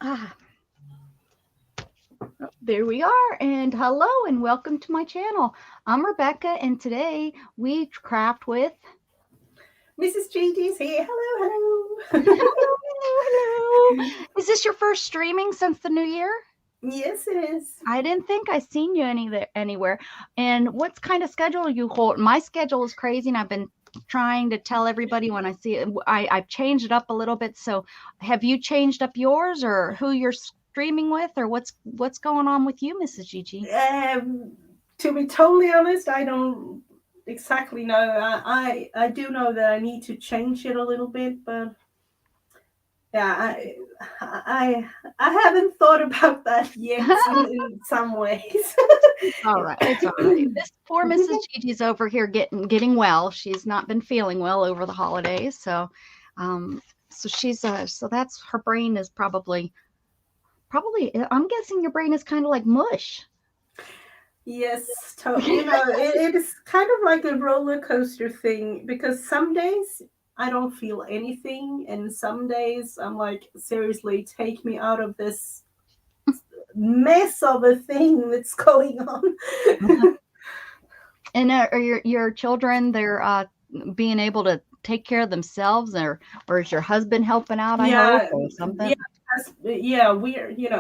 Ah, there we are. And hello and welcome to my channel. I'm Rebecca and today we craft with Mrs. Gigi's here. Hello, hello, hello. hello. Is this your first streaming since the new year? Yes, it is. I didn't think I seen you anywhere. And what kind of schedule you hold? My schedule is crazy and I've been trying to tell everybody when I see it. I've changed it up a little bit. So have you changed up yours or who you're streaming with or what's going on with you, Mrs. Gigi? Um, to be totally honest, I don't exactly know. I do know that I need to change it a little bit, but yeah, I haven't thought about that yet in some ways. All right, it's all right. This poor Mrs. Gigi's over here getting well. She's not been feeling well over the holidays, um, so she's so that's her brain is probably. I'm guessing your brain is kind of like mush. Yes, it is kind of like a roller coaster thing because some days I don't feel anything, and some days I'm like, seriously, take me out of this mess of a thing that's going on. And are your children they're being able to take care of themselves, or is your husband helping out? I hope Yeah, or yeah, something. yeah.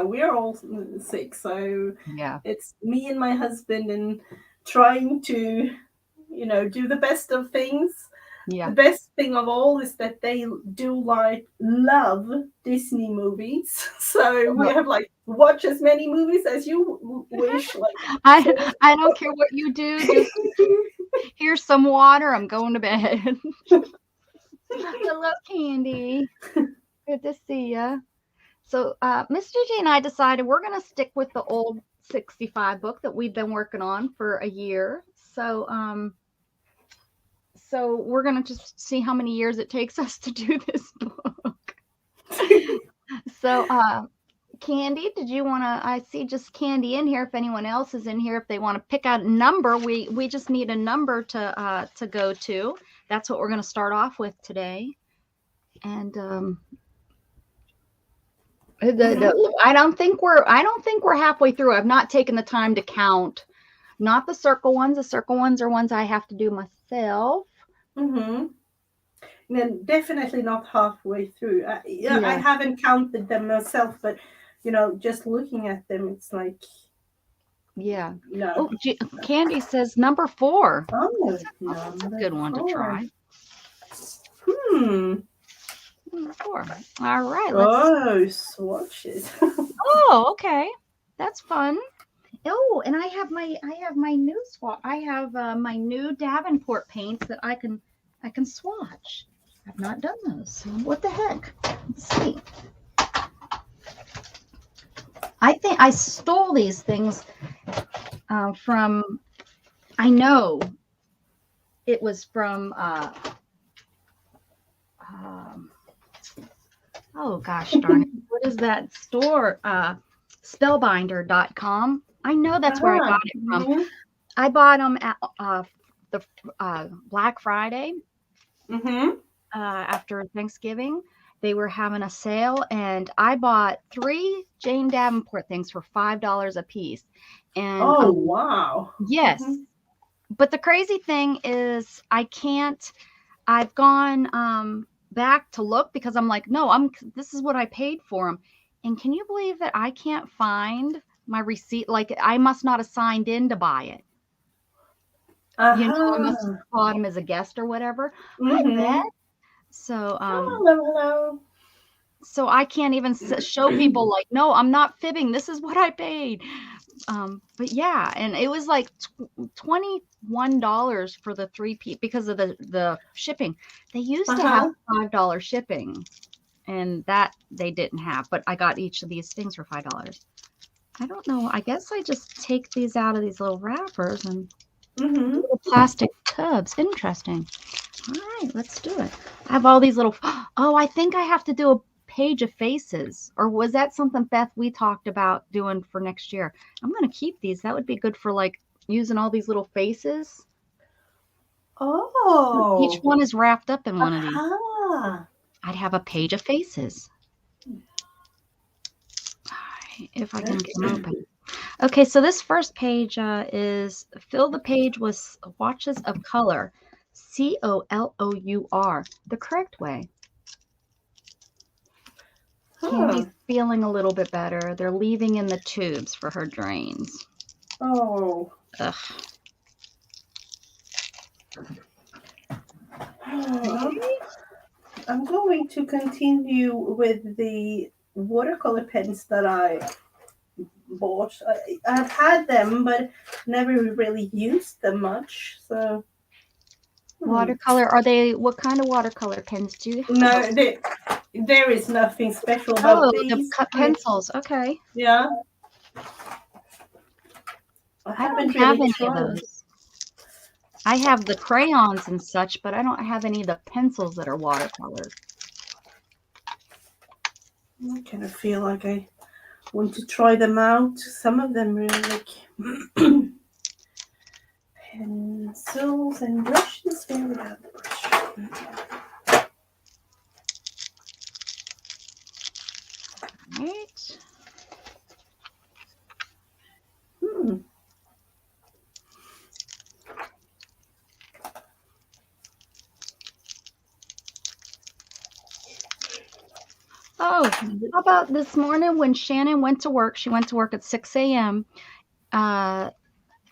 We're all sick, so Yeah, it's me and my husband, and trying to do the best of things. The yeah. best thing of all is that they do like love Disney movies. So we Well, have like watch as many movies as you wish. Like I don't care what you do. Just here's some water. I'm going to bed. Hello, Candy. Good to see ya. So, Miss Gigi and I decided we're going to stick with the old 65 book that we've been working on for a year. So we're going to just see how many years it takes us to do this book. So, Candy, did you want to? I see just Candy in here. If anyone else is in here, if they want to pick out a number, we just need a number to go to. That's what we're going to start off with today. And mhm. I don't think we're halfway through. I've not taken the time to count. Not the circle ones. The circle ones are ones I have to do myself. Mhm. And then definitely not halfway through. Yeah, I Yeah, haven't counted them myself, but just looking at them, it's like yeah. no. Oh, Candy says number four. Oh, That's a number good one to 4. try. Hmm. Number four. All right, let's. Oh, swatches. Oh, okay. That's fun. Oh, and I have my new swatch. I have my new Davenport paints that I can swatch. I've not done those. So what the heck? Let's see. I think I stole these things from. I know it was from. Um, oh gosh darn it! What is that store? Spellbinder.com. I know that's where I Uh-huh. got it from. Mhm. I bought them at the Black Friday Mhm. after Thanksgiving. They were having a sale, and I bought three Jane Davenport things for $5 a piece. And Oh, wow. yes, Mhm. but the crazy thing is, I can't. I've gone back to look because I'm like, no, This is what I paid for them. And can you believe that I can't find my receipt? Like I must not have signed in to buy it. I must have Uh-huh. bought him as a guest or whatever. I bet. Mhm. So, Oh, hello, hello. so I can't even show people like, no, I'm not fibbing. This is what I paid. But yeah, and it was like $21 for the three-piece because of the shipping. They used to have Uh-huh. $5 shipping, and that they didn't have. But I got each of these things for $5. I don't know. I guess I just take these out of these little wrappers and Mhm. little plastic tubs. Interesting. All right, let's do it. I have all these little. Oh, I think I have to do a page of faces. Or was that something, Beth, we talked about doing for next year? I'm going to keep these. That would be good for like using all these little faces. Each Oh. one is wrapped up in one of these. Uh-huh. I'd have a page of faces. if I can get them open. Okay, so this first page is fill the page with swatches of color. COLOUR, the correct way. Candy's feeling a little bit better. They're leaving in the tubes for her drains. Oh. Ugh. I'm going to continue with the watercolor pens that I bought. I've had them, but never really used them much. So Watercolor, are they, what kind of watercolor pens do you have? No, there is nothing special about these. The pencils, okay. Yeah. I don't have any of those. I have the crayons and such, but I don't have any of the pencils that are watercolor. I kind of feel like I want to try them out. Some of them really like pencils and brushes. There we have the brush. Right. Oh, how about this morning when Shannon went to work? She went to work at 6 a.m.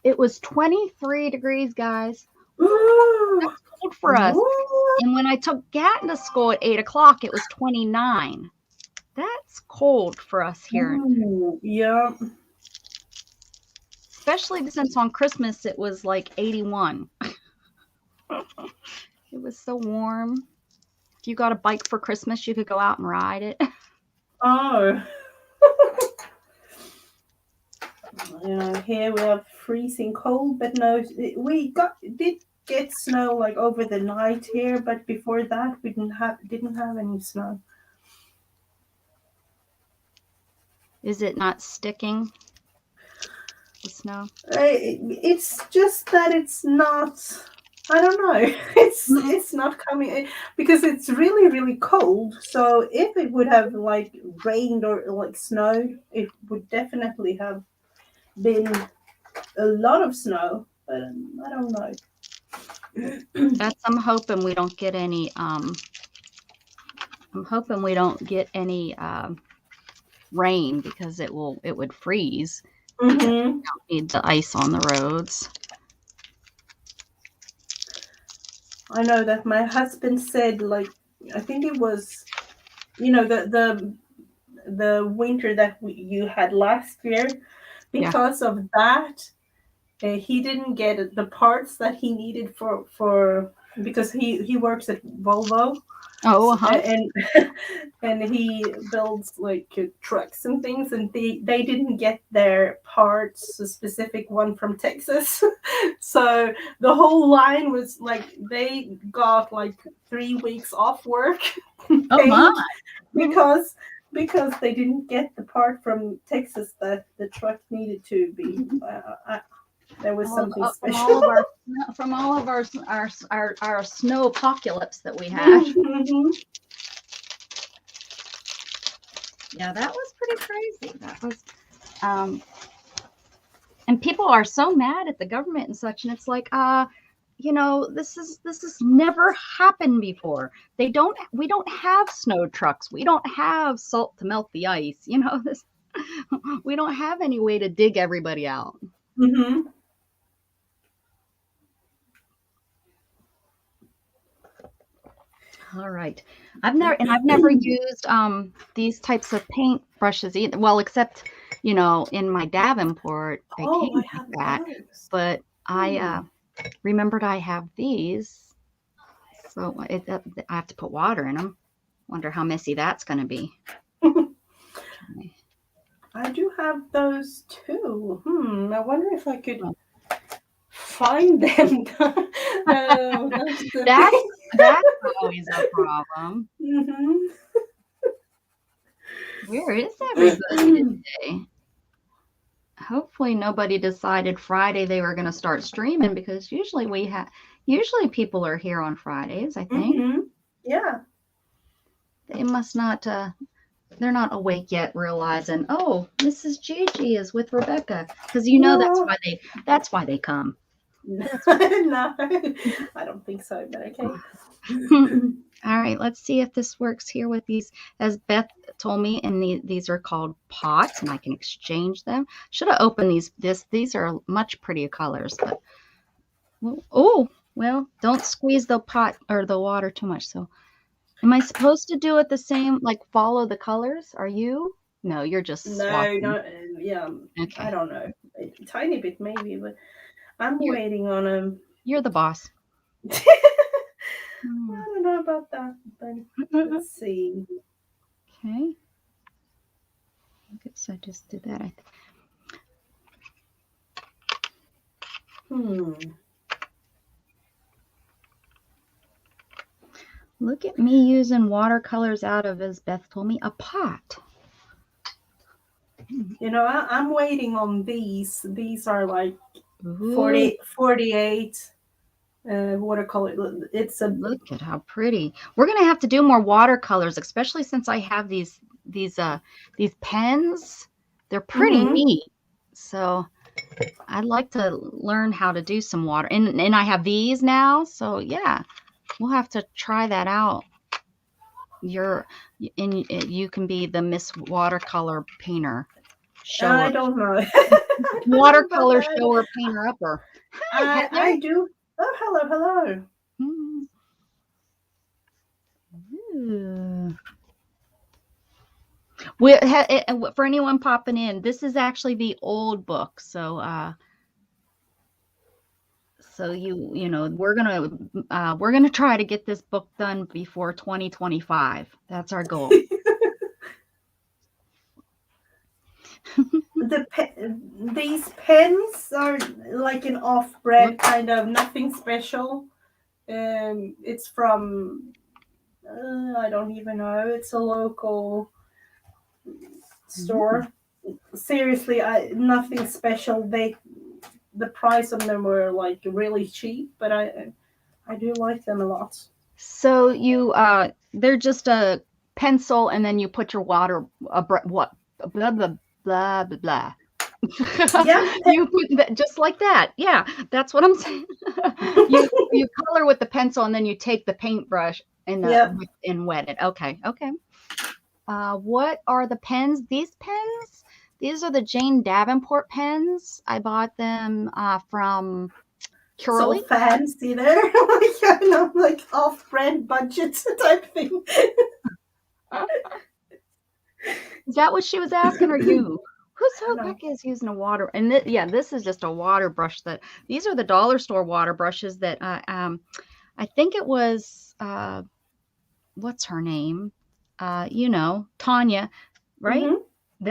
It was 23 degrees, guys. That's cold for us. And when I took Gatton to school at 8 o'clock, it was 29. That's cold for us here. Yeah. Especially since on Christmas it was like 81. It was so warm. If you got a bike for Christmas, you could go out and ride it. Oh. Here we have freezing cold, but no, we did get snow like over the night here, but before that we didn't have any snow. Is it not sticking? The snow? It's just that it's not. I don't know. It's not coming because it's really, really cold. So if it would have like rained or like snowed, it would definitely have been a lot of snow. But I don't know. I'm hoping we don't get any. I'm hoping we don't get any rain because it would freeze. Mm-hmm. We don't need the ice on the roads. I know that my husband said, like, I think it was, the winter that you had last year, because of that, he didn't get the parts that he needed for because he works at Volvo. Oh, and he builds like trucks and things, and they didn't get their parts, a specific one from Texas. So the whole line was like they got like 3 weeks off work because they didn't get the part from Texas that the truck needed to be. There was something special from all of our snow apocalypse that we had. Mm-hmm. Yeah, that was pretty crazy. That was, and people are so mad at the government and such, and it's like, this has never happened before. We don't have snow trucks. We don't have salt to melt the ice. We don't have any way to dig everybody out. Mm-hmm. All right. I've never used these types of paint brushes either. Well, except, in my Davenport, they came like that. But I remembered I have these. So I have to put water in them. Wonder how messy that's going to be. Okay. I do have those too. I wonder if I could find them. That's always a problem. Mm-hmm. Where is everybody today? Hopefully nobody decided Friday they were going to start streaming, because usually people are here on Fridays, I think. Mm-hmm. Yeah. They must not They're not awake yet, realizing, oh, Mrs. Gigi is with Rebecca, because No. that's why they come. No, I don't think so, but okay. All right, let's see if this works here with these, as Beth told me, and these are called pots, and I can exchange them. Should have opened these. These are much prettier colors, but well, don't squeeze the pot or the water too much. So, am I supposed to do it the same, like follow the colors? Are you? No, you're just swapping. No, yeah, Okay. I don't know, a tiny bit maybe, but I'm You're- waiting on a. You're the boss. I don't know about that, but let's see. Okay. I guess I just did that. Look at me using watercolors out of, as Beth told me, a pot. You know, I'm waiting on these. These are like Ooh. 48 watercolor. It's a Look at how pretty. We're gonna have to do more watercolors, especially since I have these pens. They're pretty neat. So I'd like to learn how to do some water, and I have these now. So yeah, we'll have to try that out. You can be the Miss Watercolor Painter. I don't know. Watercolor shower painter upper. Hi, I do. Oh, hello. For anyone popping in, this is actually the old book. So you know we're gonna try to get this book done before 2025. That's our goal. These pens are like an off-brand kind of, nothing special. It's from I don't even know. It's a local store. Seriously, nothing special. The price of them were like really cheap, but I do like them a lot. So you they're just a pencil, and then you put your water what blah blah blah blah blah. Yeah, you put that just like that. Yeah, that's what I'm saying. you color with the pencil, and then you take the paintbrush and wet it. Okay. What are the pens? These pens? These are the Jane Davenport pens. I bought them from Curly. So fancy there. Like off-brand budget type thing. Is that what she was asking, or you? Who's Becca is using a water? And this is just a water brush. These are the dollar store water brushes that I think it was what's her name? Tanya, right?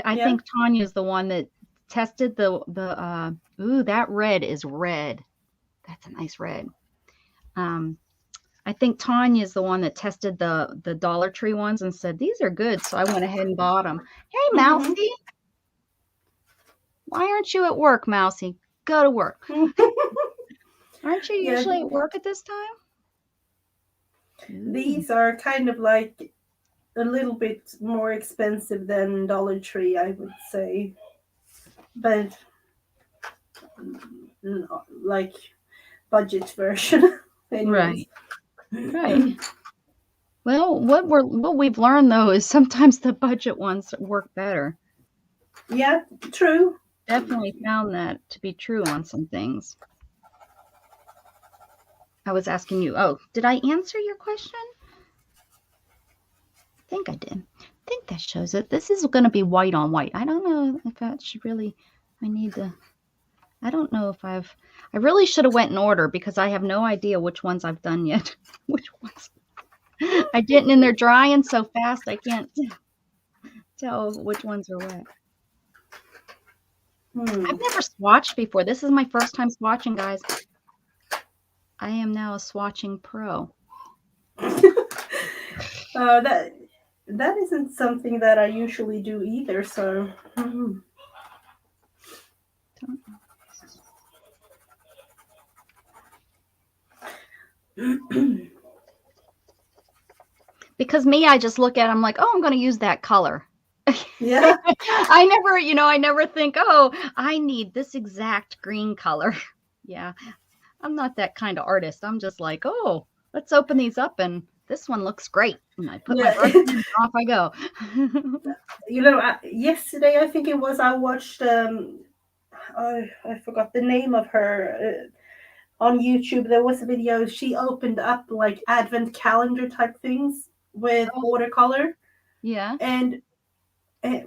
I think Tanya is the one that tested the that red is red. That's a nice red. I think Tanya is the one that tested the Dollar Tree ones and said these are good, so I went ahead and bought them. Hey, Mousy, why aren't you at work, Mousy? Go to work. Aren't you usually at work at this time? These are kind of like a little bit more expensive than Dollar Tree, I would say, but like budget version. Right. Well, what we've learned though is sometimes the budget ones work better. Yeah, true. Definitely found that to be true on some things. I was asking you, did I answer your question? I think I did. I think that shows it. This is going to be white on white. I don't know if that should really, I don't know if I really should have went in order because I have no idea which ones I've done yet. Which ones? I didn't, and they're drying so fast I can't tell which ones are wet. I've never swatched before. This is my first time swatching, guys. I am now a swatching pro. That isn't something that I usually do either, so. Because me, I just look at it, I'm like, oh, I'm going to use that color. Yeah. I never think, oh, I need this exact green color. Yeah, I'm not that kind of artist. I'm just like, oh, let's open these up, and this one looks great. And I put my Yeah. brush in and off I go. Yesterday I think it was, I watched I forgot the name of her. On YouTube there was a video, she opened up like advent calendar type things with Oh, watercolor, yeah. and and,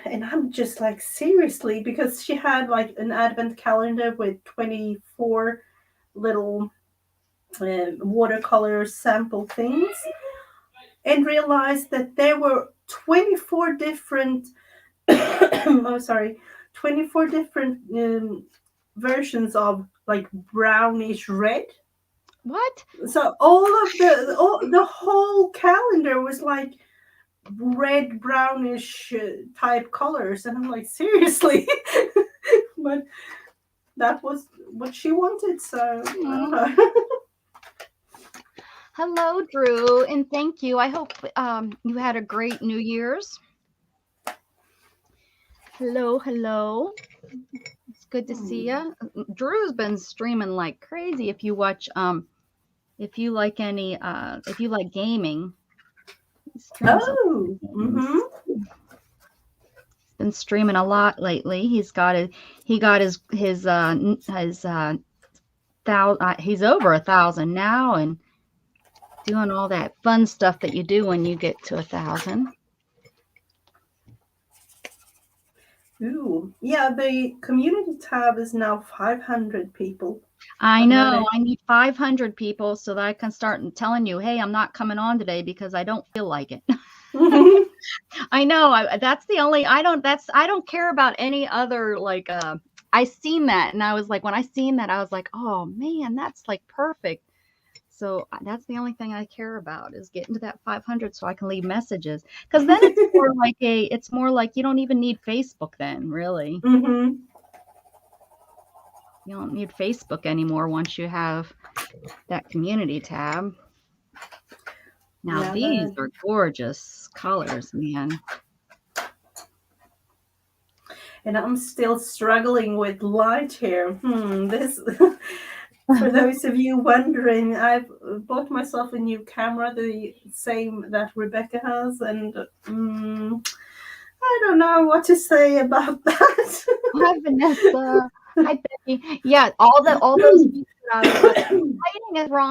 and I'm just like, seriously, because she had like an advent calendar with 24 little watercolor sample things, and realized that there were 24 different oh sorry 24 different versions of like brownish red. What? So the whole calendar was like red brownish type colors, and I'm like, seriously. But that was what she wanted, so I don't know. Hello, Drew, and thank you. I hope you had a great New Year's. Hello, hello. It's good to see you. Drew's been streaming like crazy. If you watch, if you like gaming, he streams a lot Oh, of games. Been streaming a lot lately. He's got his he's over 1,000 now, and doing all that fun stuff that you do when you get to 1,000. Ooh, yeah, the community tab is now 500 people. I know. I need 500 people so that I can start telling you, hey, I'm not coming on today because I don't feel like it. I know. That's the only. I don't care about any other like. I seen that, and I was like, when I seen that, I was like, oh man, that's like perfect. So that's the only thing I care about, is getting to that 500 so I can leave messages. Because then it's more like you don't even need Facebook then, really. Mm-hmm. You don't need Facebook anymore once you have that community tab. Now Yeah, these are gorgeous colors, man. And I'm still struggling with light here. This For those of you wondering, I've bought myself a new camera, the same that Rebecca has, and I don't know what to say about that. Hi, Vanessa. Hi, Becky. Yeah, all those weeks that I was like,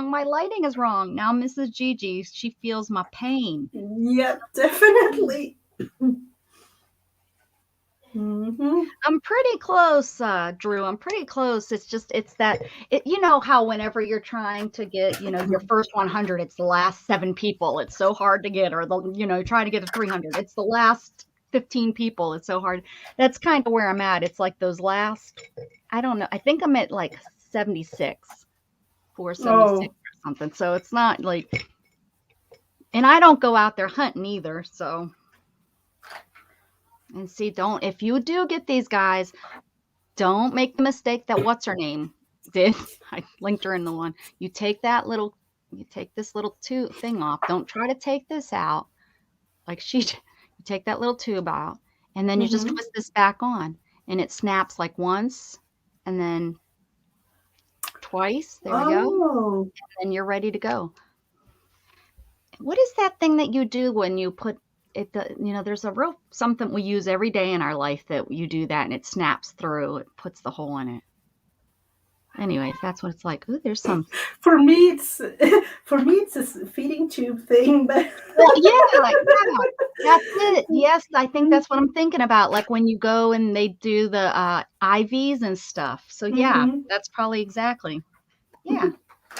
my lighting is wrong. Now Mrs. Gigi, she feels my pain. Yep, definitely. Mm-hmm. I'm pretty close, Drew. I'm pretty close. It's that, you know how whenever you're trying to get, your first 100, it's the last 7 people. It's so hard to get, or trying to get to 300. It's the last 15 people. It's so hard. That's kind of where I'm at. It's like those last, I don't know. I think I'm at like 76, 476 or something. So it's not like, and I don't go out there hunting either. So. And see, if you do get these guys, don't make the mistake that what's her name did. I linked her in the one. You take this little tube thing off. Don't try to take this out like she did. You take that little tube out, and then you just twist this back on, and it snaps like once, and then twice. There we go. And then you're ready to go. What is that thing that you do when you put it? There's a rope, something we use every day in our life that you do that, and it snaps through. It puts the hole in it. Anyways, that's what it's like. Ooh, there's some. For me, it's a feeding tube thing. But well, yeah, that's it. Yes, I think that's what I'm thinking about. Like when you go and they do the IVs and stuff. So yeah, that's probably exactly. Yeah,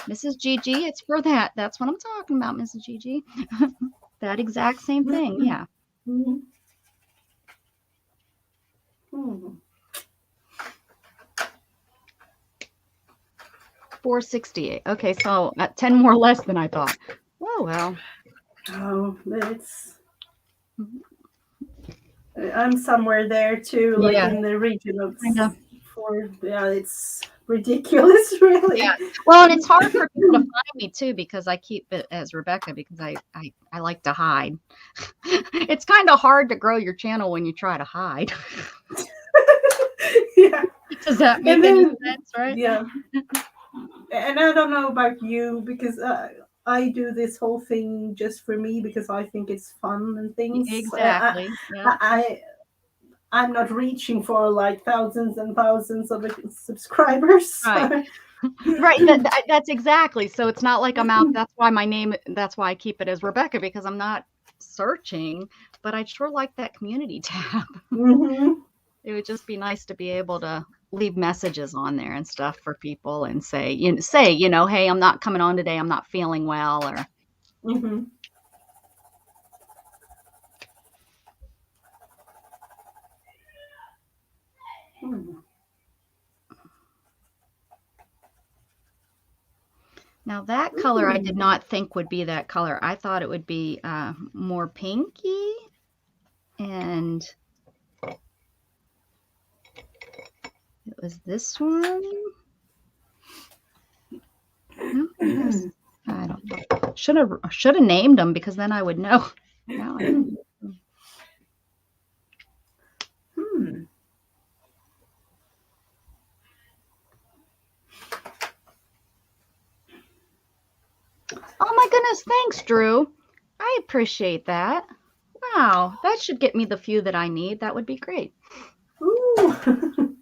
Mrs. Gigi, it's for that. That's what I'm talking about, Mrs. Gigi. That exact same thing. Yeah. 468. Okay, so 10 more less than I thought. Oh well. Oh, I'm somewhere there too, like in the region of 4. Yeah, it's ridiculous, really. Yeah. Well, and it's hard for people to find me too, because I keep it as Rebecca, because I like to hide. It's kind of hard to grow your channel when you try to hide. Yeah. Does that make any sense, right? Yeah. And I don't know about you, because I do this whole thing just for me because I think it's fun and things. Exactly. Yeah. I'm not reaching for like thousands and thousands of subscribers. Right. Right. That's exactly. So it's not like I'm out. That's why I keep it as Rebecca, because I'm not searching, but I sure like that community tab. Mm-hmm. It would just be nice to be able to leave messages on there and stuff for people and say, hey, I'm not coming on today. I'm not feeling well, or. Mm-hmm. Now that color I did not think would be that color. I thought it would be more pinky, and it was this one. I don't know. Should have named them, because then I would know. Now I know. Oh my goodness, thanks, Drew. I appreciate that. Wow, that should get me the few that I need. That would be great. Ooh.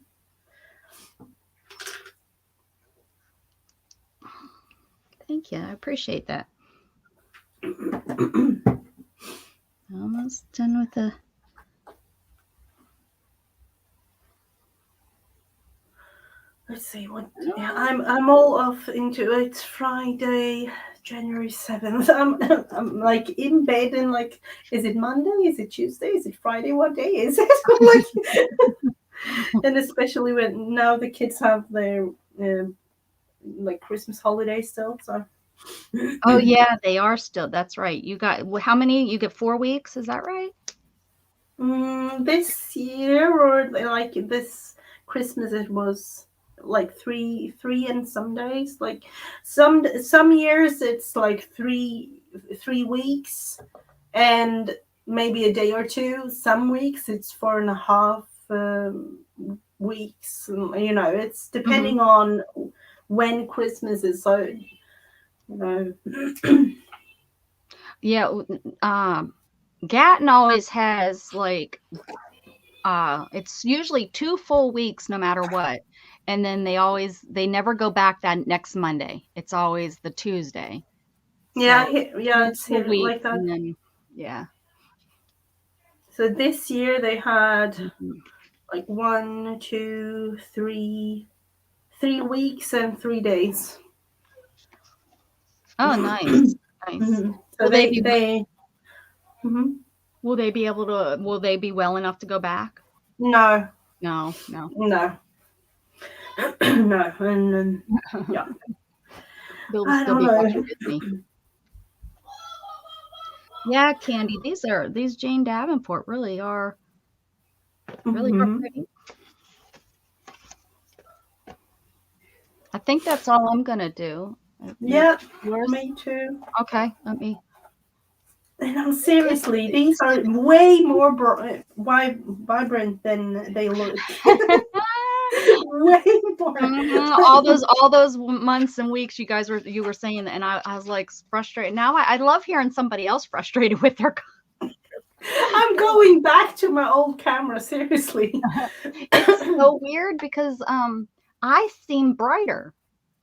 Thank you. I appreciate that. Almost done with the. Let's see what. Yeah, I'm all off into it. Friday, January 7th. I'm like in bed and like, is it Monday? Is it Tuesday? Is it Friday? What day is it? Like, and especially when now the kids have their like Christmas holiday still. So. Oh yeah, they are still. That's right. You got how many? You get 4 weeks. Is that right? This year, or like this Christmas, it was like three and some days. Like some years it's like three weeks and maybe a day or two. Some weeks it's 4.5 weeks. It's depending on when Christmas is. So Yeah. Gatton always has like it's usually 2 full weeks no matter what, and then they never go back that next Monday. It's always the Tuesday. Yeah, it's here like that. Then, yeah. So this year they had like 1, 2, 3 weeks and 3 days. Oh, nice. Nice. Mm-hmm. So will they be able to? Will they be well enough to go back? No. No. No. No. And yeah. They'll still be watching Disney. Yeah, Candy. These Jane Davenport really are pretty. I think that's all I'm gonna do. Yeah, yours? Me too. Okay, let me. And seriously, these are way more vibrant than they look. Way more. All those months and weeks you were saying, and I was like frustrated. Now I love hearing somebody else frustrated with their. I'm going back to my old camera. Seriously, it's so weird because I seem brighter,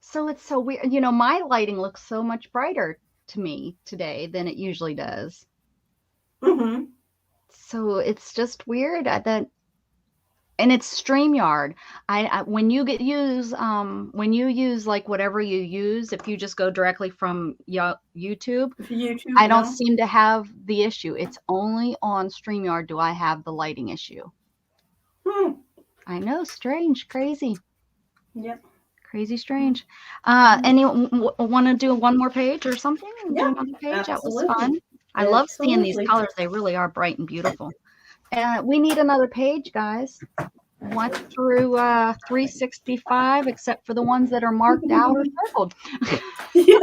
so it's so weird. My lighting looks so much brighter to me today than it usually does. So it's just weird that, and it's StreamYard. When you use like whatever you use, if you just go directly from YouTube, I don't seem to have the issue. It's only on StreamYard do I have the lighting issue. I know, strange, crazy. Yep. Crazy strange. Anyone want to do one more page or something? Yeah, do another page? Absolutely. That was fun. I love seeing these colors. They really are bright and beautiful. We need another page, guys. 1 through 365, except for the ones that are marked out or circled. Yeah.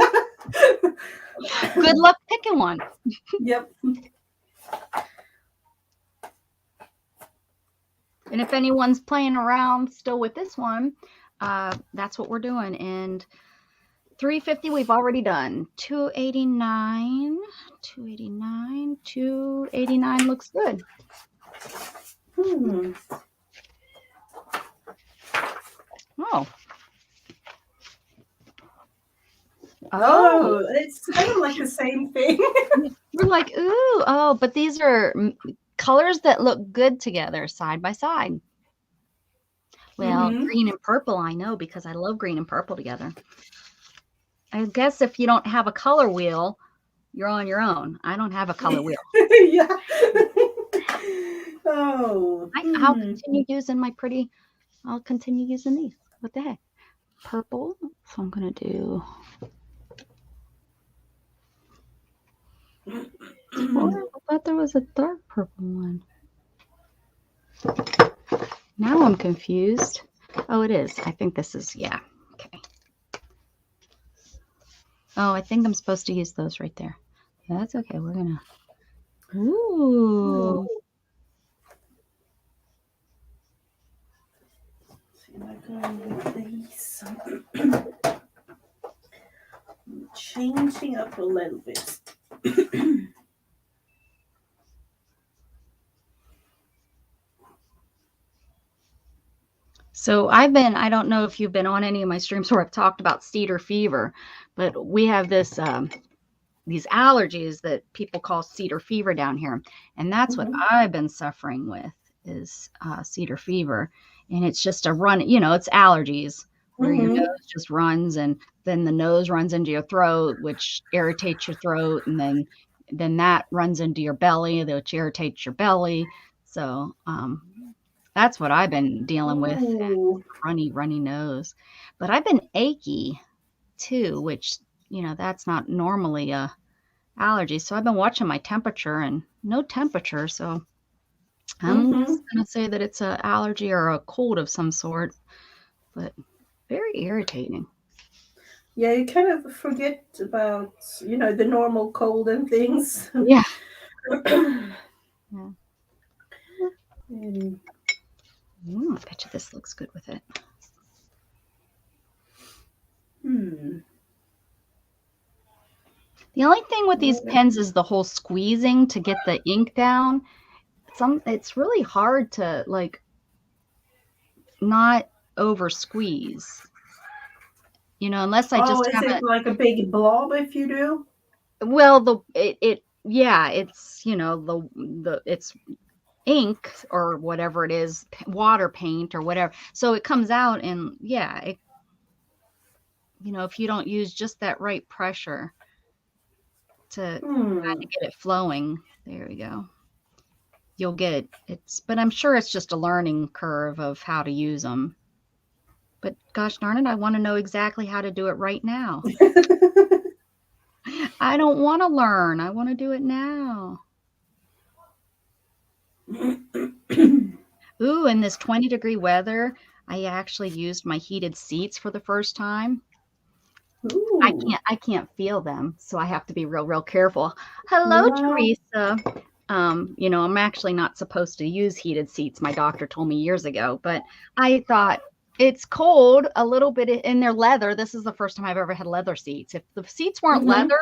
Good luck picking one. Yep. And if anyone's playing around still with this one, that's what we're doing. And 350 we've already done. 289, 289, 289 looks good. Oh. Oh, it's kind of like the same thing. We're like, ooh, oh, but these are colors that look good together side by side. Well, green and purple, I know, because I love green and purple together. I guess if you don't have a color wheel, you're on your own. I don't have a color wheel. Yeah. Oh. I'll continue using I'll continue using these. What the heck? Purple. So I'm going to do. I thought there was a dark purple one. Now I'm confused. Oh, it is. I think this is, yeah. Okay. Oh, I think I'm supposed to use those right there. Yeah, that's okay. We're going to. Ooh. See if I go with these. Changing up a little bit. So I don't know if you've been on any of my streams where I've talked about Cedar Fever, but we have this, these allergies that people call Cedar Fever down here. And that's what I've been suffering with is Cedar Fever. And it's just a run, it's allergies where your nose just runs and then the nose runs into your throat, which irritates your throat. And then that runs into your belly, which irritates your belly. So, that's what I've been dealing with, runny nose. But I've been achy too, which, that's not normally a allergy. So I've been watching my temperature and no temperature. So I'm just going to say that it's an allergy or a cold of some sort, but very irritating. Yeah, you kind of forget about, the normal cold and things. Yeah. I bet you this looks good with it. The only thing with these pens is the whole squeezing to get the ink down. It's really hard to not over squeeze. Unless I just have it like a big blob if you do? Well, it's it's ink or whatever it is, water paint or whatever. So it comes out and if you don't use just that right pressure to get it flowing, there we go. You'll get but I'm sure it's just a learning curve of how to use them. But gosh darn it, I want to know exactly how to do it right now. I don't want to learn. I want to do it now. Ooh, in this 20-degree weather, I actually used my heated seats for the first time. Ooh. I can't feel them, so I have to be real careful. Hello, Teresa. I'm actually not supposed to use heated seats. My doctor told me years ago, but I thought it's cold a little bit in their leather. This is the first time I've ever had leather seats. If the seats weren't leather,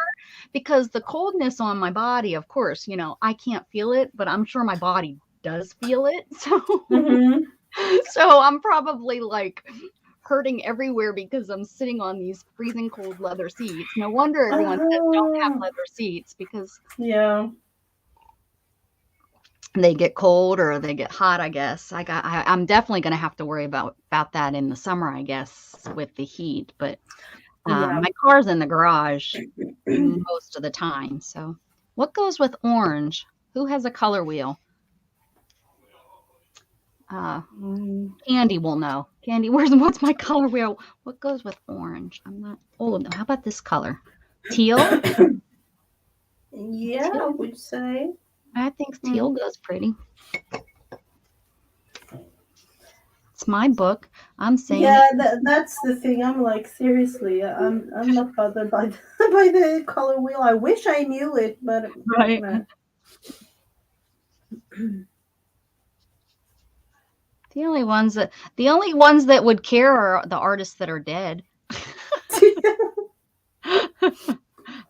because the coldness on my body, of course, I can't feel it, but I'm sure my body does feel it. So, so I'm probably hurting everywhere because I'm sitting on these freezing cold leather seats. No wonder everyone says don't have leather seats because they get cold or they get hot, I guess. I'm definitely going to have to worry about that in the summer, I guess, with the heat. But my car's in the garage most of the time. So what goes with orange? Who has a color wheel? Candy will know. Candy, what's my color wheel? What goes with orange? I'm not. Oh, no. How about this color? Teal? Yeah, teal? I would say. I think teal goes pretty. It's my book. I'm saying Yeah, it. that's the thing. I'm like, seriously, I'm not bothered by the, by the color wheel. I wish I knew it, but Right. no. The only ones that would care are the artists that are dead.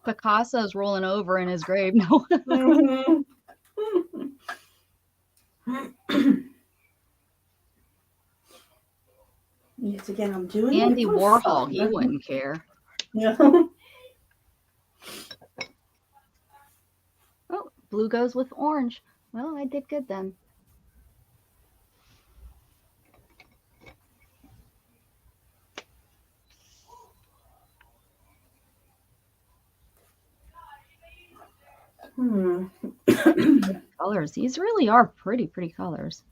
Picasso's rolling over in his grave. No. Mhm. Yes, again, I'm doing it Andy for Warhol, he fun. wouldn't care. Yeah. Oh, blue goes with orange. Well, I did good then. Colors. These really are pretty colors.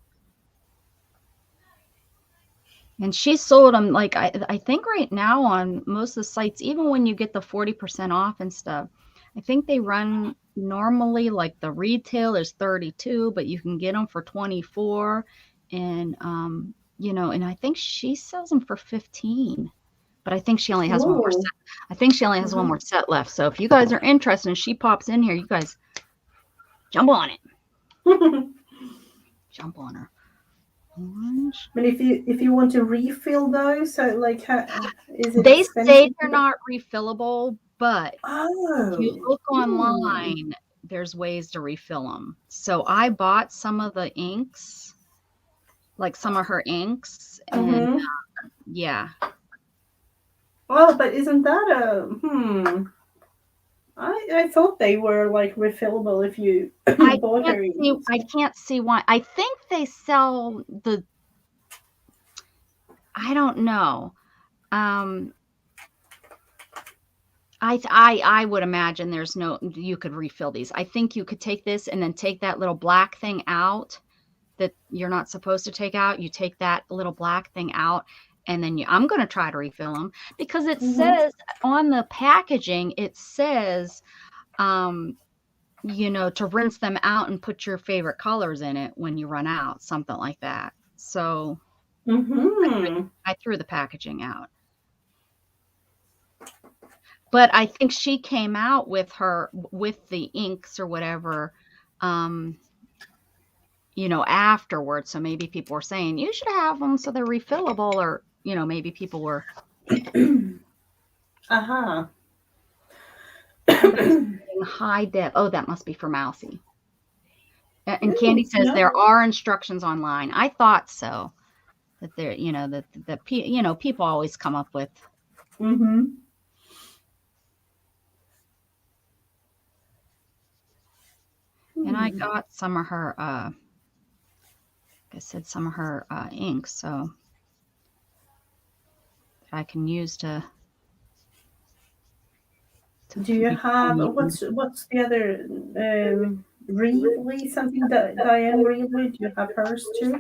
And she sold them, like, I think right now on most of the sites, even when you get the 40% off and stuff, I think they run normally, like, the retail is 32, but you can get them for 24. And, you know, and I think she sells them for 15. But I think she only has one more Ooh. set. I think she only has one more set left. So if you guys are interested and she pops in here, you guys jump on it. Jump on her. Orange. But if you want to refill those, so like, is it They expensive? say they're not refillable, but if you Oh. look online, there's ways to refill them. So I bought some of the inks, like some of her inks, and yeah. Oh, but isn't that a I thought they were like refillable if you bought her inks. I can't see why. I think they sell the. I don't know. I would imagine there's no, you could refill these. I think you could take this and then take that little black thing out that you're not supposed to take out. You take that little black thing out, and then I'm going to try to refill them because it says on the packaging, it says, you know, to rinse them out and put your favorite colors in it when you run out, something like that. So I threw the packaging out. But I think she came out with the inks or whatever, you know, afterwards. So maybe people were saying you should have them so they're refillable, or, you know, maybe people were. High def. Oh, that must be for Mousy. And Candy says there are instructions online. I thought so. That there, you know, that you know, people always come up with. And I got some of her, like I said, some of her inks, so I can use to. Do you have what's the other Reevely, something that Diane Reevely? Do you have hers too?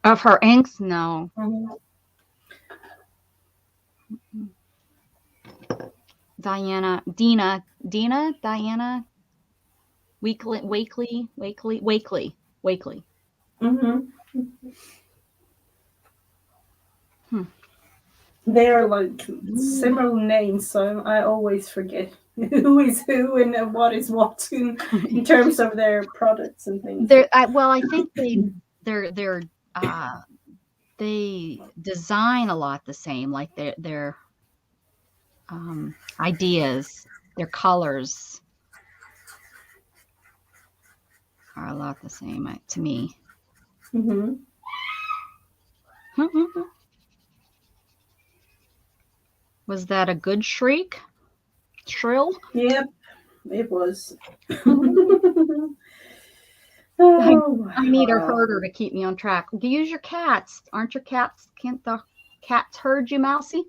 Of her inks? No. Diana, Dina, Diana, Wakely. They are like similar names, so I always forget who is who and what is what in terms of their products and things. Well, I think they design a lot the same, like their ideas, their colors are a lot the same to me. Was that a good shriek? Shrill? Yep, it was. I need a herder to keep me on track. Use your cats. Aren't your cats? Can't the cats herd you, Mousy?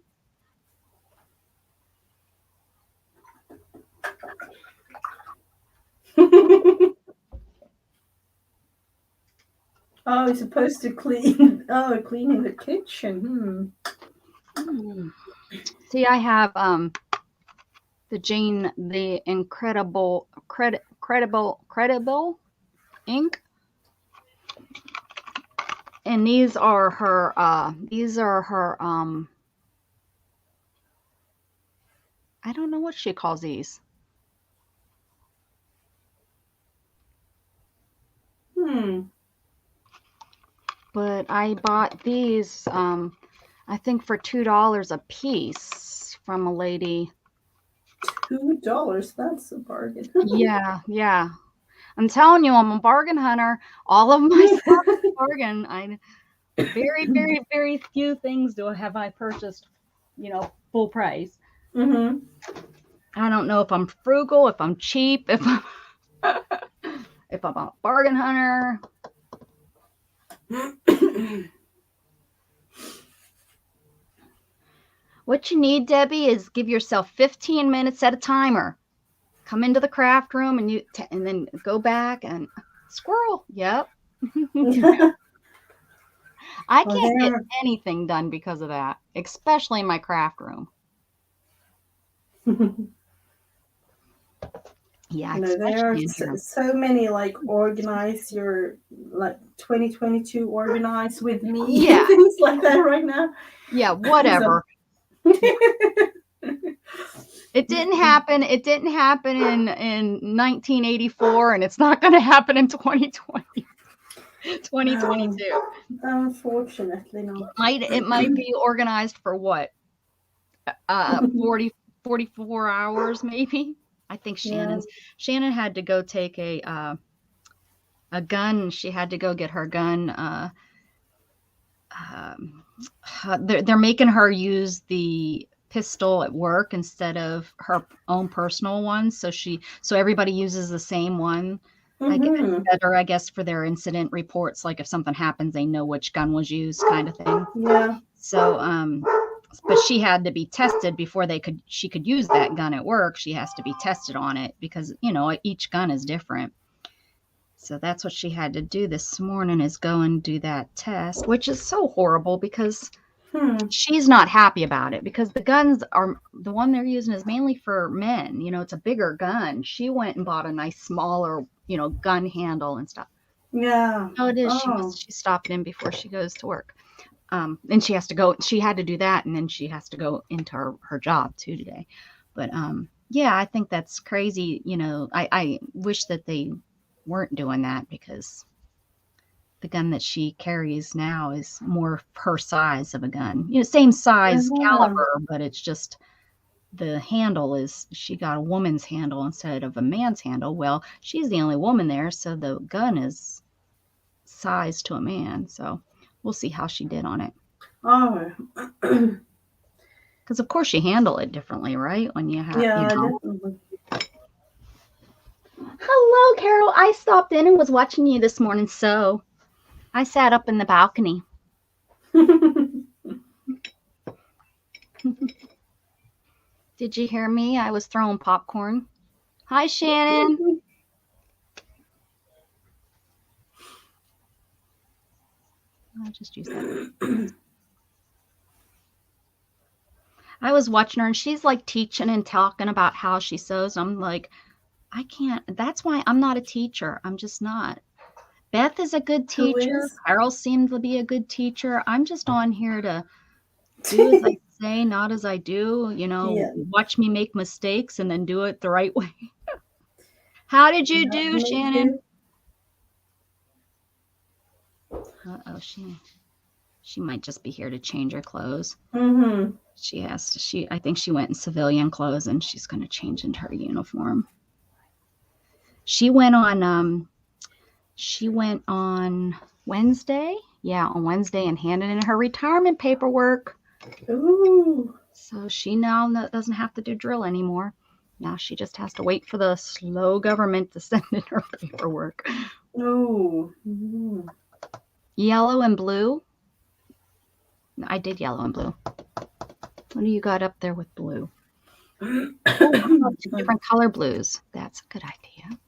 Oh, you're supposed to clean. Oh, cleaning the kitchen. See, I have the incredible ink, And these are her I don't know what she calls these. But I bought these I think for $2 a piece from a lady. $2, that's a bargain. Yeah. I'm telling you, I'm a bargain hunter. All of my stuff is a bargain. Very, very few things have I purchased, full price. Mm-hmm. I don't know if I'm frugal, if I'm cheap, if I'm a bargain hunter. What you need, Debbie, is give yourself 15 minutes, set a timer. Come into the craft room and then go back and squirrel. Yep. I can't get anything done because of that, especially in my craft room. Yeah, there are so many organize your 2022 organize with me, things like that right now. Yeah, whatever. It didn't happen. It didn't happen in 1984, and it's not going to happen in 2022. Unfortunately, no. It might be organized for what? 44 hours, maybe. I think Shannon had to go take a gun. She had to go get her gun. They're making her use the pistol at work instead of her own personal one. So everybody uses the same one. Mm-hmm. Better, I guess, for their incident reports. Like if something happens, they know which gun was used, kind of thing. Yeah. So, but she had to be tested before she could use that gun at work. She has to be tested on it because, each gun is different. So that's what she had to do this morning, is go and do that test, which is so horrible because she's not happy about it, because the one they're using is mainly for men. It's a bigger gun. She went and bought a nice smaller, gun handle and stuff. Yeah. Oh, it is. She's stopping in before she goes to work. And she had to do that, and then she has to go into her job too today. But yeah, I think that's crazy. I wish that they weren't doing that, because the gun that she carries now is more her size of a gun. Same size caliber, but it's just the handle she got a woman's handle instead of a man's handle. Well, she's the only woman there, so the gun is sized to a man. So we'll see how she did on it. Oh. Because of course you handle it differently, right? When you have, definitely. Hello, Carol. I stopped in and was watching you this morning, so I sat up in the balcony. Did you hear me? I was throwing popcorn. Hi, Shannon. I'll just use that. I was watching her, and she's like teaching and talking about how she sews. I'm like, I can't. That's why I'm not a teacher. I'm just not. Beth is a good teacher. Carol seemed to be a good teacher. I'm just on here to do as I say, not as I do. Watch me make mistakes and then do it the right way. How did you do, Shannon? Uh-oh, she might just be here to change her clothes. Mm-hmm. I think she went in civilian clothes, and she's going to change into her uniform. She went on Wednesday. Yeah, on Wednesday, and handed in her retirement paperwork. Ooh. So she now doesn't have to do drill anymore. Now she just has to wait for the slow government to send in her paperwork. Oh. Mm-hmm. Yellow and blue. I did yellow and blue. What do you got up there with blue? Oh, two different color blues. That's a good idea.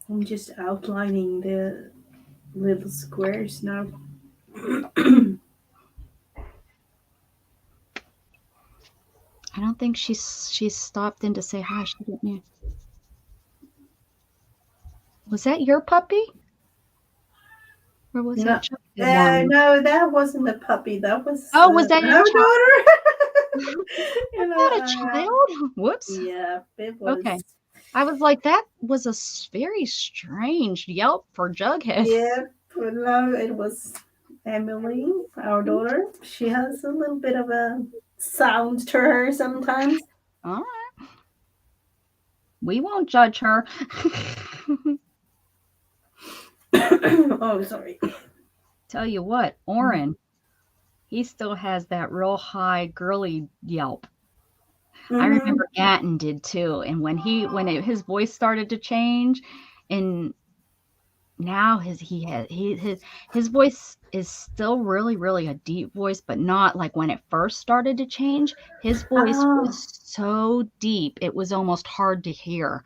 I'm just outlining the little squares now. I don't think she's stopped in to say hi. She didn't. Was that your puppy? Or was No, that Chuck that won? no, that wasn't a puppy. That was Oh, was that our your child? daughter. Was that a child? Whoops. Yeah, it Okay. was. I was like, that was a very strange yelp for Jughead. Yeah, but no, it was Emily, our daughter. She has a little bit of a sound to her sometimes. All right. We won't judge her. Oh, sorry. Tell you what, Oren, he still has that real high girly yelp. I Mm-hmm. remember Gatton did too. And his voice started to change, and now his voice is still really, really a deep voice, but not like when it first started to change. His voice Oh. was so deep, it was almost hard to hear.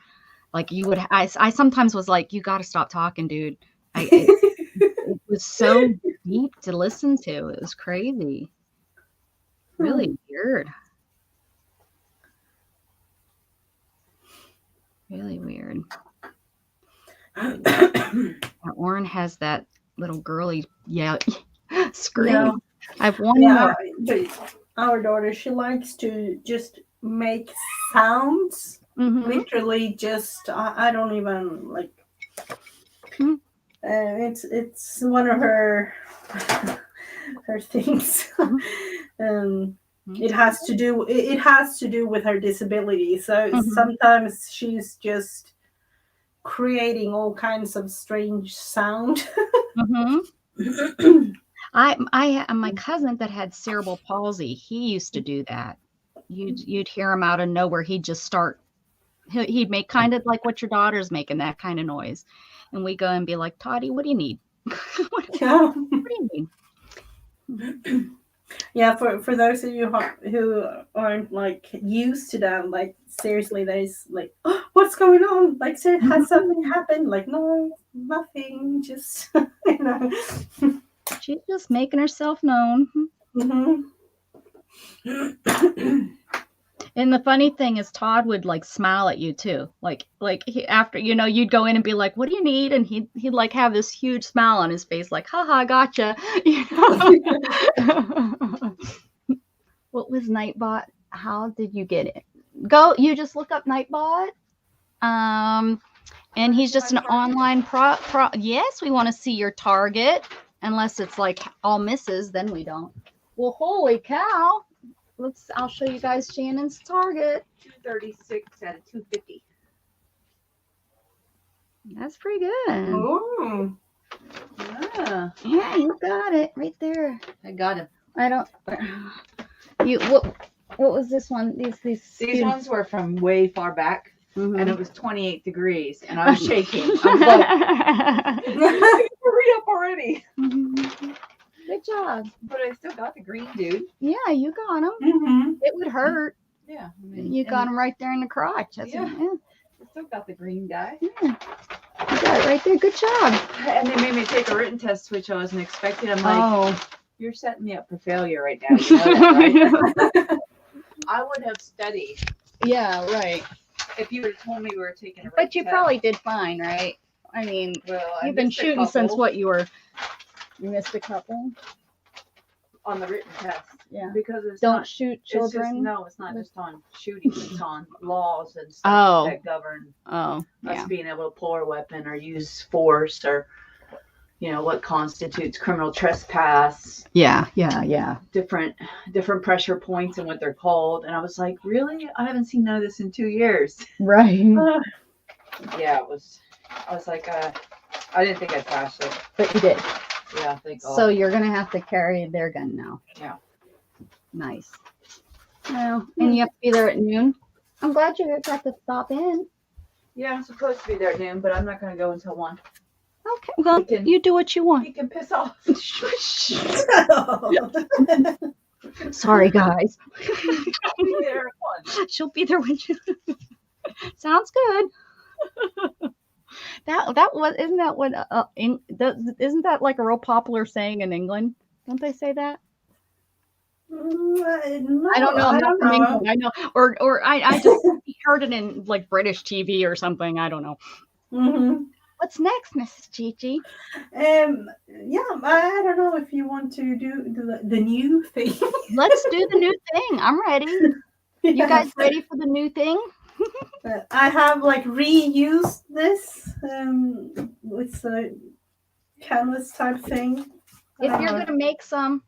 Like I sometimes was like, you got to stop talking, dude. It was so deep to listen to. It was crazy. Really weird. Really weird. Oren has that little girly scream. Yeah. I have one more. But our daughter, she likes to just make sounds. Mhm. Literally, just I don't even like. Mhm. It's one of her things. It has to do with her disability. So Mhm. sometimes she's just creating all kinds of strange sound. Mhm. My cousin that had cerebral palsy, he used to do that. You'd hear him out of nowhere. He'd make kind of like what your daughter's making, that kind of noise. And we go and be like, Toddy, what do you need? What do you need? Yeah, for those of you who aren't like used to that, like seriously, there's like, oh, what's going on? Like, has something happened? Like, no, nothing. Just you know. She's just making herself known. Mm-hmm. And the funny thing is, Todd would like smile at you too. After you'd go in and be like, "What do you need?" And he'd like have this huge smile on his face, like, "Haha, gotcha." You know. What was Nightbot? How did you get it? You just look up Nightbot. And he's just an online Yes, we want to see your target. Unless it's like all misses, then we don't. Well, holy cow. I'll show you guys Shannon's target. 236 out of 250. That's pretty good. Oh. Yeah. Yeah, you got it right there. I got him. I don't. What was this one? These ones were from way far back, and it was 28 degrees, and I was shaking. I was like, hurry up already. Good job. But I still got the green dude. Yeah, you got him. Mm-hmm. It would hurt. Yeah. You got him right there in the crotch. I still got the green guy. Yeah. You got it right there. Good job. And they made me take a written test, which I wasn't expecting. I'm like, you're setting me up for failure right now. You know that, right? I would have studied. Yeah, right. If you would have told me we were taking a written But you test. probably did fine, right? I mean, you've been shooting since what you missed a couple. On the written test. Yeah. Because it's Don't not, shoot children. it's not just on shooting, it's on laws and stuff that govern us being able to pull our weapon or use force, or what constitutes criminal trespass. Yeah. Different pressure points and what they're called. And I was like, really? I haven't seen none of this in 2 years. Right. Yeah, it was. I was like, I didn't think I'd pass it. But you did. Yeah, thank God. So you're gonna have to carry their gun now. Yeah. Nice. Well, and you have to be there at noon. I'm glad you got to stop in. Yeah, I'm supposed to be there at noon, but I'm not going to go until 1. Okay. Well, you do what you want. He can piss off. Sorry, guys. I'll be there at 1. She'll be there when you. Sounds good. Isn't that like a real popular saying in England? Don't they say that? No, I don't know. I'm not from England. I know, or I just heard it in like British TV or something. I don't know. Mm-hmm. What's next, Mrs. Gigi? Yeah, I don't know if you want to do the new thing. Let's do the new thing. I'm ready. You guys ready for the new thing? I have like reused this. It's a canvas type thing. If you're going to make some.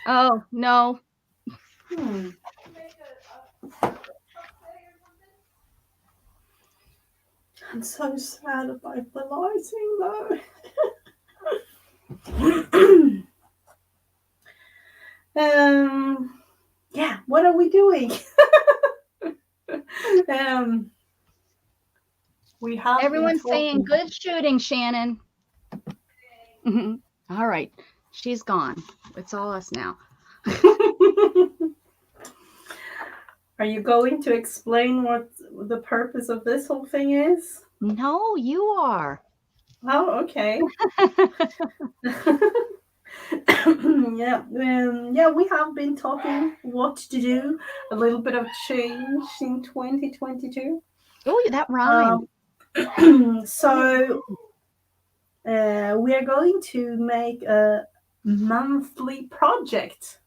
Oh, no. I'm so sad about the lighting though. Yeah, what are we doing? We have Everyone's saying good shooting, Shannon. All right. She's gone. It's all us now. Are you going to explain what the purpose of this whole thing is? No, you are. Oh, okay. Yeah, we have been talking what to do, a little bit of change in 2022. Oh, that rhymed. So we are going to make a monthly project.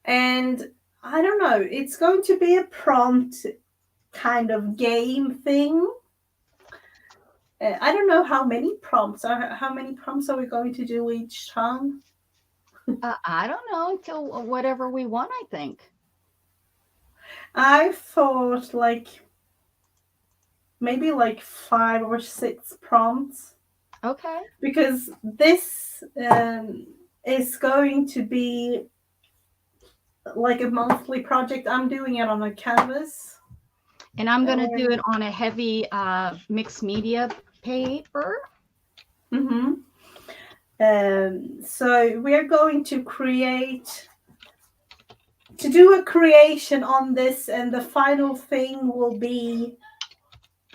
And I don't know, it's going to be a prompt kind of game thing. I don't know how many prompts are we going to do each time? I don't know, until whatever we want, I think. I thought like maybe like 5 or 6 prompts. Okay. Because this is going to be like a monthly project. I'm doing it on a canvas. And I'm going to do it on a heavy mixed media paper. So we are going to do a creation on this, and the final thing will be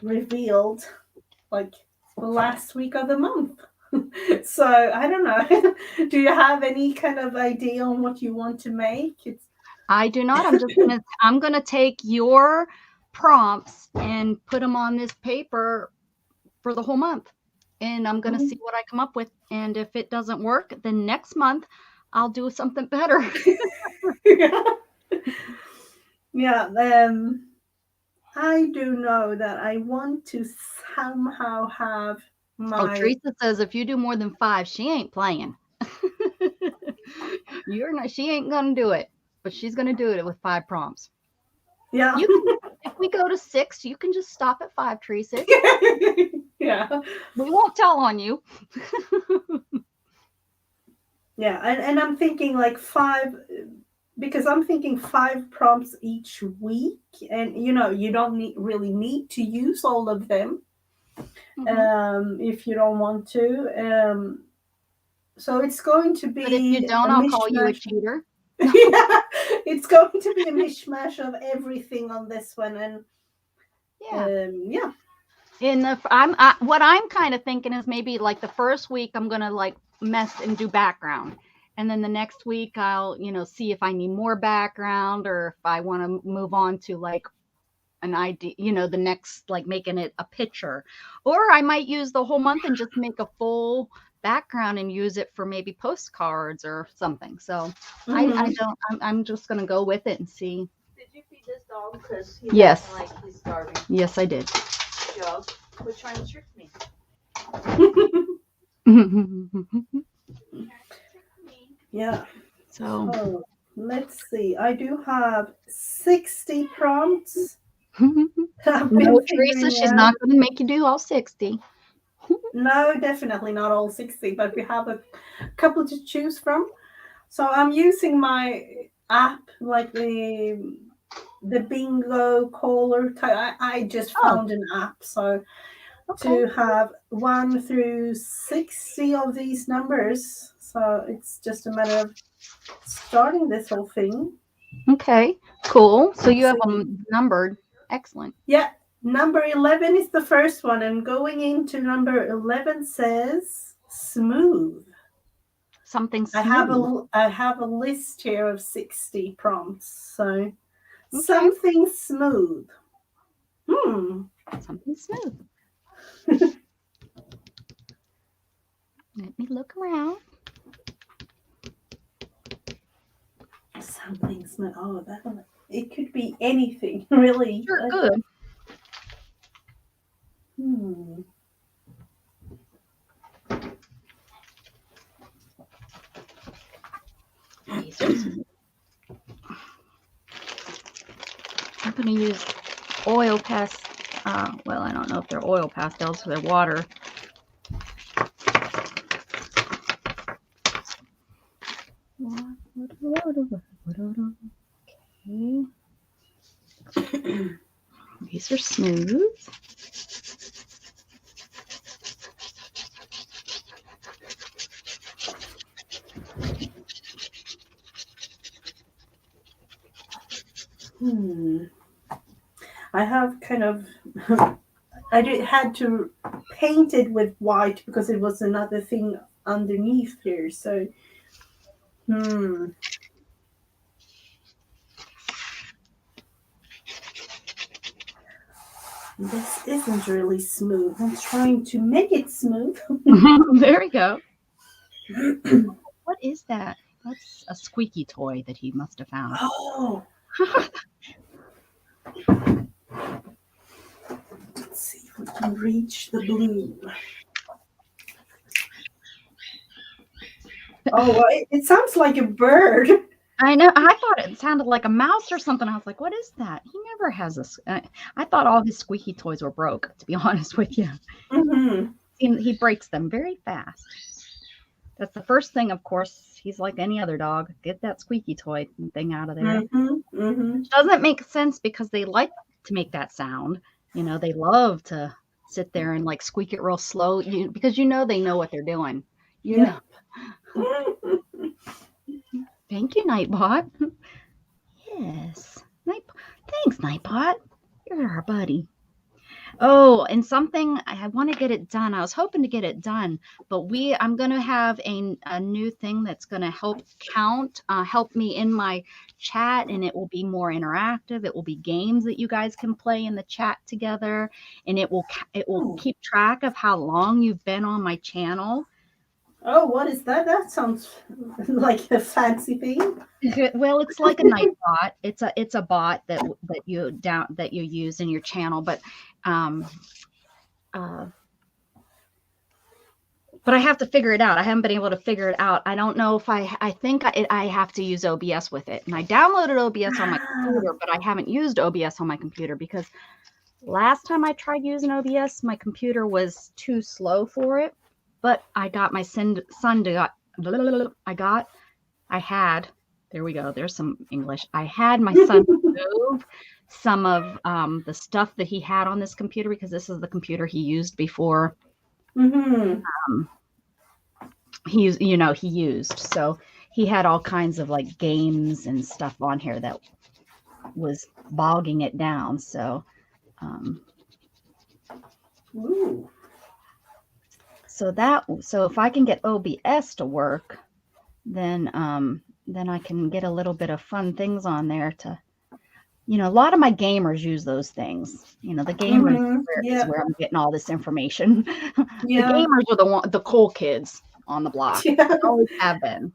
revealed like the last week of the month. So I don't know. Do you have any kind of idea on what you want to make? I do not. I'm gonna take your prompts and put them on this paper for the whole month, and I'm gonna see what I come up with. And if it doesn't work, then next month I'll do something better. Yeah. I do know that I want to somehow have my. Oh, Teresa says if you do more than 5, she ain't playing. She ain't gonna do it, but she's gonna do it with 5 prompts. Yeah. If we go to 6, you can just stop at 5, Teresa. Yeah. We won't tell on you. Yeah, and I'm thinking like 5, because I'm thinking 5 prompts each week, and you don't really need to use all of them if you don't want to. So it's going to be. But if you don't, I'll call you a cheater. Yeah, it's going to be a mishmash of everything on this one, and yeah. What I'm kind of thinking is maybe like the first week I'm gonna like mess and do background, and then the next week I'll see if I need more background or if I want to move on to like an idea, the next, like making it a picture, or I might use the whole month and just make a full background and use it for maybe postcards or something. So I'm just gonna go with it and see. Did you feed this dog? Because yes, like he's starving. Yes, I did. Dog, quit trying to trick me. Yeah. So let's see. I do have 60 prompts. No, Teresa, she's not going to make you do all 60. No, definitely not all 60, but we have a couple to choose from. So I'm using my app, like the bingo caller type. I just found an app, so to have 1 through 60 of these numbers. So it's just a matter of starting this whole thing. Okay, cool. So you have them numbered. Excellent. Yeah. Number 11 is the first one, and going into number 11 says smooth. Something smooth. I have a list here of 60 prompts. So Okay. Something smooth. Something smooth. Let me look around. Something smooth. Oh, it could be anything, really. Sure, good. These are smooth. I'm going to use oil well, I don't know if they're oil pastels or they're water. Okay. These are smooth. I have kind of had to paint it with white because it was another thing underneath here. So, this isn't really smooth. I'm trying to make it smooth. There we go. What is that? That's a squeaky toy that he must have found. Oh. Let's see if we can reach the blue. Oh, it sounds like a bird. I know. I thought it sounded like a mouse or something. I was like, what is that? He never has this. I thought all his squeaky toys were broke, to be honest with you. He breaks them very fast. That's the first thing, of course. He's like any other dog. Get that squeaky toy thing out of there. Which doesn't make sense because they like to make that sound. You know, they love to sit there and like squeak it real slow because they know what they're doing. You know. Thank you, Nightbot. Yes. Thanks, Nightbot. You're our buddy. Oh, and something I want to get it done. I was hoping to get it done, but I'm going to have a new thing that's going to help me in my chat, and it will be more interactive. It will be games that you guys can play in the chat together, and it will keep track of how long you've been on my channel. Oh, what is that? That sounds like a fancy thing. Well, it's like a night bot. It's a bot that you use in your channel, but I have to figure it out. I haven't been able to figure it out. I don't know if I think I have to use OBS with it. And I downloaded OBS on my computer, but I haven't used OBS on my computer because last time I tried using OBS, my computer was too slow for it. But I got my son to there we go. There's some English. I had my son move some of the stuff that he had on this computer because this is the computer he used before. He used. So he had all kinds of like games and stuff on here that was bogging it down. So, so if I can get OBS to work, then I can get a little bit of fun things on there to, a lot of my gamers use those things. The gamers is where I'm getting all this information. The gamers are the cool kids on the block. They always have been.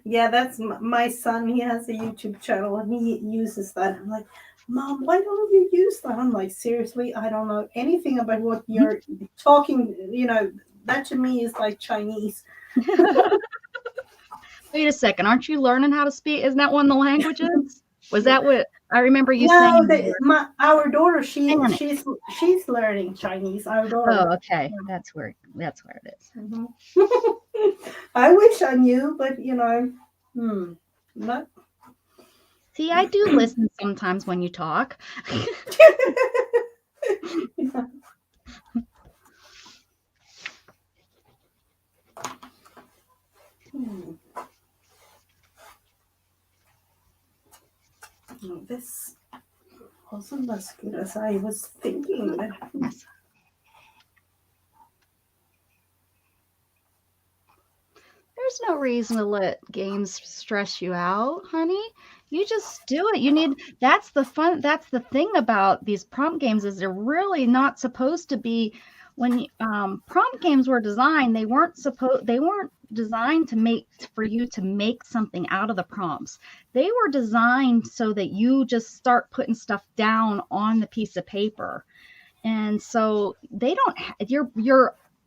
Yeah, that's my son. He has a YouTube channel and he uses that. I'm like, Mom, why don't you use that? I'm like, seriously, I don't know anything about what you're talking. That to me is like Chinese. Wait a second. Aren't you learning how to speak? Isn't that one of the languages? Was that what I remember you saying? Our daughter, she's learning Chinese. Our daughter. Oh, okay. That's where it is. I wish I knew, but but. See, I do listen sometimes when you talk. This wasn't as good as I was thinking. Yes. There's no reason to let games stress you out, honey. You just do it. That's the thing about these prompt games is they're really not supposed to be. When prompt games were designed, they weren't designed for you to make something out of the prompts. They were designed so that you just start putting stuff down on the piece of paper. And so they don't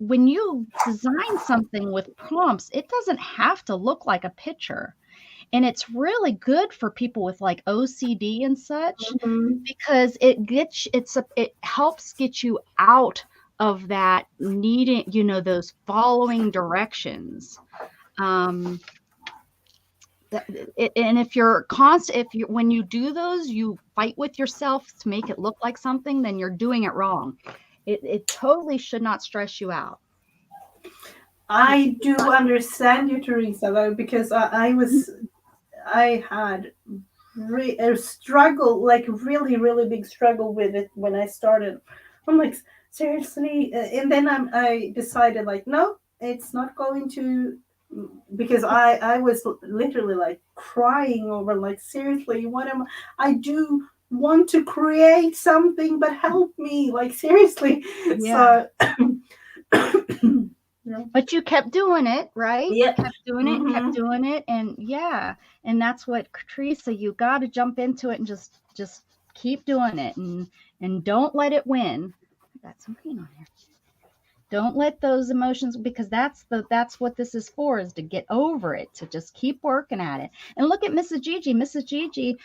when you design something with prompts, it doesn't have to look like a picture. And it's really good for people with like OCD and such, because it helps get you out of that needing, those following directions. And when you do those, you fight with yourself to make it look like something, then you're doing it wrong. It totally should not stress you out. I do understand you, Teresa, though, because I had a struggle, like really, really big struggle with it when I started. I'm like, seriously? And then I decided, like, no, it's not going to, because I was literally like crying over, like, seriously, I do want to create something, but help me, like, seriously. Yeah. So but you kept doing it, right? Yeah. You kept doing it and kept doing it. And yeah, and that's what, Teresa, you got to jump into it and just keep doing it, and don't let it win. I got some paint on here. Don't let those emotions, because that's what this is for, is to get over it, to just keep working at it. And look at Mrs. Gigi. Mrs. Gigi,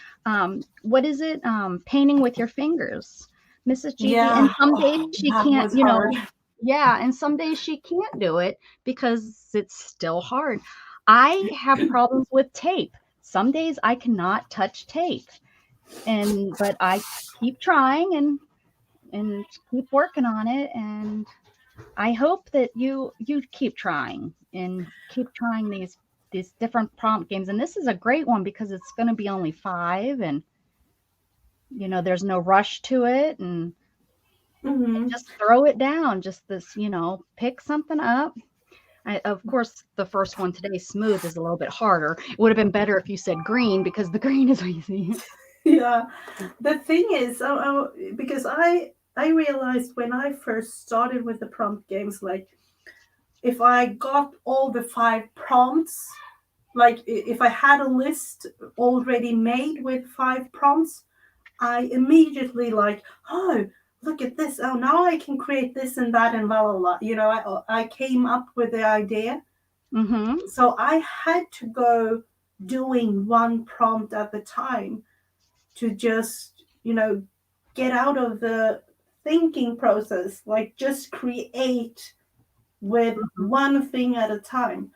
what is it? Painting with your fingers. Mrs. Gigi, and some days she can't, yeah, and some days she can't do it because it's still hard. I have problems with tape. Some days I cannot touch tape, but I keep trying and keep working on it. And I hope that you keep trying and keep trying these different prompt games. And this is a great one because it's going to be only 5, and there's no rush to it, and just throw it down. Just this, pick something up. Of course, the first one today, Smooth, is a little bit harder. It would have been better if you said green, because the green is easy. Yeah, the thing is, because I realized when I first started with the prompt games, like, if I got all the 5 prompts, like if I had a list already made with 5 prompts, I immediately like, oh, look at this. Oh, now I can create this and that and blah, blah, blah. I came up with the idea. So I had to go doing one prompt at the time to just, get out of the thinking process, like just create with one thing at a time.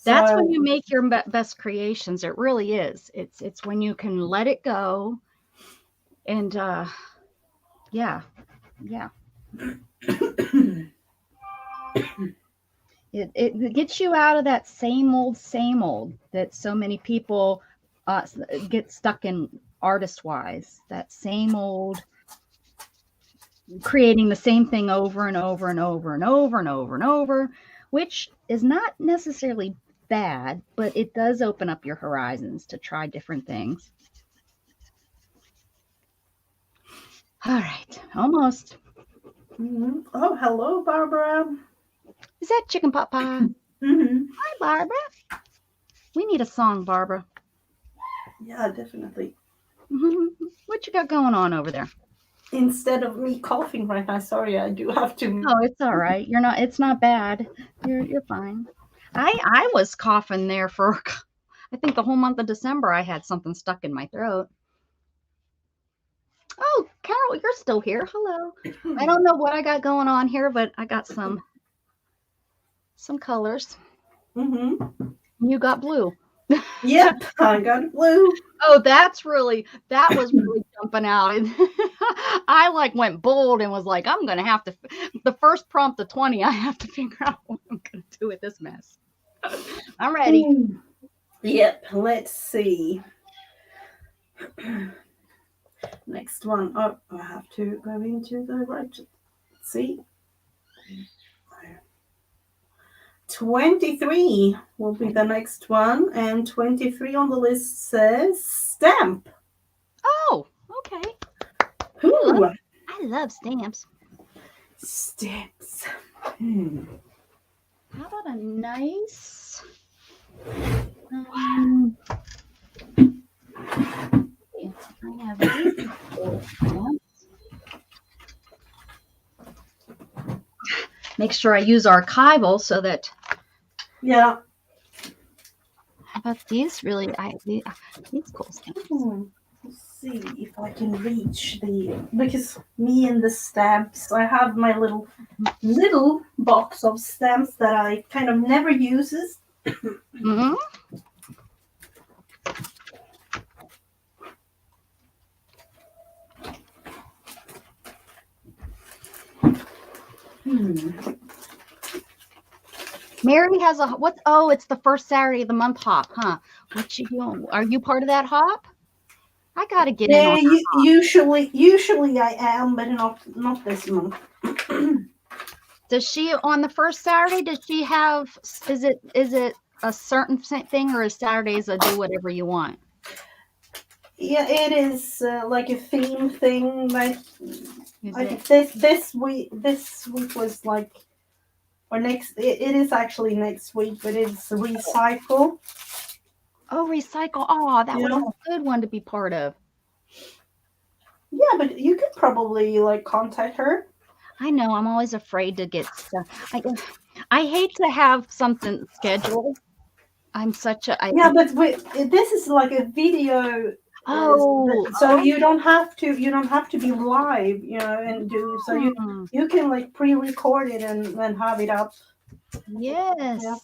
That's when you make your best creations. It really is. It's when you can let it go. And yeah. It gets you out of that same old that so many people get stuck in artist-wise. That same old creating the same thing over and over and over and over and over and over, which is not necessarily bad, but it does open up your horizons to try different things. All right, almost. Oh, hello, Barbara. Is that Chicken Pot Pie? Hi, Barbara. We need a song, Barbara. Yeah, definitely. What you got going on over there? Instead of me coughing right now, sorry, I do have to. Oh, it's all right. It's not bad. You're fine. I was coughing there for, I think, the whole month of December. I had something stuck in my throat. Oh, Carol, you're still here. Hello. I don't know what I got going on here, but I got some colors. You got blue. Yep, I got blue. Oh, that was really jumping out. I like went bold and was like, I'm going to have to, the first prompt of 20, I have to figure out what I'm going to do with this mess. I'm ready. Yep, let's see. Next one. Oh, I have to go into the right. See? 23 will be the next one, and 23 on the list says stamp. Oh, okay. Ooh. I love stamps. Stamps. How about a nice I have these stamps. Make sure I use archival so that. Yeah. How about these? Really, these cool stamps. Let's see if I can reach because me and the stamps, I have my little box of stamps that I kind of never uses. Mm-hmm. Mary has a what? Oh, it's the first Saturday of the month hop, huh? What you doing? Are you part of that hop? I gotta get in on that hop. Usually I am, but not this month. Does she on the first Saturday? Does she have? Is it a certain thing, or is Saturdays a do whatever you want? Yeah, it is like a theme thing. Like this week was like, or next. It is actually next week, but it's recycle. Oh, recycle! Oh, that was a good one to be part of. Yeah, but you could probably like contact her. I know. I'm always afraid to get stuff. I hate to have something scheduled. I'm such a. But this is like a video. Oh, so you don't have to be live, and do so. You can like pre-record it and have it up. Yes. Yeah.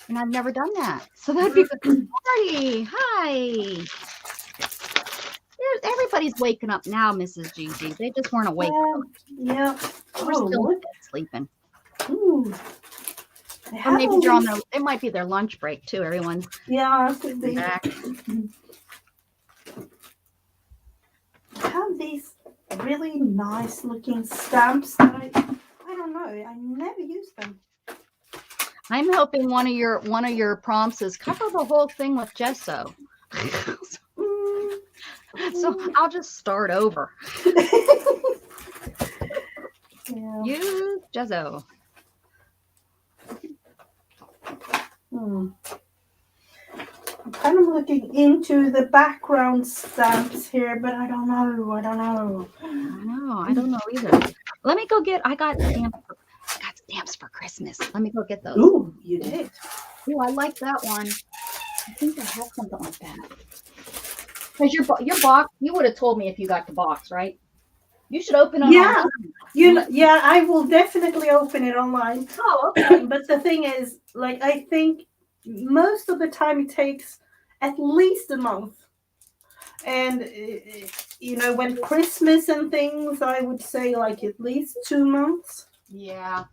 And I've never done that, so that'd be good. Party. Hi. Everybody's waking up now, Mrs. Gigi. They just weren't awake. Yeah. We're still sleeping. Ooh. Or maybe they're on their. It might be their lunch break too. Everyone's. Yeah, could be. I have these really nice looking stamps that I don't know. I never use them. I'm hoping one of your prompts is cover the whole thing with gesso. So I'll just start over. Use gesso. I'm kind of looking into the background stamps here, but I don't know. I don't know either. Let me go get. I got stamps for Christmas. Let me go get those. Ooh, you did. Ooh, I like that one. I think I have something like that. Because your box, you would have told me if you got the box, right? You should open it online. Yeah, I will definitely open it online. Oh, okay. But the thing is, like, I think most of the time it takes at least a month. And, when Christmas and things, I would say like at least 2 months. Yeah.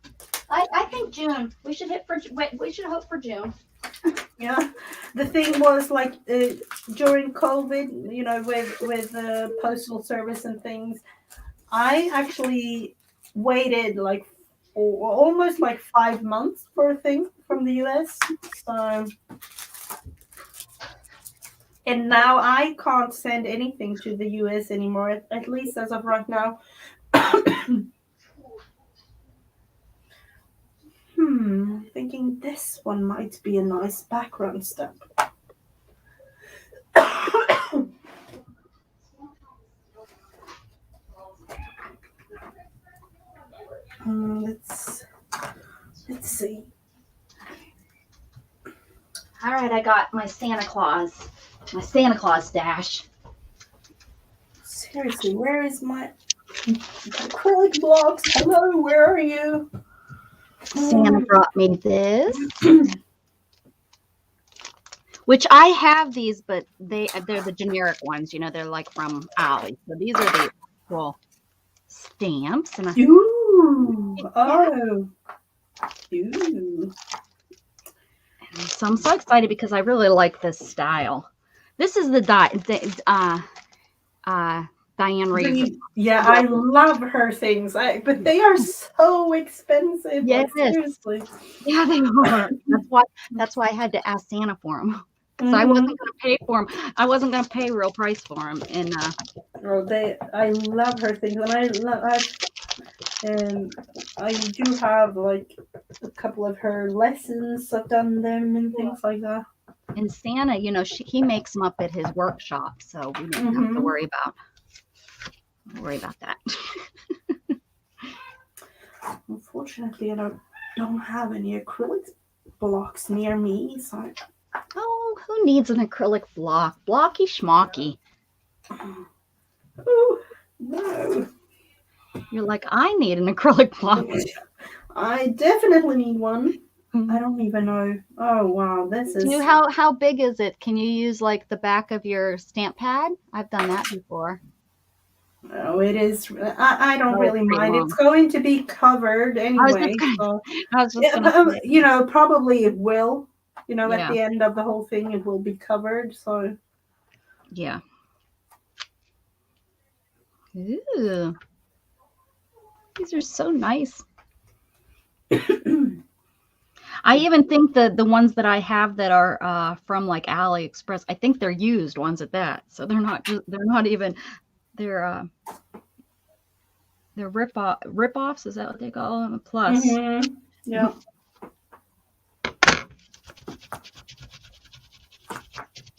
I think June. We should hope for June. Yeah. The thing was like during COVID, with postal service and things, I actually waited like almost like 5 months for a thing from the US. So, and now I can't send anything to the US anymore, at least as of right now. Thinking this one might be a nice background stamp. Let's see. All right, I got my Santa Claus stash. Seriously, where is my acrylic blocks? Hello, where are you? Santa brought me this, which I have these, but they're the generic ones. They're like from Ollie. So these are the actual stamps. And so I'm so excited because I really like this style. This is the Diane raves. Yeah, I love her things. But they are so expensive. Yes. Like, seriously. Yeah, they are. That's why I had to ask Santa for them. So I wasn't going to pay for them. I wasn't going to pay real price for them. And I love her things, and I do have like a couple of her lessons. I've done them and things like that. And Santa, he makes them up at his workshop, so we don't have to worry about that. Unfortunately, I don't have any acrylic blocks near me, so. Oh, who needs an acrylic block? Blocky schmocky. Oh, no. You're like, I need an acrylic block. I definitely need one. I don't even know. Oh, wow. This is. How big is it? Can you use like the back of your stamp pad? I've done that before. Oh, it is. I don't really mind. Long. It's going to be covered anyway. Probably it will. At the end of the whole thing, it will be covered. So. Yeah. Ooh. These are so nice. I even think the ones that I have that are from like AliExpress, I think they're used ones at that. So they're not even rip-offs, is that what they call them? Plus. Mm-hmm. Yeah.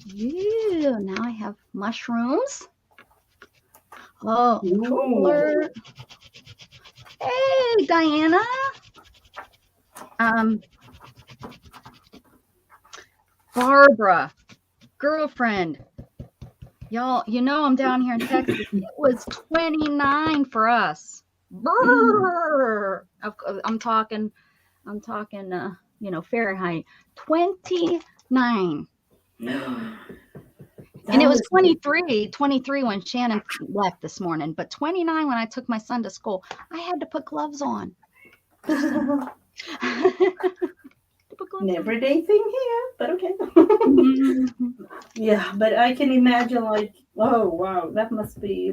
Ew, now I have mushrooms. Oh, cooler. Hey, Diana. Barbara, girlfriend. Y'all, I'm down here in Texas. It was 29 for us. Brr. I'm talking, Fahrenheit. 29. And it was 23 when Shannon left this morning, but 29 when I took my son to school. I had to put gloves on. An everyday thing here, but okay. Yeah, but I can imagine oh wow, that must be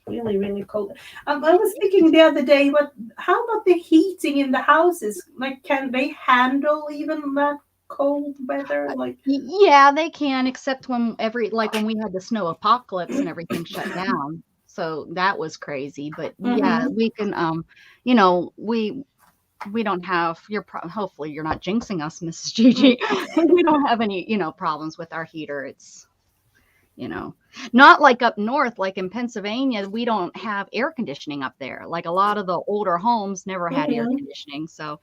really, really cold. I was thinking the other day, how about the heating in the houses? Can they handle even that cold weather? Yeah, they can, except when we had the snow apocalypse and everything shut down. So that was crazy. But yeah, we can. We don't have hopefully you're not jinxing us, Mrs. Gigi. We don't have any, problems with our heater. It's, not like up north, like in Pennsylvania, we don't have air conditioning up there. Like a lot of the older homes never had air conditioning. So,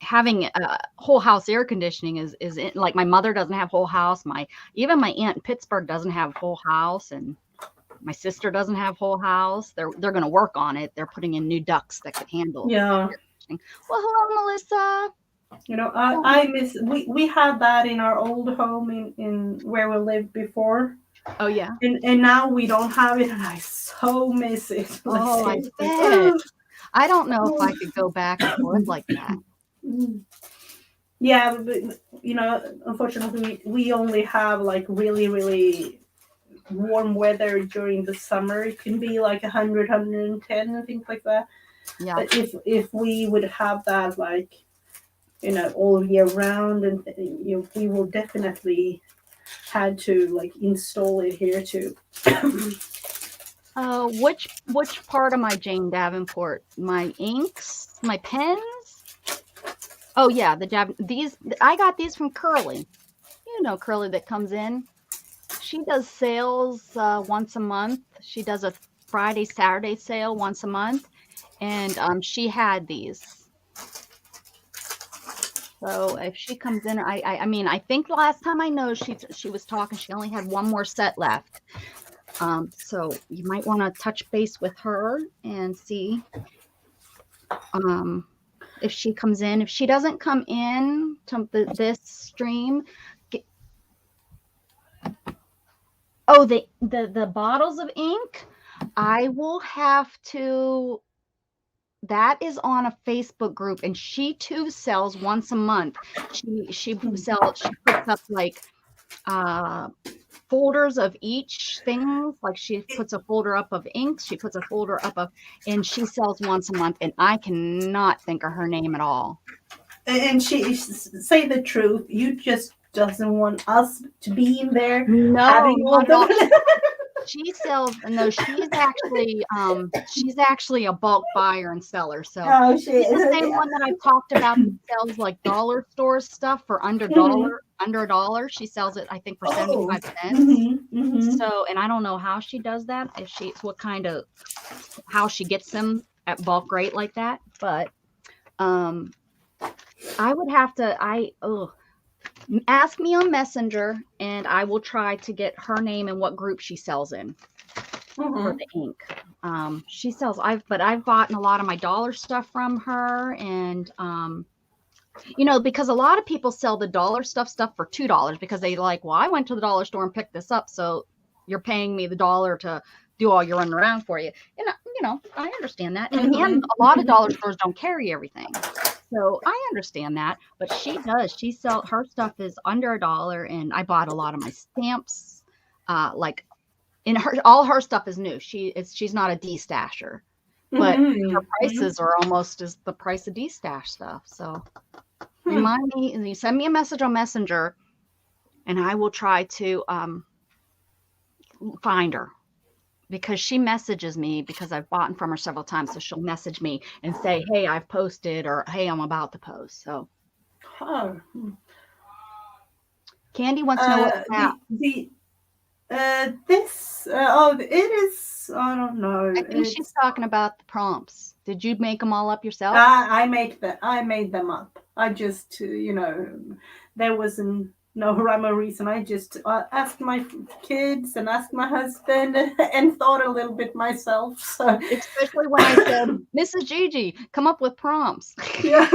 having a whole house air conditioning is like my mother doesn't have whole house. Even my aunt in Pittsburgh doesn't have whole house, and my sister doesn't have whole house. They're going to work on it. They're putting in new ducts that could handle. Yeah. Well, hello, Melissa. I miss. We had that in our old home in where we lived before. Oh yeah. And now we don't have it, and I so miss it. Oh, I bet. I don't know if I could go back and forth like that. Yeah, but unfortunately, we only have really, really warm weather during the summer. It can be 100, 110 and things like that. Yeah. But if we would have that all year round, and we will definitely had to install it here too. Which part of my Jane Davenport? My inks, my pens? Oh yeah, these I got these from Curly. Curly that comes in. She does sales once a month. She does a Friday, Saturday sale once a month, and she had these. So if she comes in, I think the last time I know she was talking, she only had one more set left. So you might want to touch base with her and see if she comes in. If she doesn't come in to this stream, the bottles of ink, I will have to. That is on a Facebook group, and she too sells once a month. She puts up folders of each thing. Like she puts a folder up of inks, she puts a folder up of, and she sells once a month, and I cannot think of her name at all. And she say the truth. You just doesn't want us to be in there. No, having all not at all. the She sells, no, she's actually a bulk buyer and seller. So oh, she's the same one that I talked about that sells like dollar store stuff for under a dollar. She sells it, I think, for 75 cents. So, and I don't know how she does that. How she gets them at bulk rate like that. But I would have to, ask me on Messenger, and I will try to get her name and what group she sells in for the ink. She sells, I've bought a lot of my dollar stuff from her, and because a lot of people sell the dollar stuff for $2 because they like, well, I went to the dollar store and picked this up, so you're paying me the $1 to do all your running around for you. And I understand that, and a lot of dollar stores don't carry everything. So I understand that, but she does. Her stuff is under $1, and I bought a lot of my stamps. All her stuff is new. She's not a D-stasher, but her prices are almost as the price of D-stash stuff. So remind me, and you send me a message on Messenger, and I will try to find her. Because she messages me because I've bought from her several times. So she'll message me and say, hey, I've posted, or hey, I'm about to post. So Candy wants to know what's that. It is, I don't know. I think she's talking about the prompts. Did you make them all up yourself? I made them up. I just, there wasn't no rhyme or reason. I just asked my kids and asked my husband and thought a little bit myself. So especially when I said, Mrs. Gigi, come up with prompts. Yeah.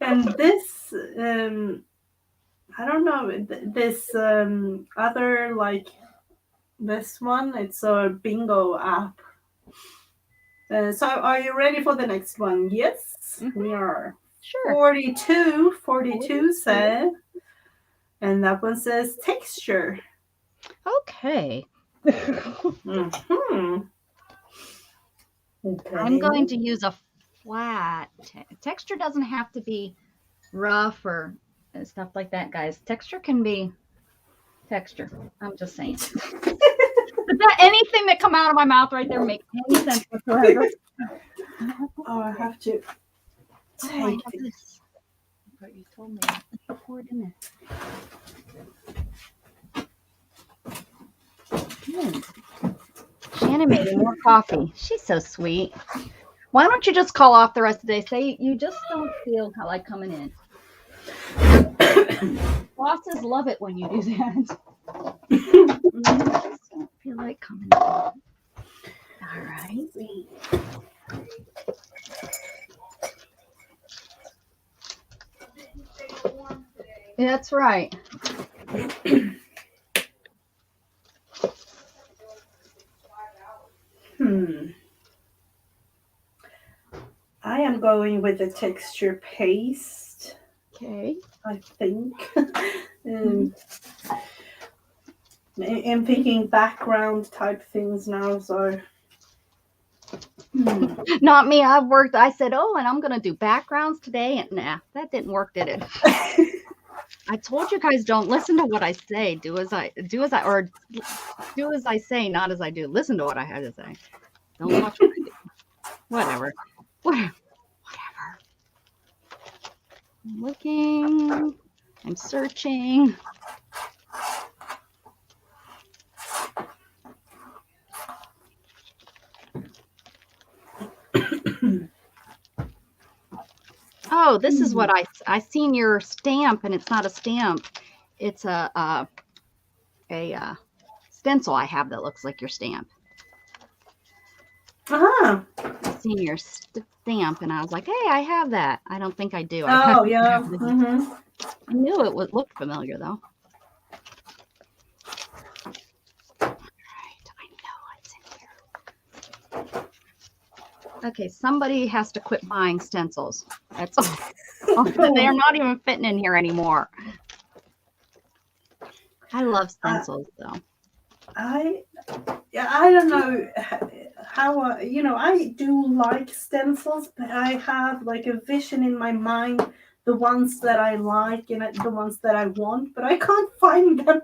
And this, I don't know, this other, like this one, it's a bingo app. So are you ready for the next one? Yes, we are. Sure. 42 said. And that one says texture. Okay. Okay. I'm going to use a flat. Texture doesn't have to be rough or stuff like that, guys. Texture can be texture. I'm just saying. Anything that come out of my mouth right there makes any sense whatsoever. I have to take this. But you told me to pour it in there. Shannon made me more coffee. She's so sweet. Why don't you just call off the rest of the day? Say you just don't feel like coming in. Bosses love it when you do that. I just don't feel like coming in. All right. That's right. I am going with the texture paste. Okay. I think. I'm thinking background type things now, so. Not me. I said, and I'm going to do backgrounds today. And nah, that didn't work, did it? I told you guys, don't listen to what I say. Do as I say, not as I do. Listen to what I had to say. Don't watch what I do. Whatever. I'm looking. I'm searching. Oh, this is what I seen your stamp, and it's not a stamp. It's a stencil I have that looks like your stamp. I seen your stamp, and I was like, hey, I have that. I don't think I do. Oh, yeah. I knew it looked familiar, though. All right, I know it's in here. Okay, somebody has to quit buying stencils. That's all. They're not even fitting in here anymore. I love stencils though. I don't know how I do like stencils, but I have like a vision in my mind, the ones that I like and the ones that I want, but I can't find them.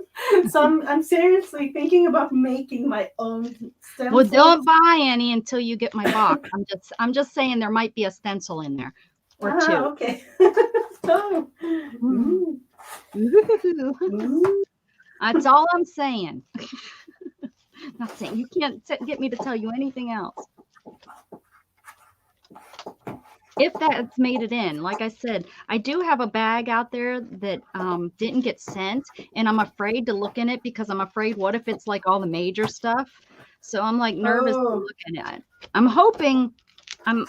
So I'm seriously thinking about making my own stencils. Well, don't buy any until you get my box. I'm just saying there might be a stencil in there or two. Okay. Oh. Ooh. That's all I'm saying. Not saying you can't get me to tell you anything else. If that's made it in, like I said, I do have a bag out there that didn't get sent, and I'm afraid to look in it because I'm afraid what if it's like all the major stuff. So I'm like nervous looking at it. I'm hoping that's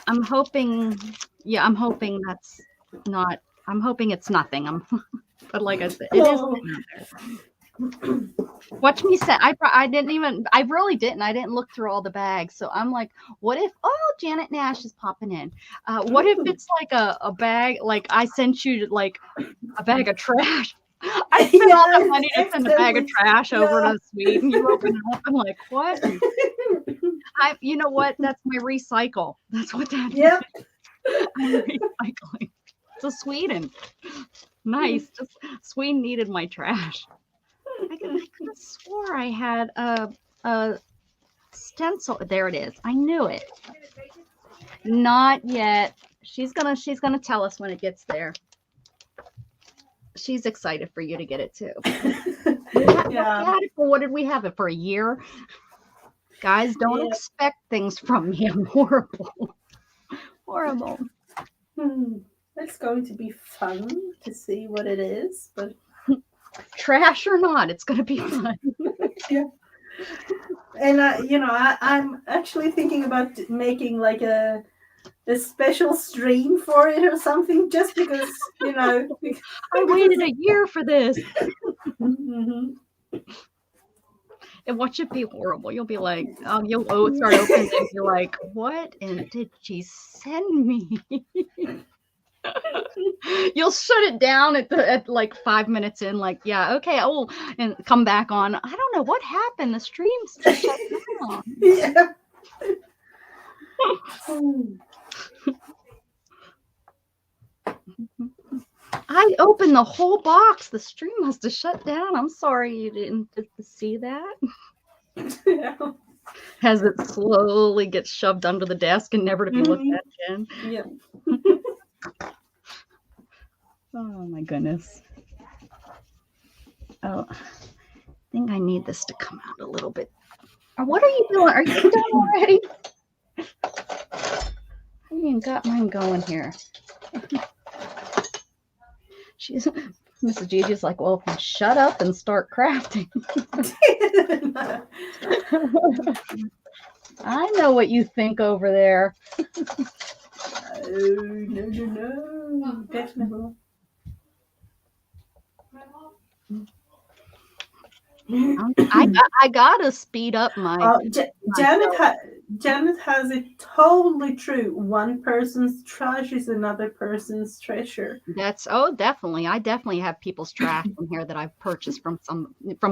not. I'm hoping it's nothing. But like I said, it is out there. Watch me say. I really didn't. I didn't look through all the bags. So I'm like, what if? Oh, Janet Nash is popping in. What if it's like a bag? Like I sent you like a bag of trash. I spent all that money to send a bag of trash over to Sweden. You open it up. I'm like, what? You know what? That's my recycle. That's what that is. I'm recycling. So Sweden. Nice. Just Sweden needed my trash. I could have swore I had a stencil. There it is. I knew it. Not yet. She's gonna tell us when it gets there. She's excited for you to get it too. What did we have it for a year? Guys, don't expect things from me. I'm horrible. Horrible. It's going to be fun to see what it is, but trash or not, it's going to be fun. Yeah. And I'm actually thinking about making like a special stream for it or something, just because I waited a year for this. And watch it be horrible. You'll be like, you'll start opening and you're like, what did she send me? You'll shut it down at like 5 minutes in, like, yeah, okay, and come back on. I don't know what happened. The stream's just shut down. Yeah. I opened the whole box. The stream must have shut down. I'm sorry you didn't get to see that. Yeah. As it slowly gets shoved under the desk and never to be looked at again. Yeah. Oh my goodness. Oh, I think I need this to come out a little bit. What are you doing? Are you done already? I even got mine going here. Mrs. Gigi's like, well, if you shut up and start crafting. I know what you think over there. No. Definitely. I gotta speed up my. Janet has it totally true. One person's trash is another person's treasure. Definitely. I definitely have people's trash in here that I've purchased from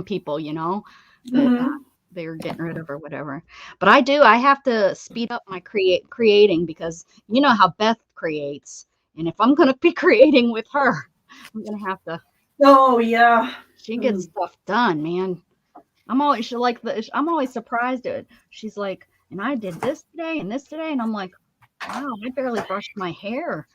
people, that they're getting rid of or whatever. But I have to speed up my creating because you know how Beth creates, and if I'm gonna be creating with her, I'm gonna have to. Oh yeah. She gets stuff done, man. I'm always surprised at it. She's like, and I did this today and this today, and I'm like, wow, I barely brushed my hair.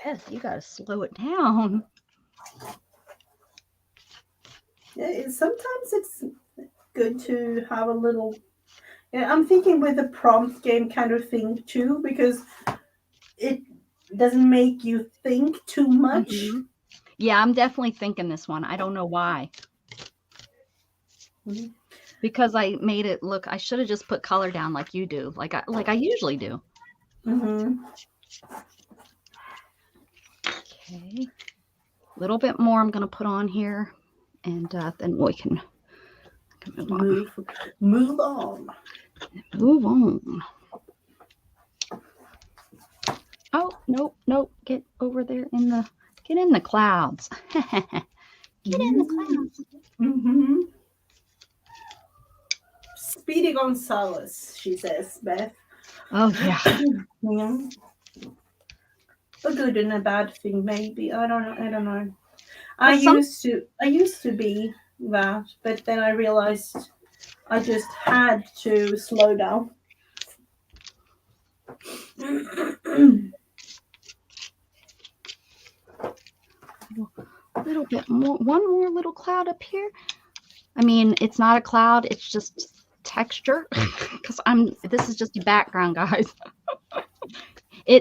Beth, you gotta slow it down. Yeah, sometimes it's good to have a little. Yeah, I'm thinking with the prompt game kind of thing too, because it doesn't make you think too much. Mm-hmm. Yeah, I'm definitely thinking this one. I don't know why. Mm-hmm. Because I made it look. I should have just put color down like you do, like I usually do. Mm-hmm. Okay, a little bit more. I'm gonna put on here, and then we can move on. Oh, nope. Get over there get in the clouds. Get in the clouds. Mm-hmm. Speedy Gonzalez, she says, Beth. Oh, yeah. Yeah. A good and a bad thing, maybe. I don't know. I used to be that, but then I realized I just had to slow down. A little bit more. One more little cloud up here. I mean, it's not a cloud. It's just texture because this is just a background, guys.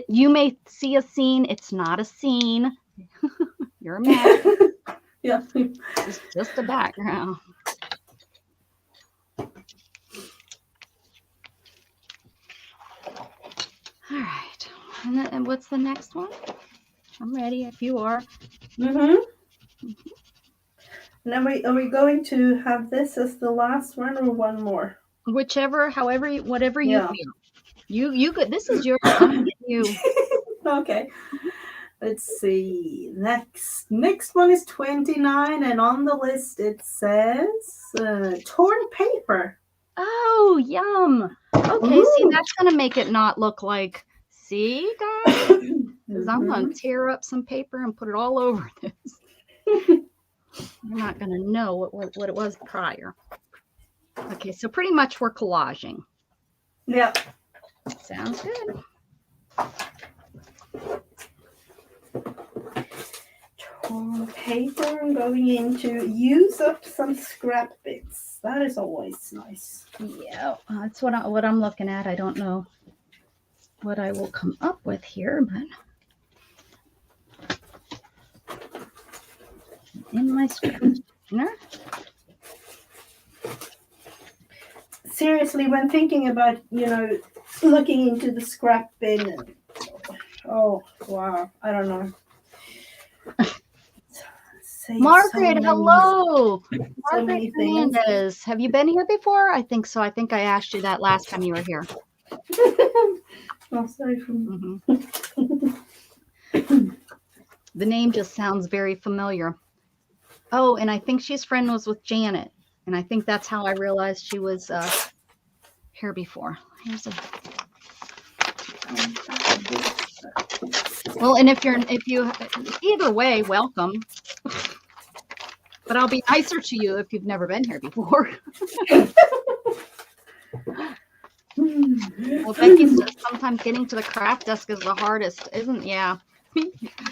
You may see a scene. It's not a scene. You're mad. Yeah. It's just a background. All right. And what's the next one? I'm ready if you are. Mm-hmm. Now, are we going to have this as the last one or one more? Whichever, however, whatever you feel. You could. This is yours. I'm giving you. Okay. Let's see. Next one is 29, and on the list it says torn paper. Oh, yum. Okay, Ooh. see, that's gonna make it not look like. See, guys, because I'm gonna tear up some paper and put it all over this. You're not gonna know what it was prior. Okay, so pretty much we're collaging. Yeah. Sounds good. Torn paper, going into use up some scrap bits. That is always nice. Yeah, that's what I'm looking at. I don't know what I will come up with here, but in my container. Seriously, when thinking about, looking into the scrap bin, oh, wow, I don't know. Margaret, hello. Margaret Hernandez. Have you been here before? I think so. I think I asked you that last time you were here. Oh, sorry for The name just sounds very familiar. Oh, and I think she's friends with Janet. And I think that's how I realized she was here before. Well, and if you either way, welcome. But I'll be nicer to you if you've never been here before. Well, Becky says sometimes getting to the craft desk is the hardest, isn't? Yeah,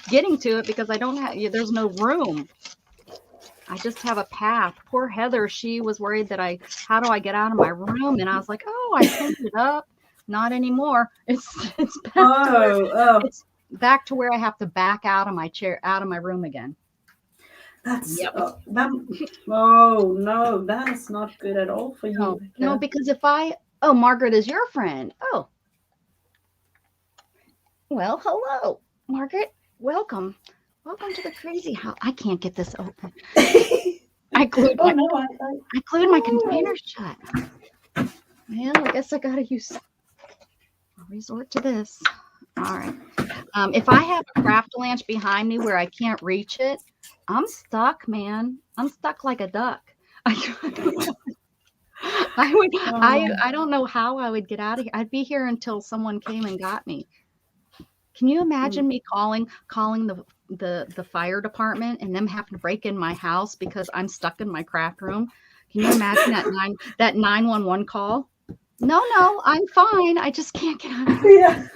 getting to it because there's no room. I just have a path. Poor Heather, she was worried that how do I get out of my room? And I was like, oh, I cleaned it up. Not anymore. It's back it's back to where I have to back out of my chair, out of my room again. That's no, that is not good at all for you. No, because Margaret is your friend. Oh, well, hello, Margaret. Welcome to the crazy house. I can't get this open. I glued my container shut. Well, I guess I gotta resort to this. All right. If I have a craft lunch behind me where I can't reach it, I'm stuck, man. I'm stuck like a duck. I don't know how I would get out of here. I'd be here until someone came and got me. Can you imagine me calling the fire department and them having to break in my house because I'm stuck in my craft room? Can you imagine that 911 call? No, I'm fine. I just can't get out of here. Yeah.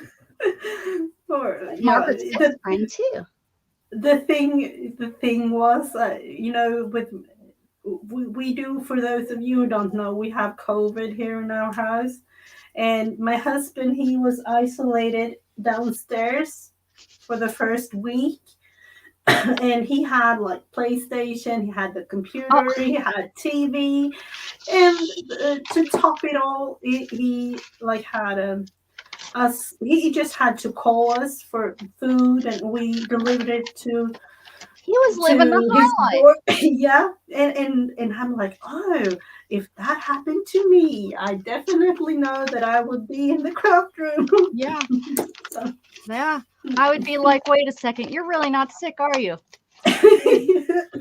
Margaret's best friend too. The thing was, we do, for those of you who don't know, we have COVID here in our house, and my husband, he was isolated downstairs for the first week, and he had like PlayStation, he had the computer, he had TV, and to top it all, he like had he just had to call us for food, and we delivered it to. He was living the life. Yeah, and I'm like, oh, if that happened to me, I definitely know that I would be in the craft room. Yeah. Yeah. I would be like, wait a second, you're really not sick, are you?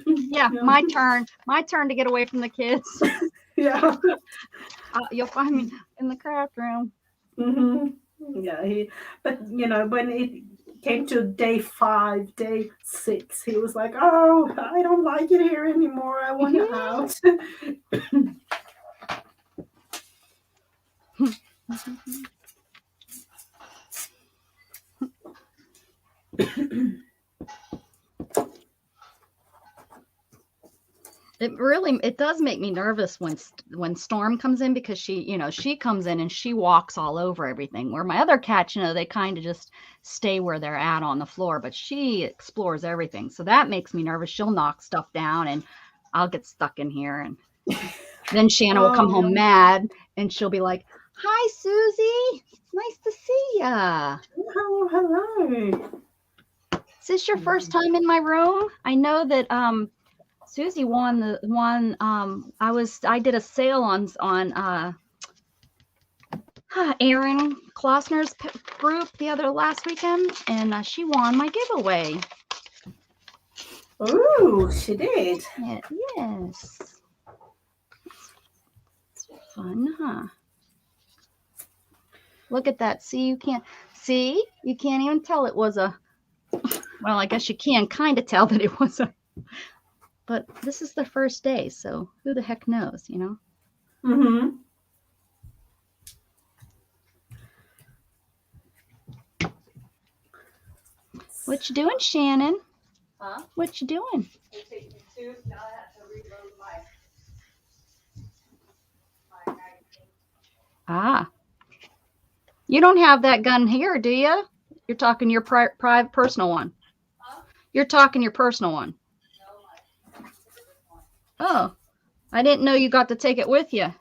Yeah, my turn to get away from the kids. Yeah. You'll find me in the craft room. Yeah, but when it came to day 5, day 6, he was like, oh, I don't like it here anymore, I want out. It does make me nervous when Storm comes in, because she comes in and she walks all over everything, where my other cats, they kind of just stay where they're at on the floor, but she explores everything. So that makes me nervous. She'll knock stuff down and I'll get stuck in here, and then Shannon will come home mad and she'll be like, hi, Susie, nice to see ya. Oh, hello. Is this your first time in my room? I know that Susie won the one. I did a sale on Aaron Klossner's group last weekend, and she won my giveaway. Oh, she did. Yes. It's fun, huh? Look at that. See, you can't even tell it was a. Well, I guess you can kind of tell that it was a. But this is the first day, so who the heck knows, What you doing, Shannon? Huh? What you doing? Now I have to reload my magazine. Ah. You don't have that gun here, do you? You're talking your private personal one. Huh? You're talking your personal one. No, one. Oh. I didn't know you got to take it with you.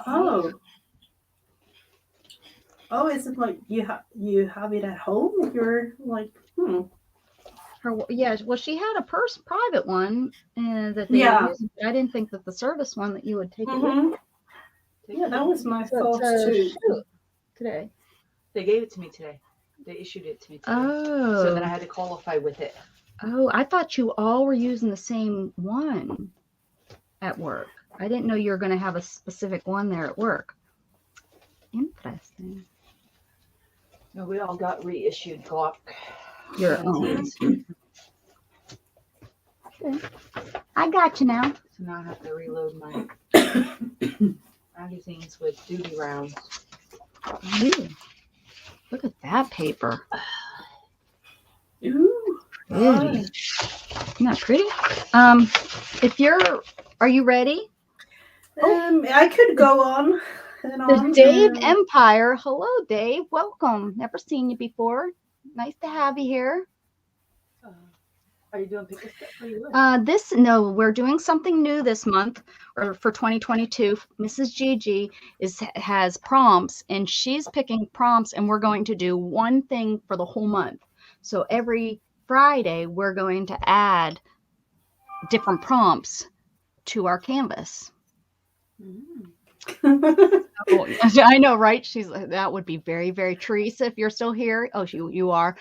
Oh. Oh, is it like you have it at home? You're like, Yeah, well, she had a private one that they used. I didn't think that the service one that you would take it with. Yeah, that was my thought too. Shoot. Today. They gave it to me today. They issued it to me today. Oh. So then I had to qualify with it. Oh, I thought you all were using the same one at work. I didn't know you were going to have a specific one there at work. Interesting. No, we all got reissued Glock. Your own. Okay. I got you now. So now I have to reload my magazines with duty rounds. Ooh. Look at that paper. Ooh. Pretty. Isn't that pretty? Are you ready? I could go on. The Dave Empire. Hello, Dave. Welcome. Never seen you before. Nice to have you here. Are you doing picture stuff? No, we're doing something new this month, or for 2022. Mrs. Gigi has prompts, and she's picking prompts, and we're going to do one thing for the whole month. So every Friday, we're going to add different prompts to our canvas. Oh, I know, right? That would be very, very Teresa, if you're still here. Oh, you are.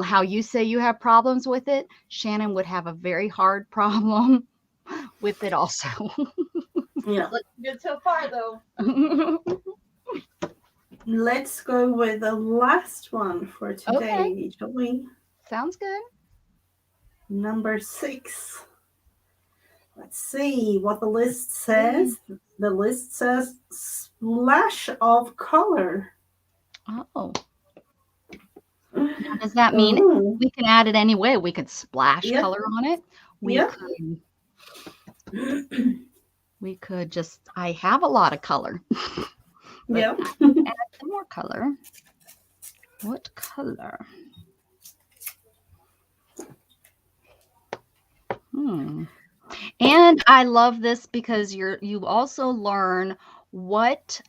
How you say you have problems with it, Shannon would have a very hard problem with it also. Yeah. Looking good so far, though. Let's go with the last one for today, shall we? Sounds good. Number 6. Let's see what the list says. The list says splash of color. Oh. Now, does that mean we can add it any way? We could splash color on it. We could just, I have a lot of color. Yeah. Add some more color. What color? And I love this because you also learn what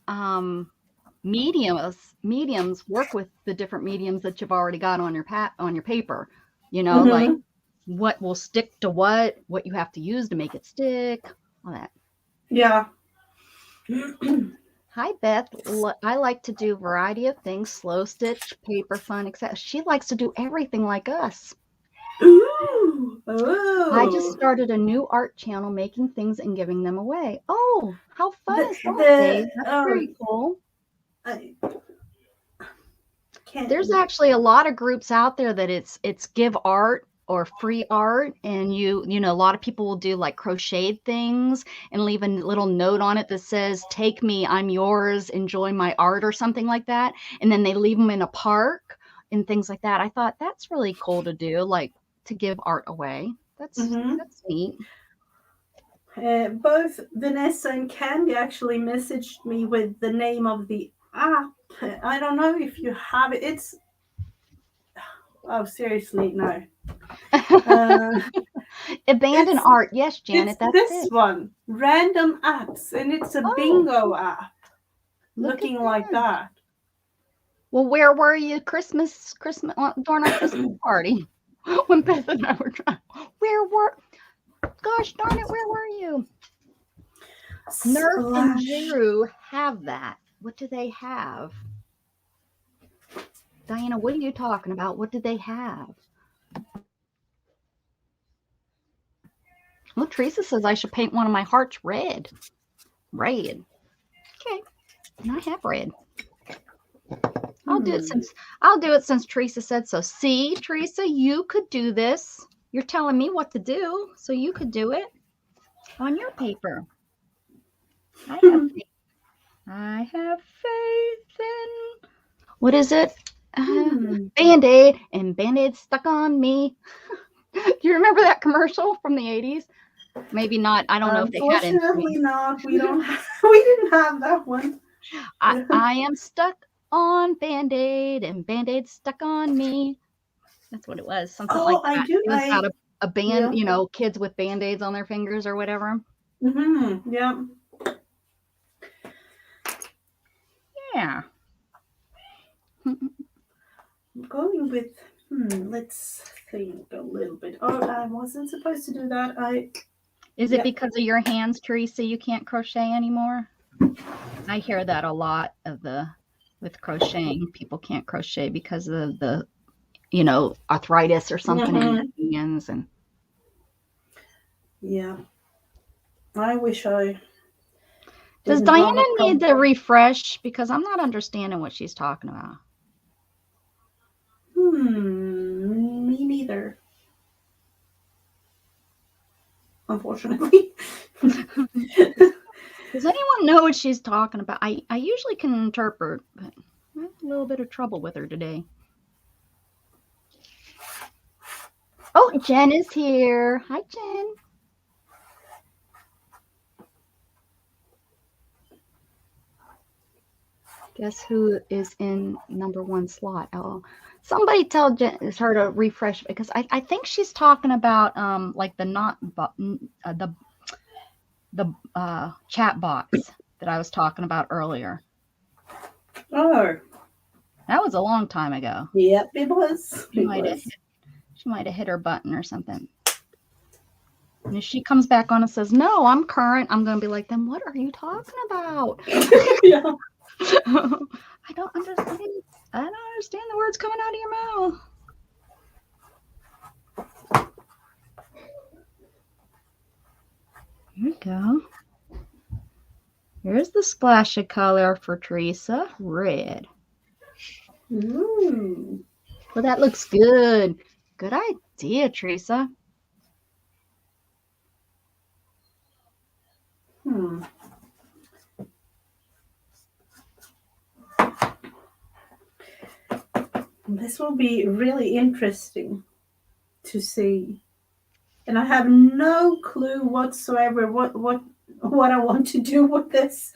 mediums work with the different mediums that you've already got on your paper. Like what will stick to what you have to use to make it stick, all that. Yeah. Hi, Beth. I like to do a variety of things, slow stitch, paper fun, etc. She likes to do everything like us. Ooh. Oh. I just started a new art channel, making things and giving them away. Oh, how fun is that, Dave? That's very cool. There's actually a lot of groups out there that it's give art or free art, and you know, a lot of people will do like crocheted things and leave a little note on it that says, "Take me, I'm yours, enjoy my art," or something like that. And then they leave them in a park and things like that. I thought that's really cool to do, like to give art away. That's neat. Both Vanessa and Candy actually messaged me with the name of the app. I don't know if you have it. It's seriously, no. Abandoned art, yes, Janet. It's this one, random apps, and it's a bingo app, looking like that. Well, where were you during our Christmas party when Beth and I were trying? Gosh darn it, where were you? Nerf and Giroux have that. What do they have? Diana, what are you talking about? What do they have? Well, Teresa says I should paint one of my hearts red. Red. Okay. And I have red. I'll do it since Teresa said so. See, Teresa, you could do this. You're telling me what to do, so you could do it on your paper. I have faith in. What is it? Band-Aid and Band-Aid stuck on me. Do you remember that commercial from the 80s? Maybe not. I don't know if they had it. Unfortunately not. We don't. We didn't have that one. I am stuck on Band-Aid and Band-Aid stuck on me. That's what it was. Something like that. It was about a band, you know, kids with Band-Aids on their fingers or whatever. Mm-hmm. Yeah. Yeah. Going with, let's think a little bit. Oh, I wasn't supposed to do that. Is it because of your hands, Teresa, you can't crochet anymore? I hear that a lot with crocheting. People can't crochet because of the, you know, arthritis or something in the hands. And yeah. I wish I. Does Diana need the refresh? Because I'm not understanding what she's talking about. Me neither. Unfortunately. Does anyone know what she's talking about? I usually can interpret, but I have a little bit of trouble with her today. Oh, Jen is here. Hi, Jen. Guess who is in number 1 slot? Oh, somebody tell her to refresh, because I think she's talking about like the chat box that I was talking about earlier. Oh, that was a long time ago. Yep, it was. She might have hit her button or something. And if she comes back on and says, "No, I'm current," I'm going to be like, "Then what are you talking about?" Yeah. I don't understand the words coming out of your mouth. Here we go. Here's the splash of color for Teresa. Red. Ooh. Well, that looks good. Good idea, Teresa. This will be really interesting to see. And I have no clue whatsoever what I want to do with this.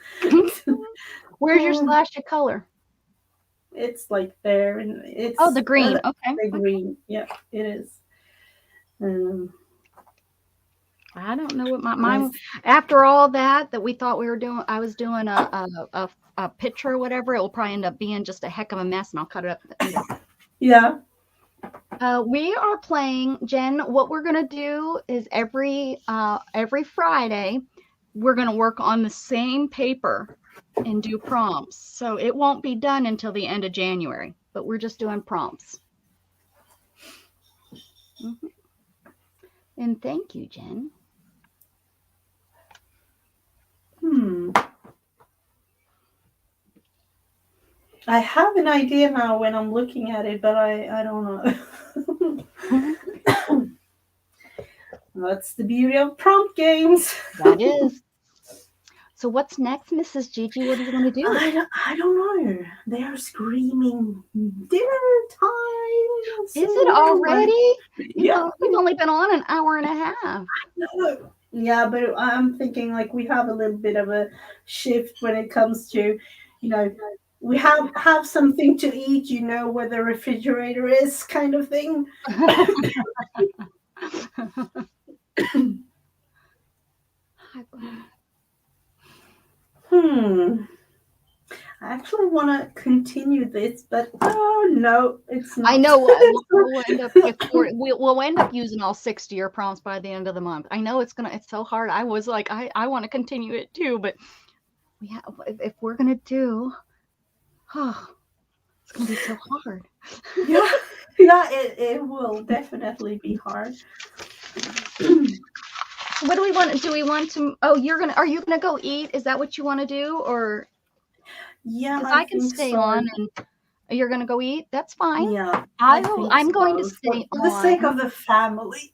Where's your splash of color? It's like there, and it's the green. Okay. The green. Yeah, it is. I don't know what mine. After all that we thought we were doing, I was doing a picture or whatever. It will probably end up being just a heck of a mess, and I'll cut it up. Yeah. We are playing, Jen. What we're gonna do is every Friday, we're gonna work on the same paper and do prompts. So it won't be done until the end of January, but we're just doing prompts. And thank you, Jen. I have an idea now when I'm looking at it, but I don't know. That's the beauty of prompt games. That is. So what's next, Mrs. Gigi? What do you want to do? I don't know. They're screaming dinner time. Is it already? Yeah. We've only been on an hour and a half. No. Yeah, but I'm thinking like we have a little bit of a shift when it comes to, we have something to eat, where the refrigerator is, kind of thing. I actually want to continue this, but no, it's not. I know we'll end up using all 60 your prompts by the end of the month. I know it's so hard. I was like, I want to continue it too, but if we're gonna do, it's gonna be so hard. Yeah, it will definitely be hard. What do we want? Do we want to? Oh, are you gonna go eat? Is that what you want to do, or? Yeah, I can stay on, and you're gonna go eat. That's fine. Yeah, I'm going to stay for the sake of the family.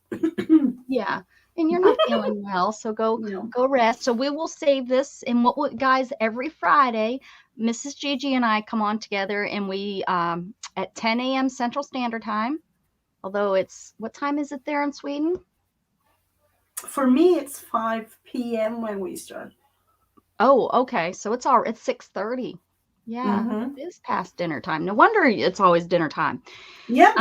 Yeah, and you're not feeling well, so go rest. So we will save this, and guys, every Friday, Mrs. Gigi and I come on together, and we at 10 a.m. Central Standard Time. Although what time is it there in Sweden? For me, it's 5 p.m. when we start. Oh, okay. So it's 6:30. Yeah, It is past dinner time. No wonder it's always dinner time. Yeah.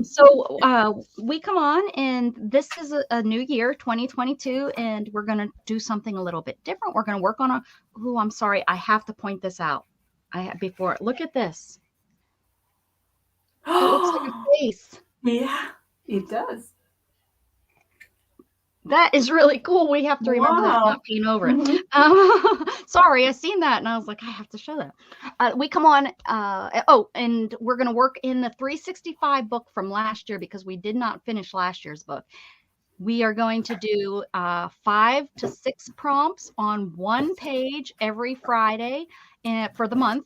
So we come on, and this is a new year, 2022, and we're going to do something a little bit different. We're going to work on I'm sorry. I have to point this out. Look at this. It looks like a face. Yeah, it does. That is really cool. We have to remember that, not paint over it. Sorry, I seen that, and I was like, I have to show that. We come on. And we're going to work in the 365 book from last year because we did not finish last year's book. We are going to do 5 to 6 prompts on one page every Friday for the month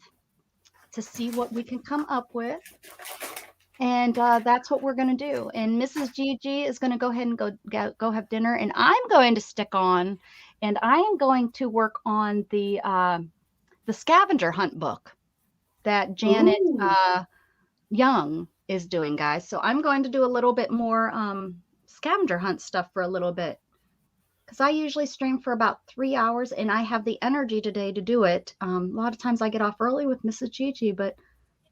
to see what we can come up with. And that's what we're going to do. And Mrs. Gigi is going to go ahead and go have dinner. And I'm going to stick on, and I am going to work on the Scavenger Hunt book that Janet Young is doing, guys. So I'm going to do a little bit more Scavenger Hunt stuff for a little bit, because I usually stream for about 3 hours, and I have the energy today to do it. A lot of times I get off early with Mrs. Gigi, but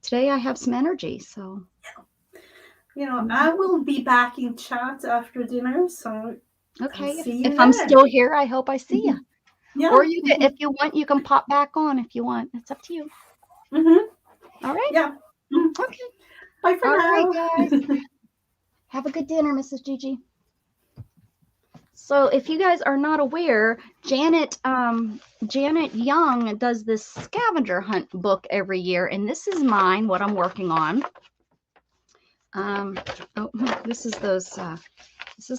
today I have some energy, so. I will be back in chat after dinner, so. Okay, if I'm still here, I hope I see you. Yeah. Or if you want, you can pop back on if you want. It's up to you. All right? Yeah. Okay. Bye for now. All right, guys. Have a good dinner, Mrs. Gigi. So if you guys are not aware, Janet Young does this Scavenger Hunt book every year, and this is mine, what I'm working on. This is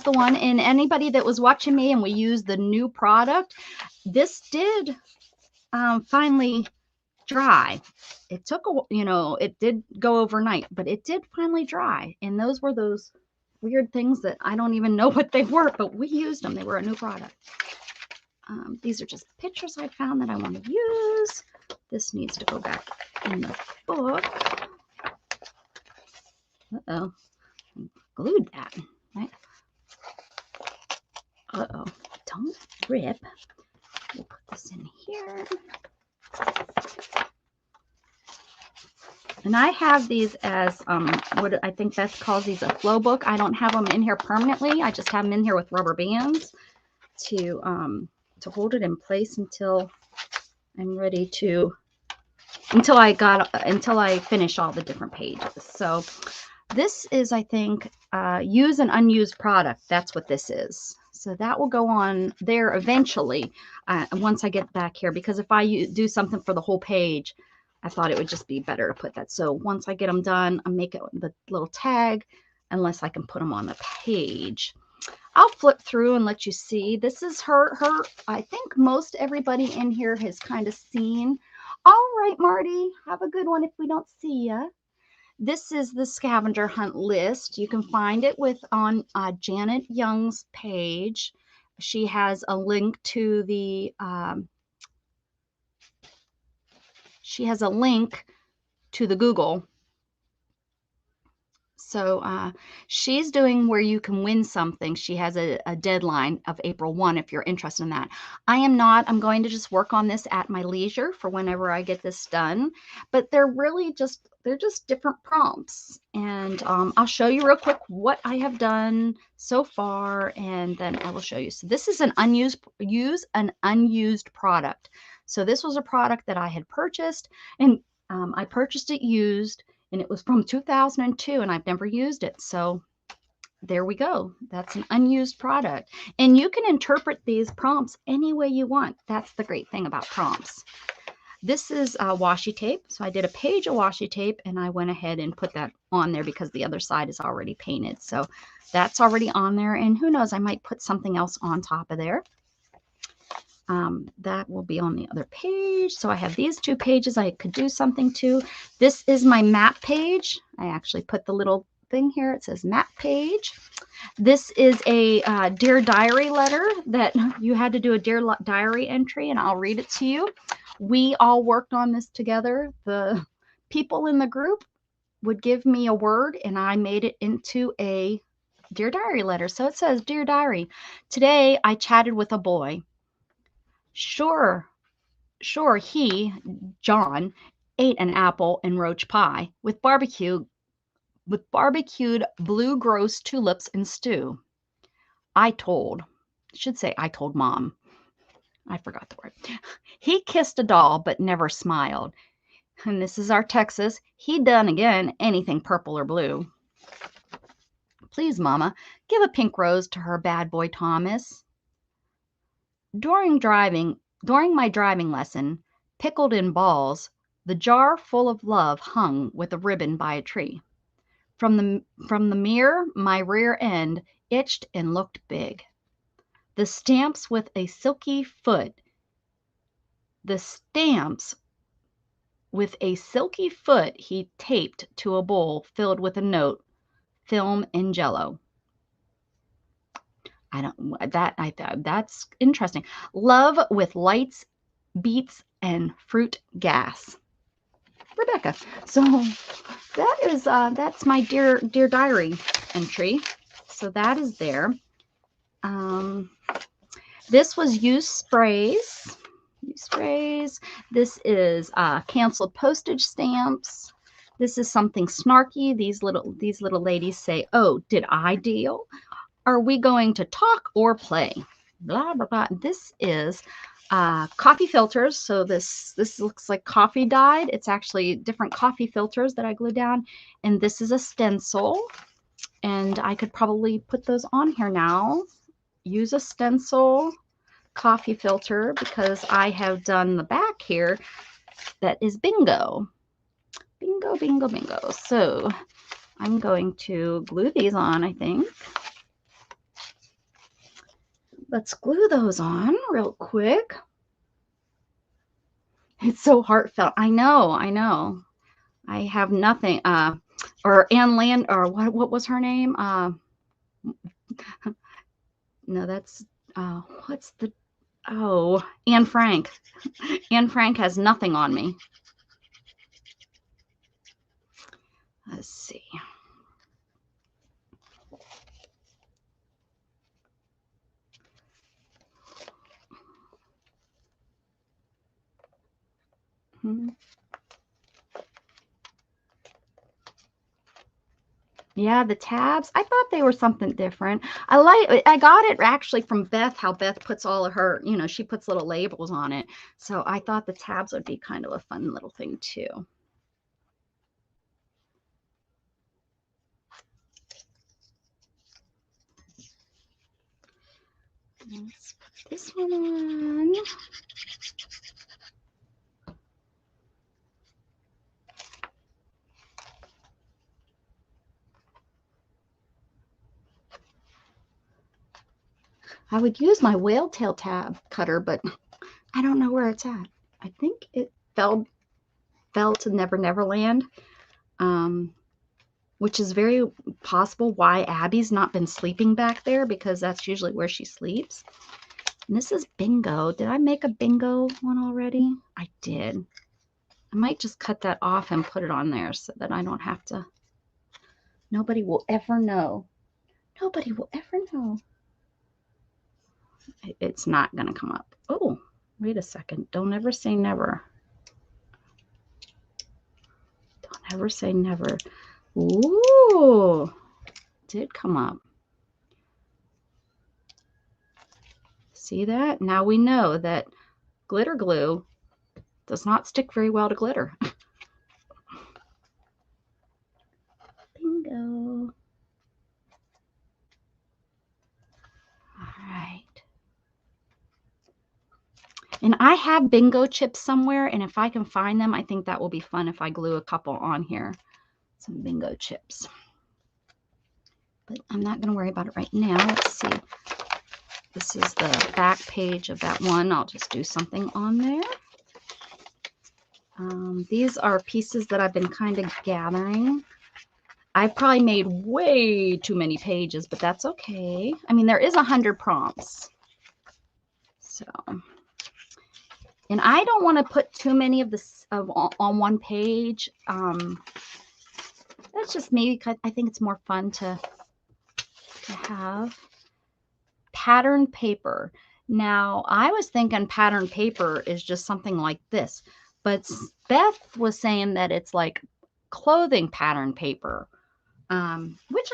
the one, and anybody that was watching me and we used the new product, this did finally dry. It took it did go overnight, but it did finally dry, and those were those weird things that I don't even know what they were, but we used them. They were a new product. These are just pictures I found that I want to use. This needs to go back in the book. Uh-oh. Glued that. Right? Uh-oh. Don't rip. We'll put this in here. And I have these as what I think Beth calls these a flow book. I don't have them in here permanently. I just have them in here with rubber bands to hold it in place until I'm ready to, until I finish all the different pages. So this is, I think, use an unused product. That's what this is. So that will go on there eventually once I get back here, because if I do something for the whole page, I thought it would just be better to put that. So once I get them done, I make it the little tag, unless I can put them on the page. I'll flip through and let you see. This is her. I think most everybody in here has kind of seen. All right, Marty, have a good one if we don't see ya. This is the scavenger hunt list. You can find it on Janet Young's page. She has a link to the Google. So she's doing where you can win something. She has a deadline of April 1 if you're interested in that. I am not. I'm going to just work on this at my leisure for whenever I get this done. But they're just different prompts. And I'll show you real quick what I have done so far, and then I will show you. So this is an unused product. So this was a product that I had purchased, and I purchased it used. And it was from 2002, and I've never used it. So there we go. That's an unused product. And you can interpret these prompts any way you want. That's the great thing about prompts. This is washi tape. So I did a page of washi tape, and I went ahead and put that on there because the other side is already painted. So that's already on there. And who knows, I might put something else on top of there. That will be on the other page. So I have these two pages I could do something to. This is my map page. I actually put the little thing here. It says map page. This is a Dear Diary letter that you had to do a Dear Diary entry, and I'll read it to you. We all worked on this together. The people in the group would give me a word, and I made it into a Dear Diary letter. So it says, Dear Diary, today I chatted with a boy. Sure, he, John, ate an apple and roach pie with barbecued blue gross tulips and stew. I told Mom. I forgot the word. He kissed a doll but never smiled. And this is our Texas. He done again anything purple or blue. Please, Mama, give a pink rose to her bad boy Thomas. During my driving lesson, pickled in balls, the jar full of love hung with a ribbon by a tree. From the mirror, my rear end itched and looked big. The stamps with a silky foot he taped to a bowl filled with a note, film and jello. That's interesting. Love with lights, beets, and fruit gas. Rebecca. So that's my dear diary entry. So that is there. This was used sprays. This is canceled postage stamps. This is something snarky. These little ladies say, "Oh, did I deal? Are we going to talk or play?" Blah blah blah. This is coffee filters. So this looks like coffee dyed. It's actually different coffee filters that I glued down. And this is a stencil. And I could probably put those on here now. Use a stencil coffee filter because I have done the back here. That is bingo. Bingo, bingo, bingo. So I'm going to glue these on, I think. Let's glue those on real quick. It's so heartfelt. I know. I have nothing. Or Anne Land, or what was her name? No, that's Anne Frank. Anne Frank has nothing on me. Let's see. Yeah, the tabs. I thought they were something different. I got it actually from Beth, how Beth puts all of her, she puts little labels on it. So I thought the tabs would be kind of a fun little thing too. Let's put this one on. I would use my whale tail tab cutter, but I don't know where it's at. I think it fell to Never Never Land, which is very possible why Abby's not been sleeping back there, because that's usually where she sleeps. And this is Bingo. Did I make a Bingo one already? I did. I might just cut that off and put it on there so that I don't have to. Nobody will ever know. Nobody will ever know. It's not going to come up. Oh, wait a second. Don't ever say never. Don't ever say never. Ooh, did come up. See that? Now we know that glitter glue does not stick very well to glitter. Bingo. All right. And I have Bingo chips somewhere, and if I can find them, I think that will be fun if I glue a couple on here. Some Bingo chips. But I'm not going to worry about it right now. Let's see. This is the back page of that one. I'll just do something on there. These are pieces that I've been kind of gathering. I've probably made way too many pages, but that's okay. I mean, there is 100 prompts. So, and I don't want to put too many of this on one page. That's just me, because I think it's more fun to have. Pattern paper. Now, I was thinking pattern paper is just something like this, but Beth was saying that it's like clothing pattern paper, which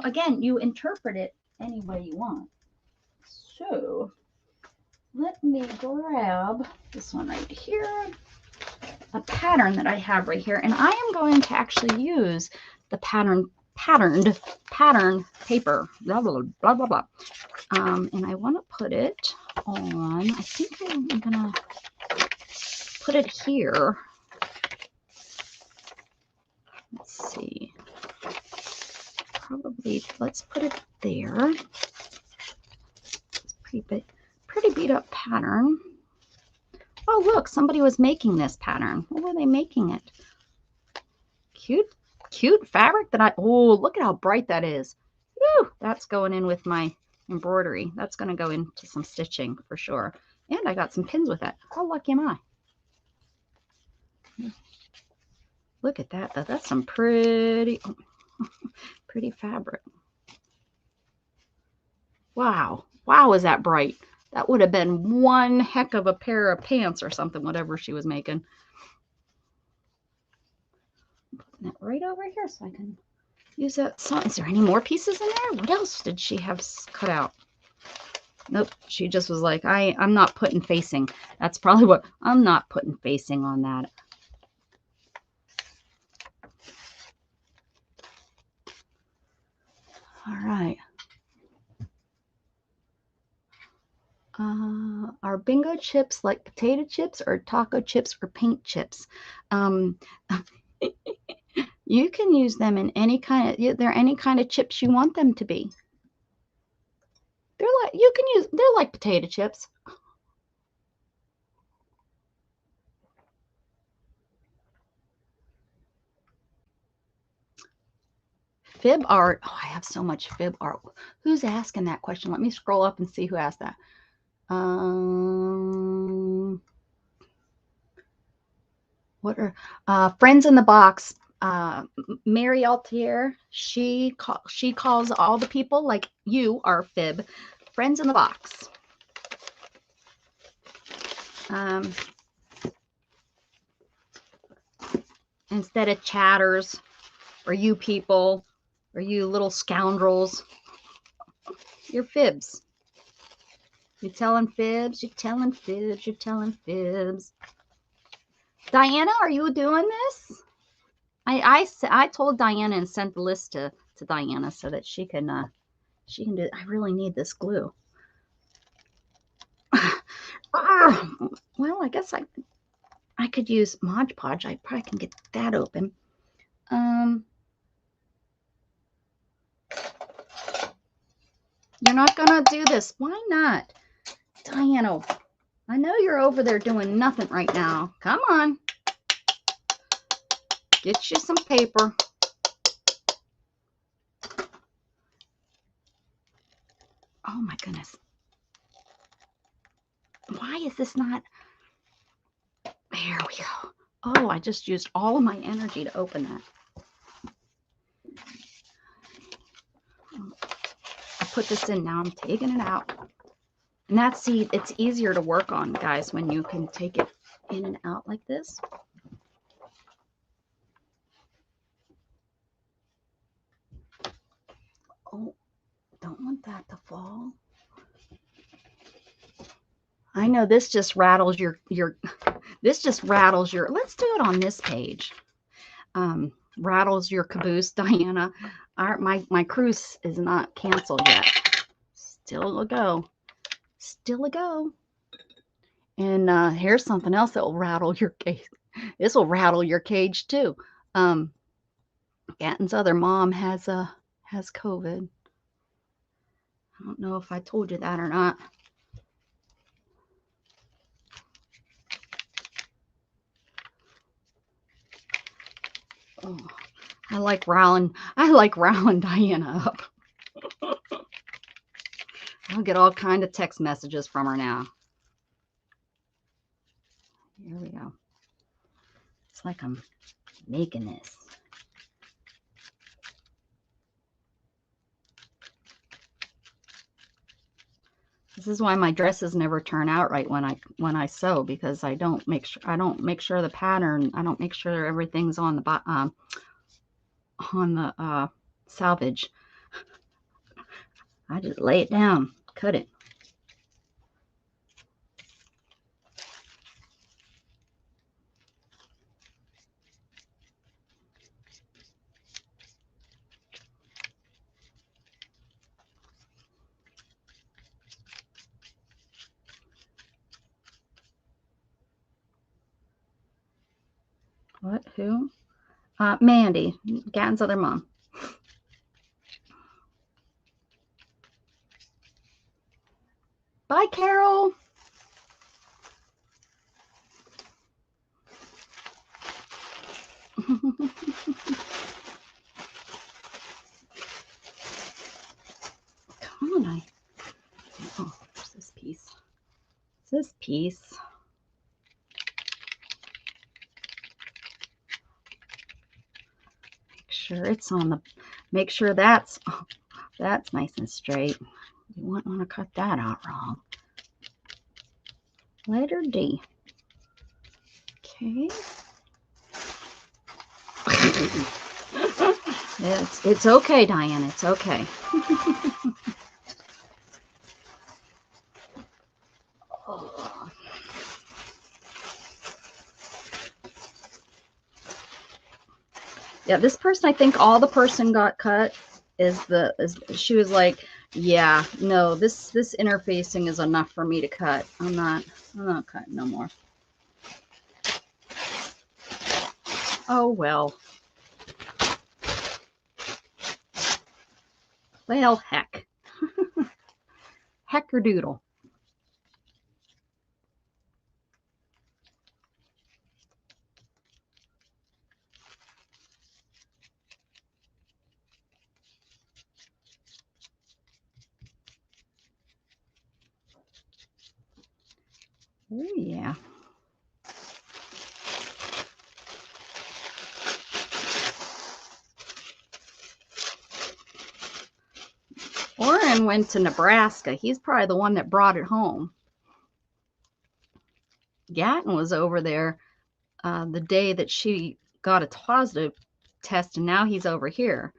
again, you interpret it any way you want. So let me grab this one right here, a pattern that I have right here, and I am going to actually use the patterned paper, blah, blah, blah, blah, blah. And I want to put it on, I think I'm going to put it here. Let's see. Probably, let's put it there. It's pretty beat up pattern. Oh, look, somebody was making this pattern. What were they making it? Cute fabric that oh, look at how bright that is. Woo, that's going in with my embroidery. That's going to go into some stitching for sure. And I got some pins with it. How lucky am I? Look at that. That's some pretty fabric. Wow. Wow, is that bright? That would have been one heck of a pair of pants or something, whatever she was making. Putting that right over here so I can use that. So, is there any more pieces in there? What else did she have cut out? Nope. She just was like, I'm not putting facing. That's probably what I'm not putting facing on that. All right. Are Bingo chips like potato chips or taco chips or paint chips? You can use them in any kind of, they're any kind of chips you want them to be. They're like, they're like potato chips. Fib art. Oh, I have so much fib art. Who's asking that question? Let me scroll up and see who asked that. What are Friends in the Box? Mary Altier. She calls all the people like you are fib. Friends in the Box. Instead of chatters, or you people, or you little scoundrels, you're fibs. You're telling fibs, you're telling fibs, you're telling fibs. Diana, are you doing this? I told Diana and sent the list to Diana so that she can do it. I really need this glue. Well, I guess I could use Mod Podge. I probably can get that open. You're not gonna do this. Why not? Diana, I know you're over there doing nothing right now. Come on. Get you some paper. Oh my goodness. Why is this not? There we go. Oh, I just used all of my energy to open that. I put this in now. I'm taking it out. And that's, see, it's easier to work on, guys, when you can take it in and out like this. Oh, don't want that to fall. I know this just rattles your this just rattles your, let's do it on this page. Rattles your caboose, Diana. My cruise is not canceled yet. Still a go. Still a go. And here's something else that will rattle your cage. This will rattle your cage too. Gatton's other mom has COVID. I don't know if I told you that or not. Oh, I like riling Diana up. I'll get all kind of text messages from her now. Here we go. It's like I'm making this. This is why my dresses never turn out right when I sew, because I don't make sure the pattern, I don't make sure everything's on the salvage. I just lay it down, cut it. What? Who? Mandy, Gatton's other mom. Bye, Carol. Come on, oh, there's this piece. This piece. Make sure it's on the. Make sure that's nice and straight. You wouldn't want to cut that out wrong. Letter D. Okay. It's okay, Diane. It's okay. Oh. Yeah, this person, I think all the person got cut is she was like, yeah, no, this interfacing is enough for me to cut. I'm not cutting no more. Oh well. Well, heck. Heckerdoodle. Oh yeah. Warren went to Nebraska. He's probably the one that brought it home. Gatton was over there the day that she got a positive test, and now he's over here.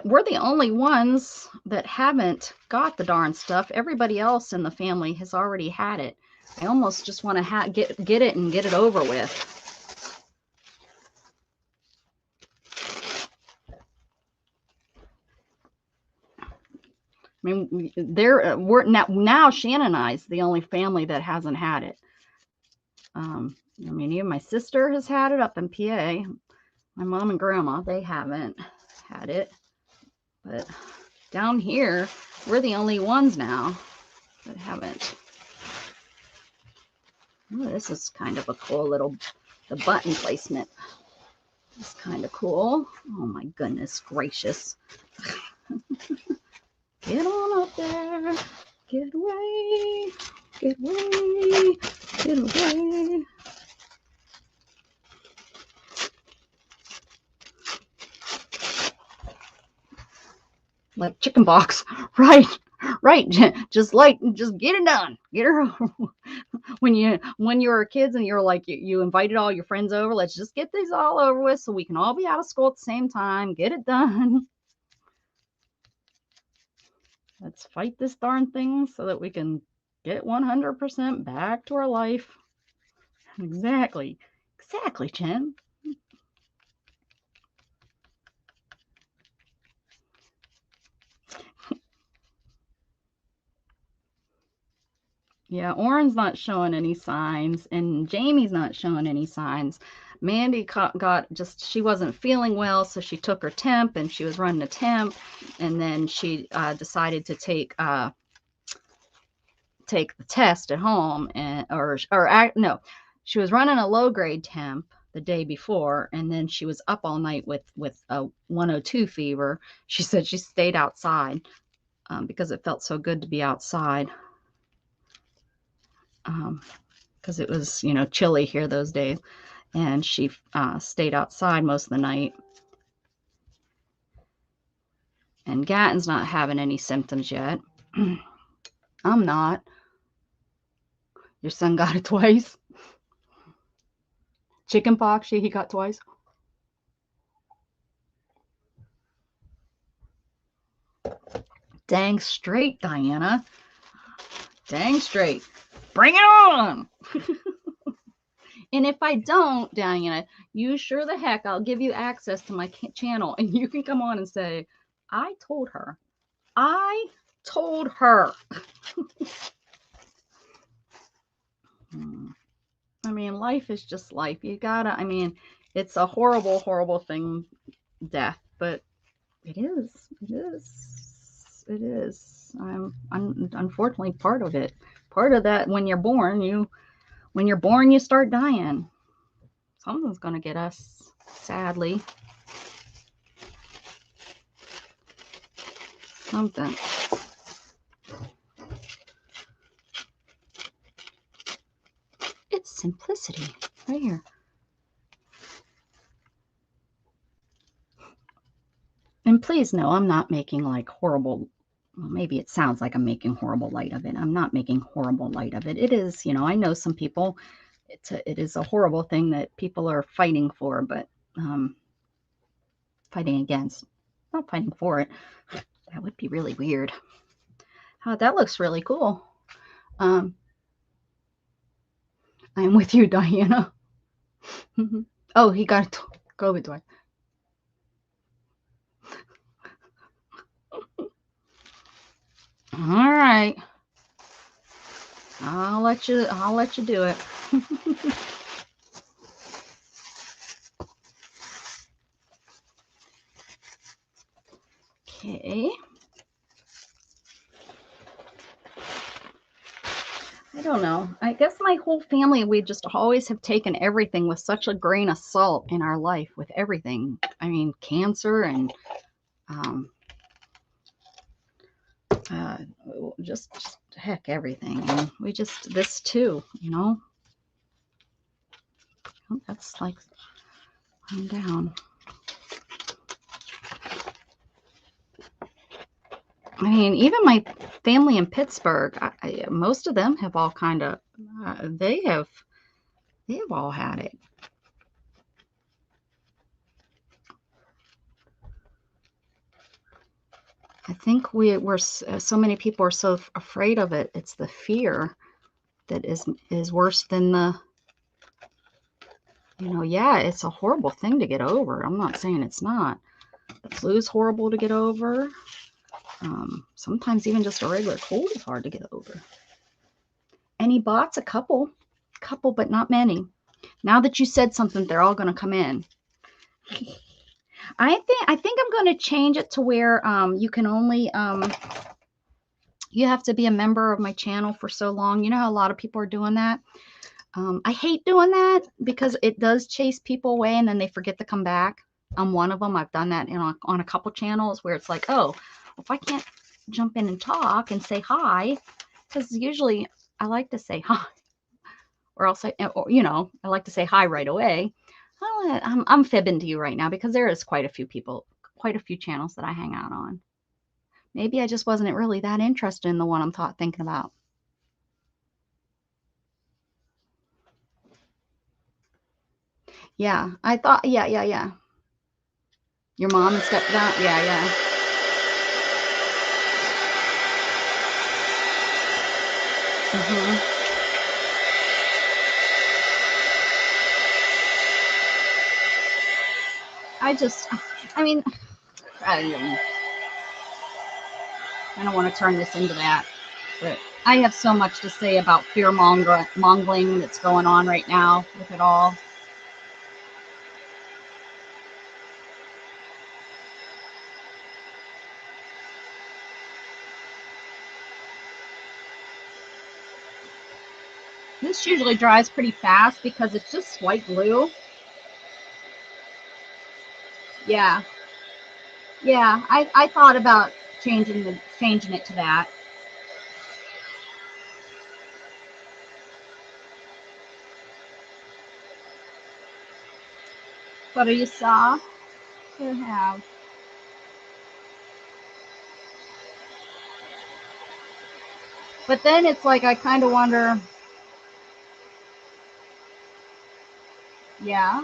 We're the only ones that haven't got the darn stuff. Everybody else in the family has already had it. I almost just want to get it and get it over with. I mean, we're now Shannon and I's the only family that hasn't had it. I mean, even my sister has had it up in PA. My mom and grandma, they haven't had it. But down here, we're the only ones now that haven't. Oh, this is kind of a cool little, the button placement is kind of cool. Oh my goodness gracious. Get on up there. Get away. Get away. Get away. Like chicken box. Right. Right. Just get it done. Get her when you were kids and you're like you invited all your friends over, let's just get these all over with so we can all be out of school at the same time. Get it done. Let's fight this darn thing so that we can get 100% back to our life. Exactly. Exactly, Jen. Yeah, Oren's not showing any signs, and Jamie's not showing any signs. Mandy she wasn't feeling well, so she took her temp, and she was running a temp, and then she decided to take the test at home, and no, she was running a low grade temp the day before, and then she was up all night with a 102 fever. She said she stayed outside because it felt so good to be outside. Because it was, chilly here those days, and she stayed outside most of the night. And Gatton's not having any symptoms yet. I'm not. Your son got it twice. Chicken pox, he got twice. Dang straight, Diana. Dang straight. Bring it on. And if I don't, Diana, you sure the heck, I'll give you access to my channel and you can come on and say, I told her. I told her. I mean, life is just life. You gotta, I mean, it's a horrible, horrible thing, death, but it is. It is. It is. I'm unfortunately part of it. Part of that, when you're born, you start dying. Something's going to get us, sadly. Something. It's simplicity right here. And please know, I'm not making like horrible, well, maybe it sounds like I'm making horrible light of it. I'm not making horrible light of it. It is, I know some people, it is a horrible thing that people are fighting for, but fighting against, not fighting for it. That would be really weird. That looks really cool. I'm with you, Diana. Oh, he got COVID twice. All right. I'll let you do it. Okay. I don't know. I guess my whole family, we just always have taken everything with such a grain of salt in our life, with everything. I mean, cancer and just heck, everything. And we just, this too, Oh, that's like, I'm down. I mean, even my family in Pittsburgh, most of them have all kind of, they have all had it. I think we're so many people are so afraid of it. It's the fear that is worse than the, you know, yeah, it's a horrible thing to get over. I'm not saying it's not. The flu is horrible to get over. Sometimes even just a regular cold is hard to get over. And he bought a couple, but not many. Now that you said something, they're all going to come in. I think I'm going to change it to where you can only you have to be a member of my channel for so long. You know how a lot of people are doing that. I hate doing that because it does chase people away and then they forget to come back. I'm one of them. I've done that on a couple channels where it's like, oh, if I can't jump in and talk and say hi, because usually I like to say hi, or I'll say, or, you know, I like to say hi right away. I'm fibbing to you right now because there is quite a few people, quite a few channels that I hang out on. Maybe I just wasn't really that interested in the one I'm thinking about. Yeah, I thought, yeah. Your mom and stepdad, yeah. I mean, I don't want to turn this into that, but I have so much to say about fear mongering that's going on right now with it all. This usually dries pretty fast because it's just white glue. Yeah, I thought about changing it to that. But are you soft to have? But then it's like I kind of wonder. Yeah.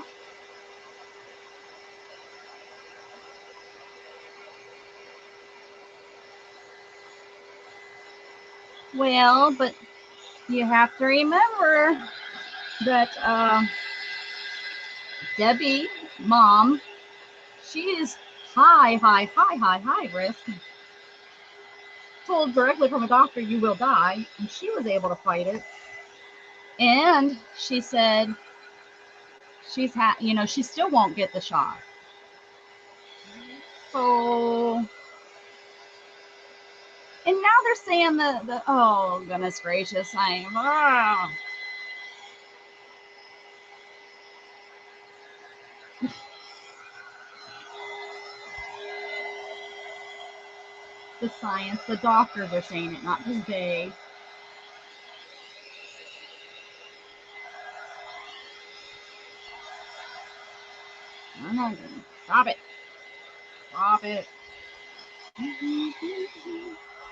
Well, but you have to remember that Debbie, mom, she is high risk. Told directly from a doctor, you will die, and she was able to fight it. And she said she still won't get the shot. So, and now they're saying the oh goodness gracious, the science, the doctors are saying it, not just they. I'm not gonna stop it. Stop it.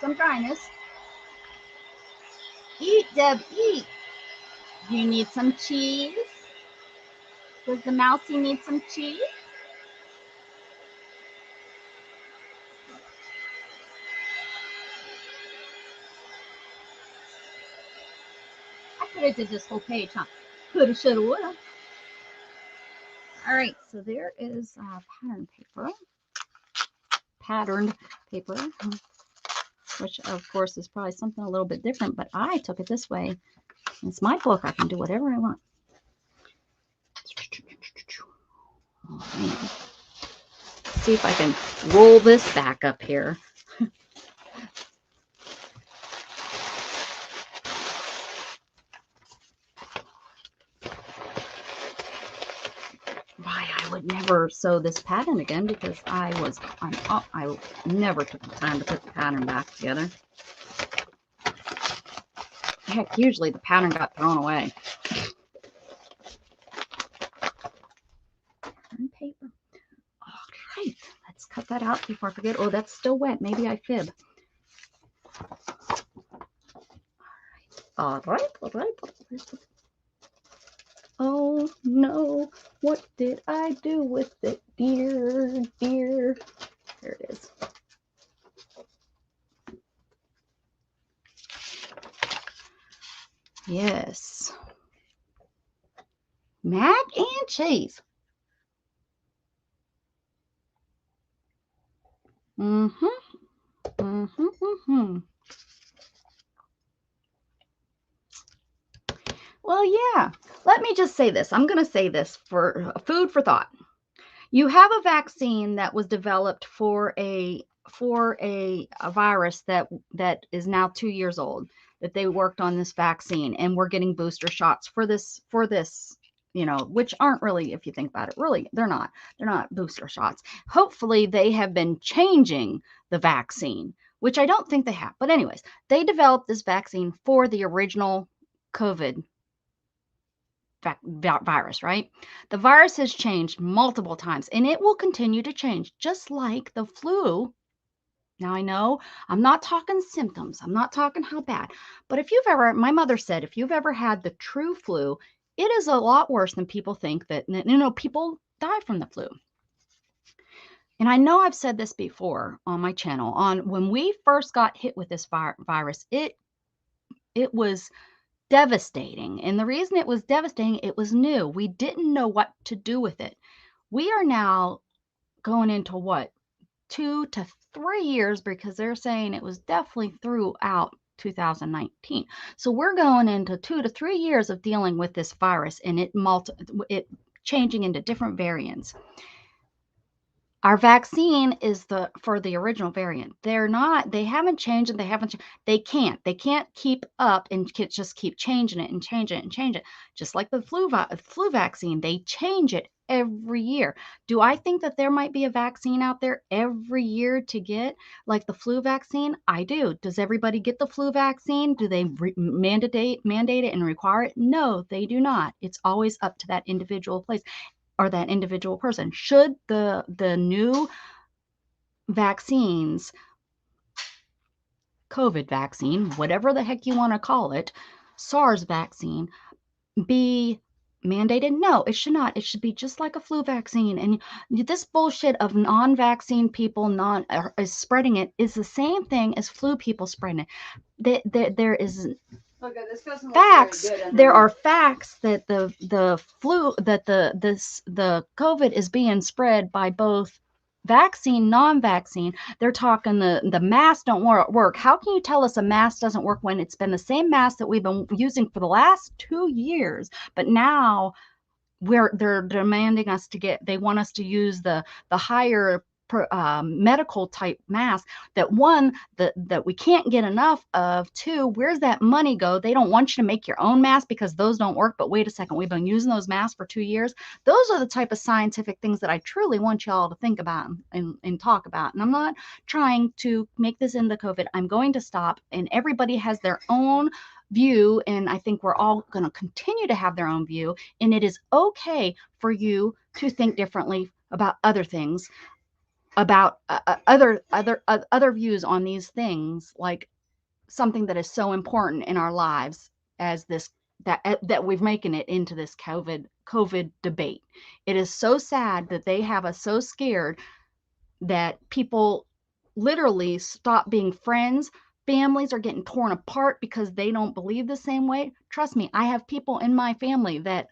Some dryness. Eat, Deb, eat. Do you need some cheese? Does the mousey need some cheese? I could have did this whole page, huh? Coulda, shoulda, woulda. All right, so there is patterned paper, which of course is probably something a little bit different, but I took it this way. It's my book. I can do whatever I want. See if I can roll this back up here. Why I would never sew this pattern again because I never took the time to put the pattern back together. Heck, usually the pattern got thrown away. Paper. All right, let's cut that out before I forget. Oh, that's still wet. Maybe I fib. All right. Oh no, what did I do with it, dear? There it is. Yes. Mac and cheese. Mm-hmm. Mm-hmm. Mm-hmm. Well, yeah. Let me just say this. I'm going to say this for food for thought. You have a vaccine that was developed for a virus that is now 2 years old, that they worked on this vaccine, and we're getting booster shots for this, which aren't really, if you think about it, really, they're not booster shots. Hopefully they have been changing the vaccine, which I don't think they have. But anyways, they developed this vaccine for the original COVID virus, right? The virus has changed multiple times, and it will continue to change, just like the flu. Now, I know I'm not talking symptoms, I'm not talking how bad, but if you've ever, my mother said, if you've ever had the true flu, it is a lot worse than people think. That, people die from the flu. And I know I've said this before on my channel, on when we first got hit with this virus, it was devastating. And the reason it was devastating, it was new. We didn't know what to do with it. We are now going into what, 2 to 3 years, because they're saying it was definitely throughout 2019. So we're going into 2 to 3 years of dealing with this virus, and it changing into different variants. Our vaccine is for the original variant. They haven't changed it. They can't keep up and just keep changing it and change it and change it. Just like the flu vaccine, they change it every year. Do I think that there might be a vaccine out there every year to get, like the flu vaccine? I do. Does everybody get the flu vaccine? Do they mandate it and require it? No, they do not. It's always up to that individual place or that individual person. Should the new vaccines, COVID vaccine, whatever the heck you want to call it, SARS vaccine, be mandated? No, it should not. It should be just like a flu vaccine. And this bullshit of non-vaccine people is spreading it is the same thing as flu people spreading it. There is facts. There are facts that the COVID is being spread by both vaccine, non-vaccine. They're talking the masks don't work. How can you tell us a mask doesn't work when it's been the same mask that we've been using for the last 2 years, but now they're demanding us they want us to use the higher medical type mask, that we can't get enough of. Two, where's that money go? They don't want you to make your own mask because those don't work. But wait a second, we've been using those masks for 2 years. Those are the type of scientific things that I truly want y'all to think about and talk about. And I'm not trying to make this into COVID. I'm going to stop, and everybody has their own view, and I think we're all going to continue to have their own view, and it is okay for you to think differently about other things, about other views on these things, like something that is so important in our lives as this, that we've making it into this COVID debate. It is so sad that they have us so scared that people literally stop being friends. Families are getting torn apart because they don't believe the same way. Trust me, I have people in my family that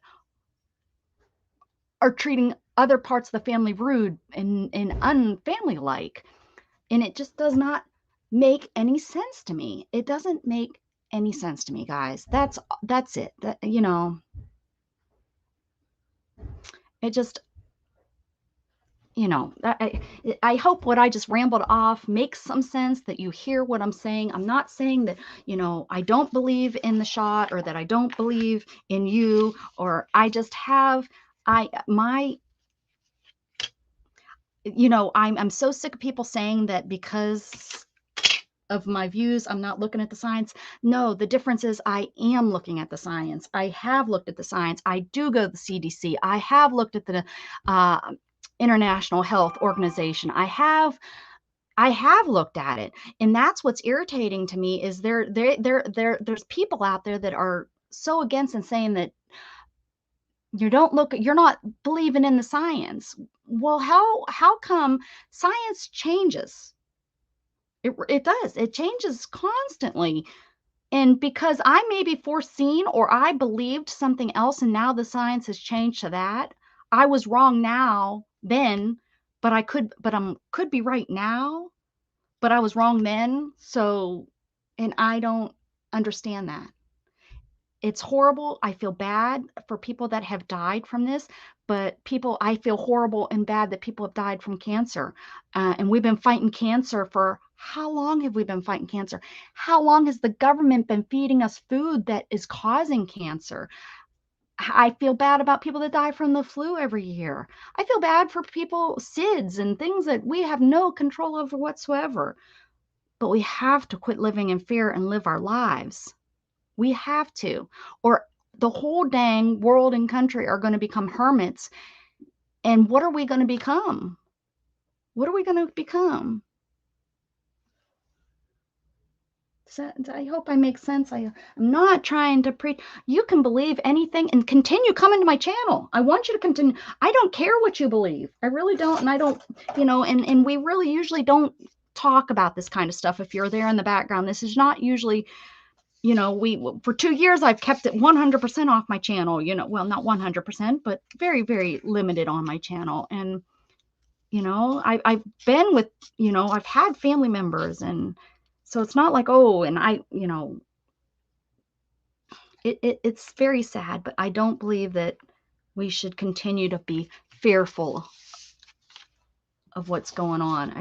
are treating other parts of the family rude and unfamily-like. And it just does not make any sense to me. It doesn't make any sense to me, guys. That's it. It just, I hope what I just rambled off makes some sense, that you hear what I'm saying. I'm not saying that, I don't believe in the shot, or that I don't believe in you, or I just have, I'm so sick of people saying that because of my views, I'm not looking at the science. No, the difference is I am looking at the science. I have looked at the science. I do go to the CDC. I have looked at the International Health Organization. I have looked at it, and that's what's irritating to me, is there's people out there that are so against and saying that you're not believing in the science. Well, how come science changes? It does. It changes constantly. And because I may be foreseen or I believed something else and now the science has changed to that, I was wrong now, then, but I could be right now, but I was wrong then. So, and I don't understand that. It's horrible. I feel bad for people that have died from this, but I feel horrible and bad that people have died from cancer. And we've been fighting cancer for how long have we been fighting cancer? How long has the government been feeding us food that is causing cancer? I feel bad about people that die from the flu every year. I feel bad for people, SIDS and things that we have no control over whatsoever. But we have to quit living in fear and live our lives. We have to, or the whole dang world and country are going to become hermits. And what are we going to become? What are we going to become? I hope I make sense. I'm not trying to preach. You can believe anything and continue coming to my channel. I want you to continue. I don't care what you believe. I really don't. And I don't, and we really usually don't talk about this kind of stuff. If you're there in the background, this is not usually, for 2 years, I've kept it 100% off my channel, well, not 100%, but very, very limited on my channel. And, I've been with, I've had family members, and so it's not like, oh, and it's very sad, but I don't believe that we should continue to be fearful of what's going on.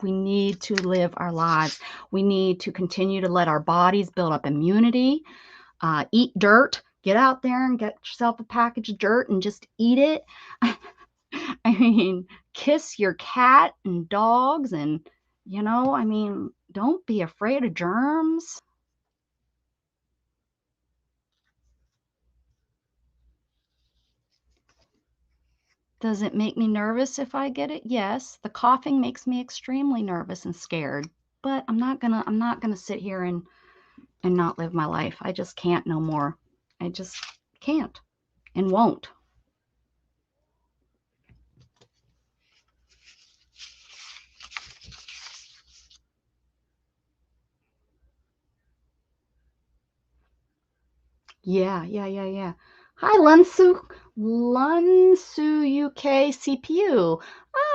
We need to live our lives. We need to continue to let our bodies build up immunity, eat dirt, get out there and get yourself a package of dirt and just eat it. I mean, kiss your cat and dogs and, don't be afraid of germs. Does it make me nervous if I get it? Yes. The coughing makes me extremely nervous and scared, but I'm not gonna sit here and not live my life. I just can't no more. I just can't and won't. Yeah. Hi, Lunsu UK CPU.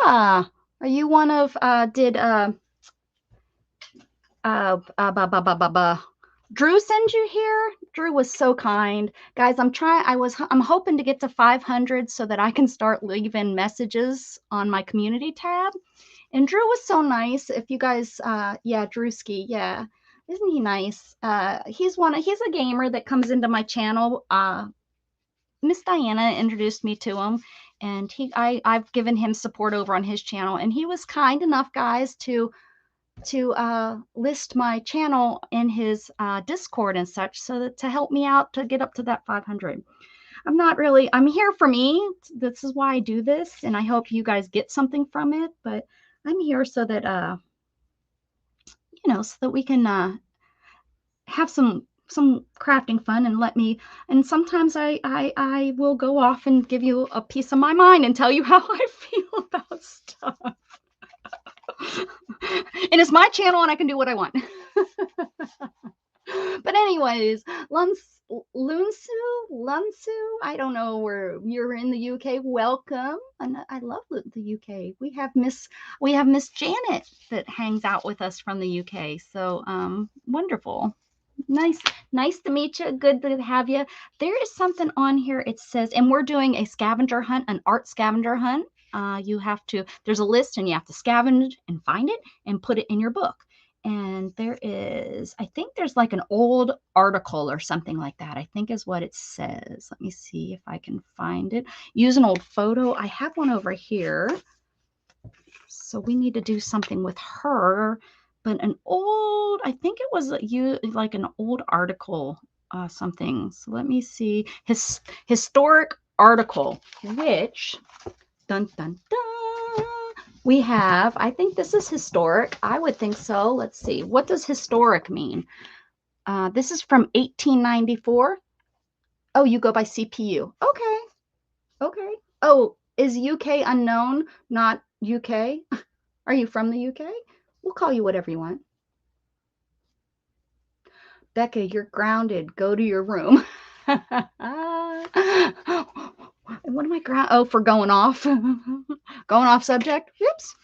Ah, are you one of Drew send you here? Drew was so kind. Guys, I'm hoping to get to 500 so that I can start leaving messages on my community tab. And Drew was so nice. If you guys, yeah, Drewski, yeah. Isn't he nice? He's a gamer that comes into my channel. Miss Diana introduced me to him, and I've given him support over on his channel, and he was kind enough, guys, to list my channel in his Discord and such, so that to help me out to get up to that 500. I'm here for me. This is why I do this, and I hope you guys get something from it, but I'm here so that so that we can have some crafting fun and sometimes I will go off and give you a piece of my mind and tell you how I feel about stuff. And it's my channel and I can do what I want. But anyways, Lunsu, I don't know where you're in the UK. Welcome. And I love the UK. We have Miss Janet that hangs out with us from the UK. So wonderful. Nice to meet you. Good to have you. There is something on here. It says, and we're doing a scavenger hunt, an art scavenger hunt. There's a list and you have to scavenge and find it and put it in your book. And I think there's like an old article or something like that, I think is what it says. Let me see if I can find it. Use an old photo. I have one over here. So we need to do something with her. But I think it was like an old article, something. So let me see. Historic article, which, dun, dun, dun, we have, I think this is historic. I would think so. Let's see. What does historic mean? This is from 1894. Oh, you go by CPU. Okay. Oh, is UK unknown, not UK? Are you from the UK? We'll call you whatever you want. Becca, you're grounded. Go to your room. What am I ground? Oh, for going off. Going off subject. Oops.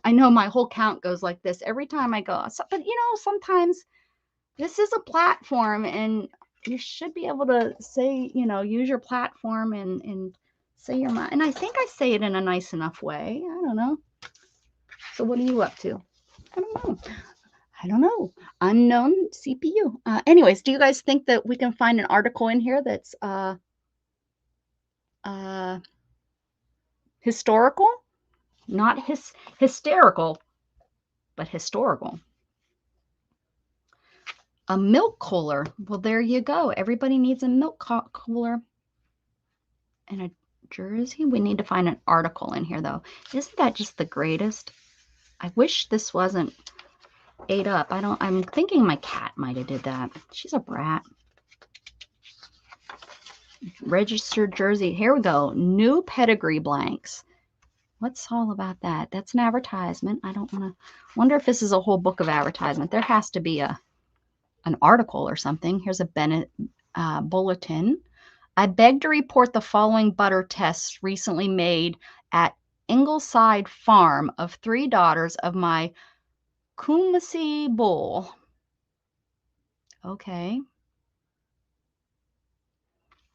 I know my whole count goes like this every time I go. But you know, sometimes this is a platform and you should be able to say, you know, use your platform and say your mind. And I think I say it in a nice enough way. I don't know. So what are you up to? I don't know. I don't know. Unknown CPU. Anyways, do you guys think that we can find an article in here that's historical? Not hysterical, but historical. A milk cooler. Well, there you go. Everybody needs a milk cooler and a jersey. We need to find an article in here, though. Isn't that just the greatest? I wish this wasn't ate up. I'm thinking my cat might have did that. She's a brat. Registered jersey. Here we go. New pedigree blanks. What's all about that? That's an advertisement. I don't want to wonder if this is a whole book of advertisement. There has to be an article or something. Here's a Bennett bulletin. I beg to report the following butter tests recently made at Ingleside Farm of 3 daughters of my Kumasi bull. Okay.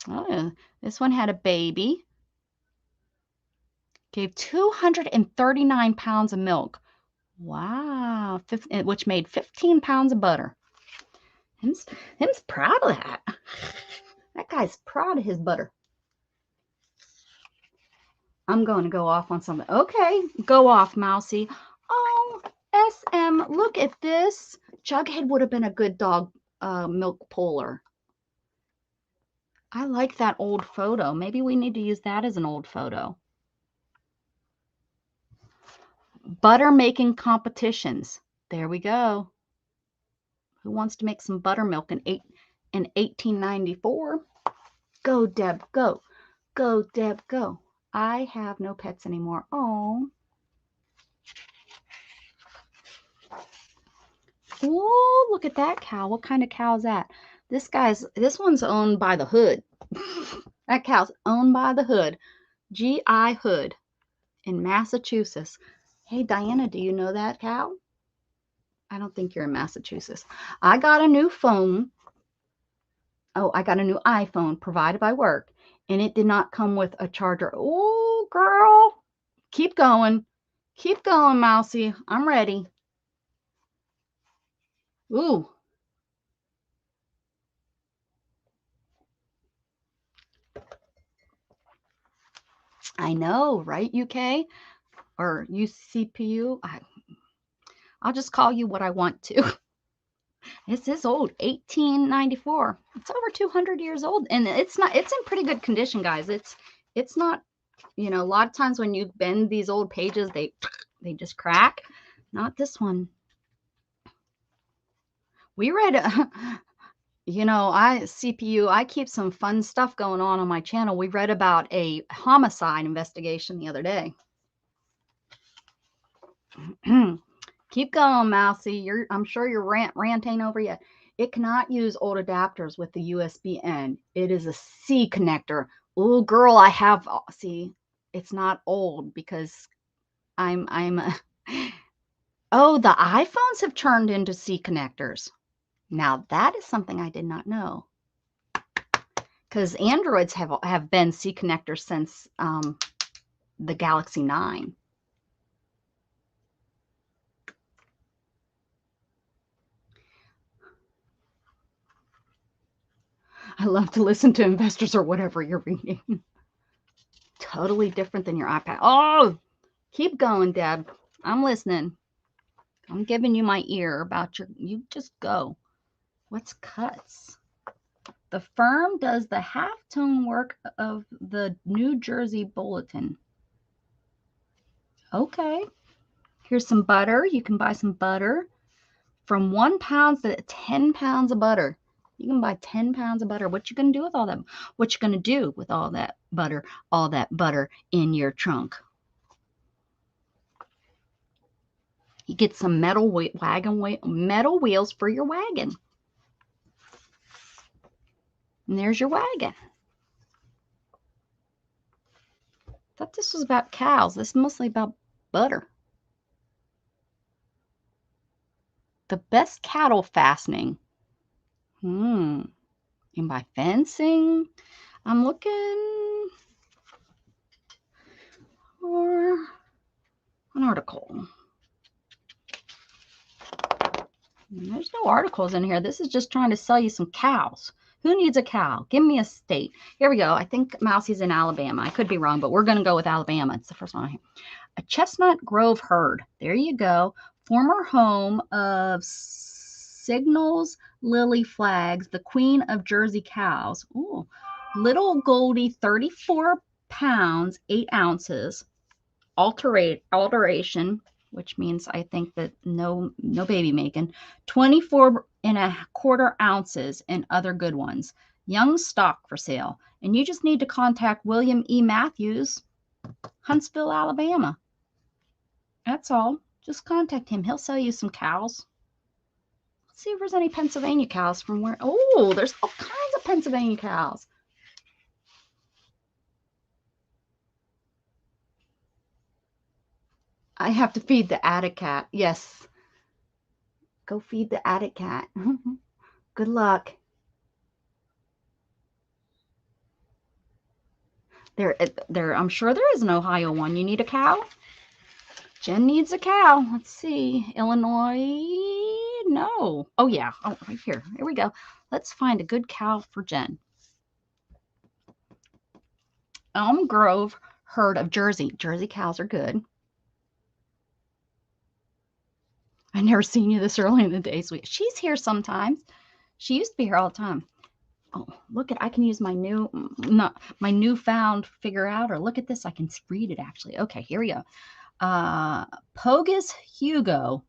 Oh, this one had a baby. Gave 239 pounds of milk. Wow. Which made 15 pounds of butter. Him's proud of that. That guy's proud of his butter. I'm going to go off on something. Okay, go off, Mousy. Oh, SM, look at this. Jughead would have been a good dog milk puller. I like that old photo. Maybe we need to use that as an old photo. Butter making competitions. There we go. Who wants to make some buttermilk in 1894? Go, Deb, go. Go, Deb, go. I have no pets anymore. Oh. Oh, look at that cow. What kind of cow is that? This one's owned by the Hood. That cow's owned by the Hood. G.I. Hood in Massachusetts. Hey, Diana, do you know that cow? I don't think you're in Massachusetts. I got a new phone. Oh, I got a new iPhone provided by work, and it did not come with a charger. Oh, girl. Keep going. Keep going, Mousy. I'm ready. Ooh. I know, right, UK? Or UCPU? I'll just call you what I want to. This is old, 1894. It's over 200 years old, and it's in pretty good condition, guys. It's not, you know, a lot of times when you bend these old pages, they just crack. Not this one. We read, you know, I keep some fun stuff going on my channel. We read about a homicide investigation the other day. Keep going, Mousy. I'm sure your rant ain't over yet. It cannot use old adapters with the USB-N. It is a C connector. Oh, girl, I have. See, it's not old because I'm. Oh, the iPhones have turned into C connectors. Now that is something I did not know. Because Androids have been C connectors since the Galaxy 9. I love to listen to investors or whatever you're reading. Totally different than your iPad. Oh, keep going, Deb. I'm listening. I'm giving you my ear about you just go. What's cuts? The firm does the halftone work of the New Jersey Bulletin. Okay. Here's some butter. You can buy some butter. From 1 pound to 10 pounds of butter. You can buy 10 pounds of butter. What you going to do with all that? What you going to do with all that butter in your trunk? You get some metal wheels for your wagon. And there's your wagon. Thought this was about cows. This is mostly about butter. The best cattle fastening. And by fencing, I'm looking for an article. There's no articles in here. This is just trying to sell you some cows. Who needs a cow? Give me a state. Here we go. I think Mousie's in Alabama. I could be wrong, but we're going to go with Alabama. It's the first one I hear. A Chestnut Grove herd. There you go. Former home of Signal's Lily Flags, the queen of Jersey cows. Ooh. Little Goldie, 34 pounds, 8 ounces. Alteration, which means I think that no baby making. 24¼ ounces and other good ones. Young stock for sale. And you just need to contact William E. Matthews, Huntsville, Alabama. That's all. Just contact him. He'll sell you some cows. Let's see if there's any Pennsylvania cows from where. Oh, there's all kinds of Pennsylvania cows. I have to feed the attic cat. Yes. Go feed the attic cat. Good luck. I'm sure there is an Ohio one. You need a cow? Jen needs a cow. Let's see. Illinois? No. Oh, yeah. Oh, right here. Here we go. Let's find a good cow for Jen. Elm Grove herd of Jersey. Jersey cows are good. I never seen you this early in the day, sweet. She's here sometimes. She used to be here all the time. Oh, look at, I can use my newfound figure out, or look at this. I can read it actually. Okay, here we go. Pogus Hugo.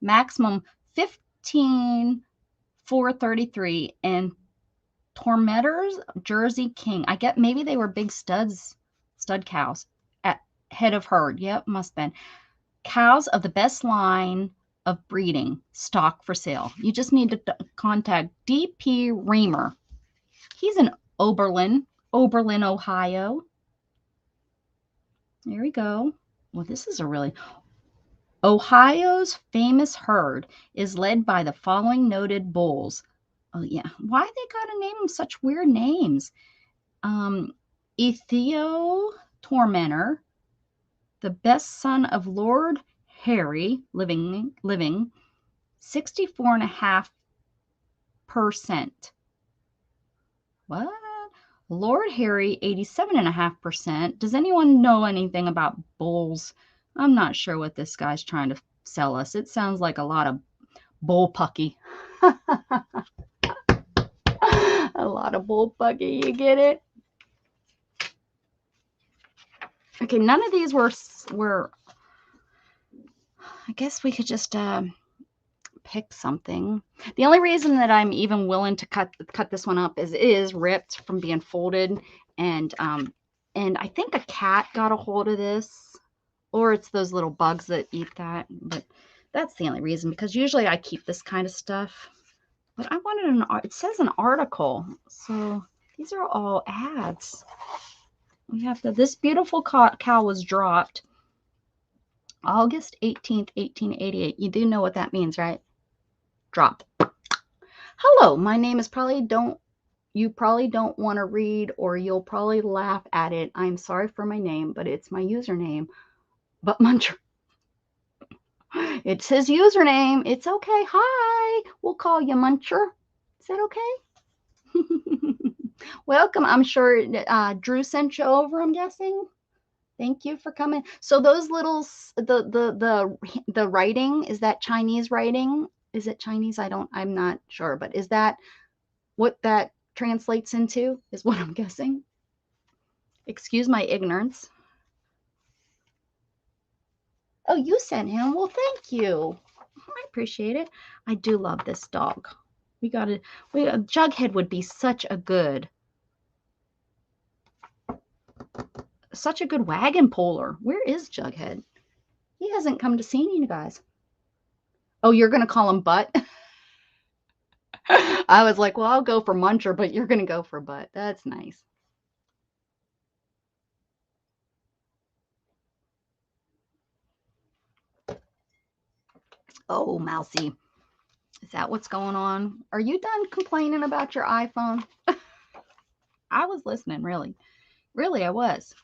Maximum 15,433. And Tormentors Jersey King. I get maybe they were big stud cows at head of herd. Yep, must have been. Cows of the best line of breeding, stock for sale. You just need to contact D.P. Reamer. He's in Oberlin, Ohio. There we go. Well, this is a really... Ohio's famous herd is led by the following noted bulls. Oh, yeah. Why they got to name them such weird names? Ethio Tormentor, the best son of Lord Harry, living 64.5%. What? Lord Harry, 87.5%. Does anyone know anything about bulls? I'm not sure what this guy's trying to sell us. It sounds like a lot of bullpucky. A lot of bullpucky. You get it? Okay, none of these were. I guess we could just pick something. The only reason that I'm even willing to cut this one up is it is ripped from being folded, and I think a cat got a hold of this, or it's those little bugs that eat that. But that's the only reason, because usually I keep this kind of stuff. But I wanted it says an article, so these are all ads. We have to. This beautiful cow was dropped August 18th, 1888. You do know what that means, right? Drop. Hello, my name is you probably don't want to read, or you'll probably laugh at it. I'm sorry for my name, but it's my username. But Muncher. It's his username. It's okay. Hi. We'll call you Muncher. Is that okay? Welcome. I'm sure Drew sent you over, I'm guessing. Thank you for coming. So those little, the writing, is that Chinese writing? Is it Chinese? I'm not sure, but is that what that translates into, is what I'm guessing? Excuse my ignorance. Oh, you sent him. Well, thank you. I appreciate it. I do love this dog. Jughead would be such a good wagon puller. Where is Jughead? He hasn't come to see you guys. Oh, you're going to call him Butt? I was like, well, I'll go for Muncher, but you're going to go for Butt. That's nice. Oh, Mousy. Is that what's going on? Are you done complaining about your iPhone? I was listening, really. Really, I was.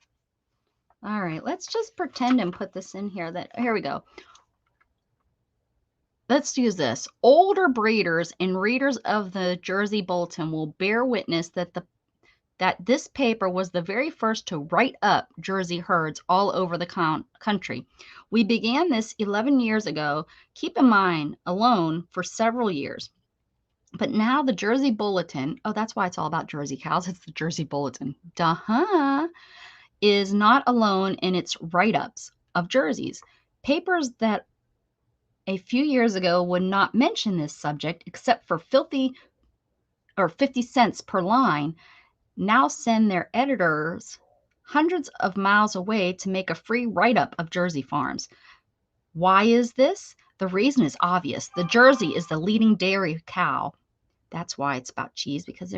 All right, let's just pretend and put this in here. Here we go. Let's use this. Older breeders and readers of the Jersey Bulletin will bear witness that this paper was the very first to write up Jersey herds all over the country. We began this 11 years ago, keep in mind, alone for several years. But now the Jersey Bulletin, oh, that's why it's all about Jersey cows. It's the Jersey Bulletin. Duh-huh. Is not alone in its write-ups of jerseys. Papers that a few years ago would not mention this subject except for 50 cents per line now send their editors hundreds of miles away to make a free write-up of Jersey farms. Why is this? The reason is obvious. The Jersey is the leading dairy cow. That's why it's about cheese, because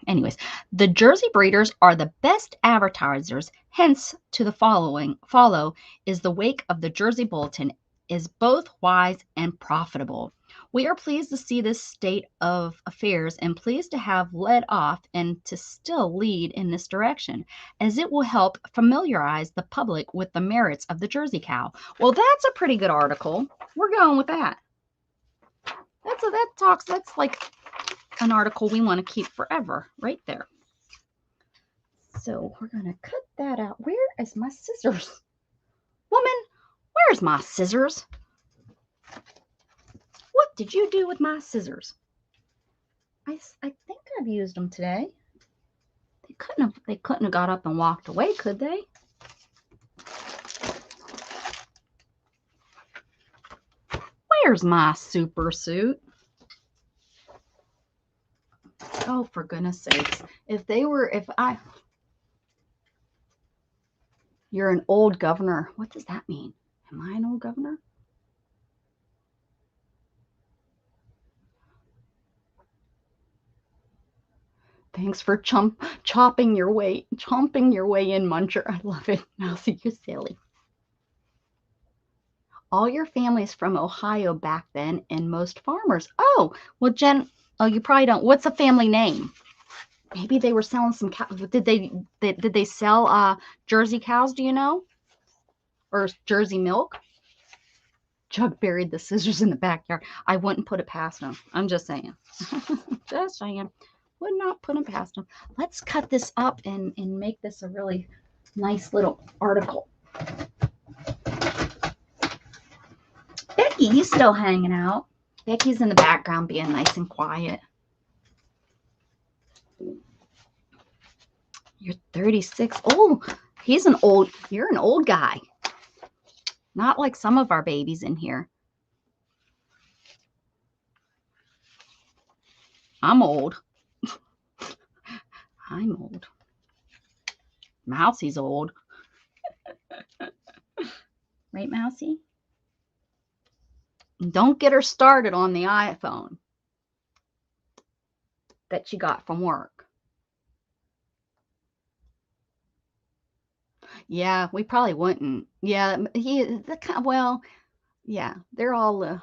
anyways, the Jersey breeders are the best advertisers. Hence, to the follow is the wake of the Jersey Bulletin is both wise and profitable. We are pleased to see this state of affairs and pleased to have led off and to still lead in this direction, as it will help familiarize the public with the merits of the Jersey cow. Well, that's a pretty good article. We're going with that. That's like an article we want to keep forever right there. So we're going to cut that out. Where is my scissors? Woman, where's my scissors? What did you do with my scissors? I think I've used them today. They couldn't have got up and walked away, could they? Where's my super suit? Oh, for goodness sakes. You're an old governor. What does that mean? Am I an old governor? Thanks for chomping your way in, Muncher. I love it. Mousy, you're silly. All your family's from Ohio back then, and most farmers. Oh, well, Jen, you probably don't. What's a family name? Maybe they were selling some cows. Did they sell Jersey cows? Do you know? Or Jersey milk? Chuck buried the scissors in the backyard. I wouldn't put it past him. I'm just saying. Just saying. Would not put them past him. Let's cut this up and make this a really nice little article. Becky, you still hanging out? Becky's in the background being nice and quiet. You're 36. Oh, you're an old guy. Not like some of our babies in here. I'm old. I'm old. Mousie's old. Right, Mousy? Don't get her started on the iPhone that she got from work. Yeah, we probably wouldn't. Yeah, yeah, they're all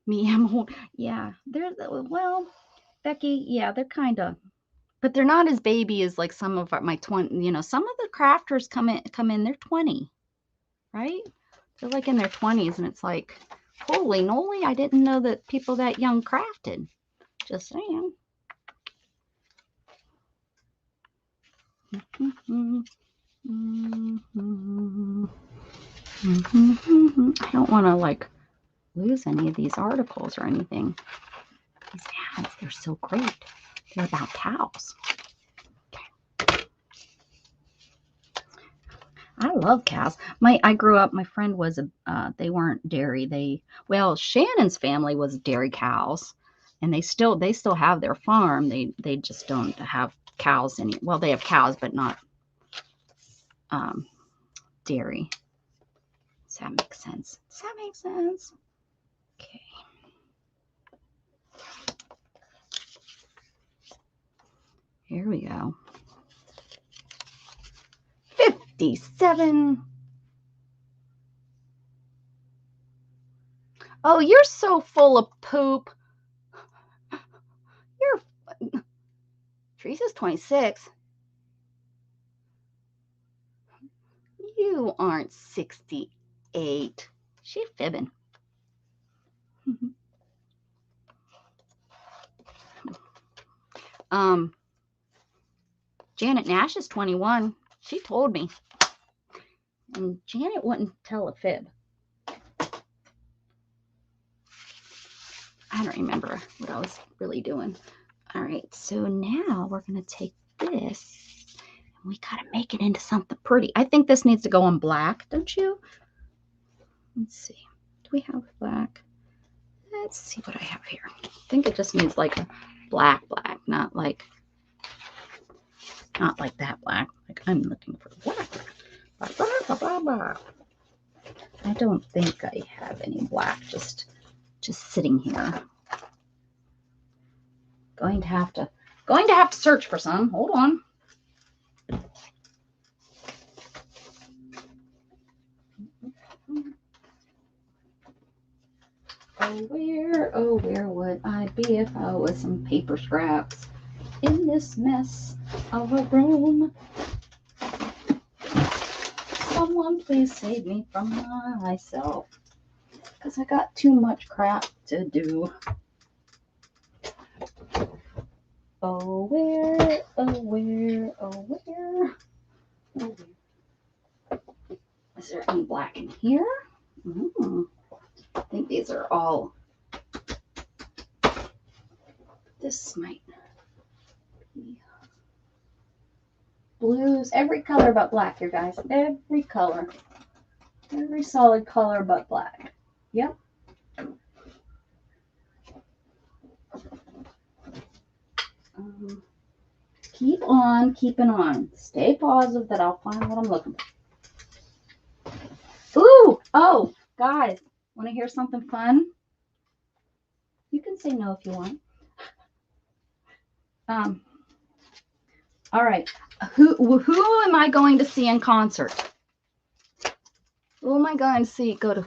me. I'm old. Yeah, Becky. Yeah, they're kind of, but they're not as baby as like some of my 20. Some of the crafters come in. They're 20, right? They're like in their 20s, and it's like, holy moly! I didn't know that people that young crafted. Just saying. I don't want to like lose any of these articles or anything. These ads, they're so great. They're about cows. Okay. I love cows. I grew up, my friend was they weren't dairy. Shannon's family was dairy cows, and they still have their farm. They just don't have cows they have cows, but not dairy. Does that make sense? Does that make sense? Okay. Here we go. 57. Oh, you're so full of poop. Teresa's 26. You aren't 68. She's fibbing. Janet Nash is 21. She told me. And Janet wouldn't tell a fib. I don't remember what I was really doing. All right, so now we're going to take this and we got to make it into something pretty. I think this needs to go on black, don't you? Let's see. Do we have black? Let's see what I have here. I think it just needs like a black, not like that black. Like I'm looking for black. Blah, blah, blah, blah, blah. I don't think I have any black just sitting here. Going to have to search for some. Hold on. Oh, where would I be if I was some paper scraps in this mess of a room? Someone please save me from myself, because I got too much crap to do. Oh, where? Is there any black in here? I think these are all. This might be blues. Every color but black here, guys. Every color. Every solid color but black. Yep. Keep on keeping on. Stay positive that I'll find what I'm looking for. Ooh! Oh, guys. Want to hear something fun? You can say no if you want. All right. Who am I going to see in concert? Who am I going to see? Go to.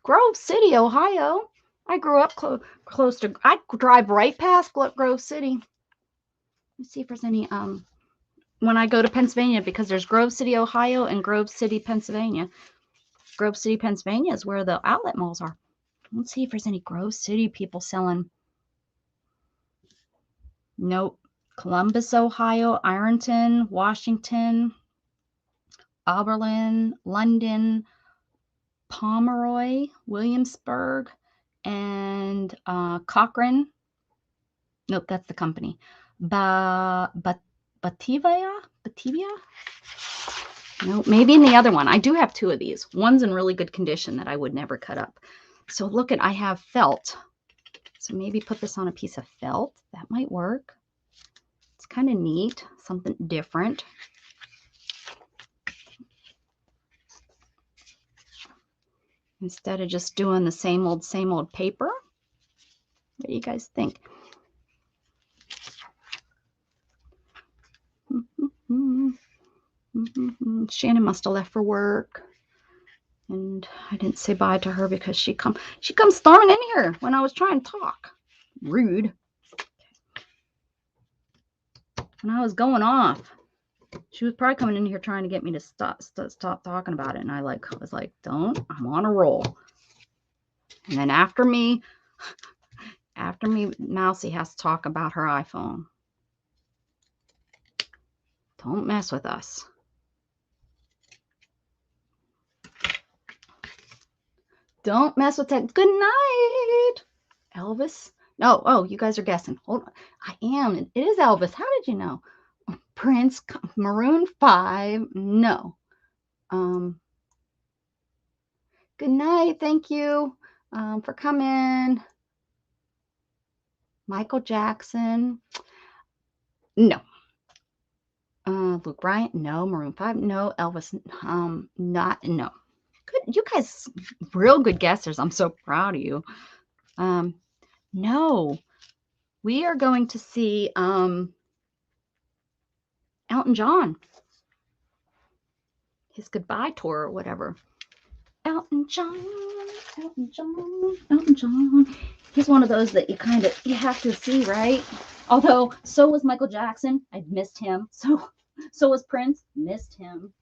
Grove City, Ohio. I grew up close to. I drive right past Grove City. Let's see if there's any when I go to Pennsylvania, because there's Grove City, Ohio, and Grove City, Pennsylvania. Grove City, Pennsylvania is where the outlet malls are. Let's see if there's any Grove City people selling. Nope. Columbus, Ohio, Ironton, Washington, Oberlin, London, Pomeroy, Williamsburg, and Cochrane. Nope, that's the company. Batavia? No, maybe in the other one. I do have two of these. One's in really good condition that I would never cut up. So look at, I have felt. So maybe put this on a piece of felt. That might work. It's kind of neat. Something different. Instead of just doing the same old paper. What do you guys think? Shannon must have left for work, and I didn't say bye to her because she comes storming in here when I was trying to talk. Rude. When I was going off, she was probably coming in here trying to get me to stop talking about it, and I was like, don't. I'm on a roll. And then after me, Mousy has to talk about her iPhone. Don't mess with us. Don't mess with that. Good night, Elvis. No, oh, you guys are guessing. Hold on. I am. It is Elvis. How did you know? Prince, Maroon 5. No. Good night. Thank you for coming. Michael Jackson. No. Luke Bryant. No. Maroon 5. No. Elvis. Not. No. Good. You guys, real good guessers. I'm so proud of you. No. We are going to see Elton John. His goodbye tour or whatever. Elton John, Elton John, Elton John. He's one of those that you have to see, right? Although so was Michael Jackson. I missed him. So was Prince. Missed him.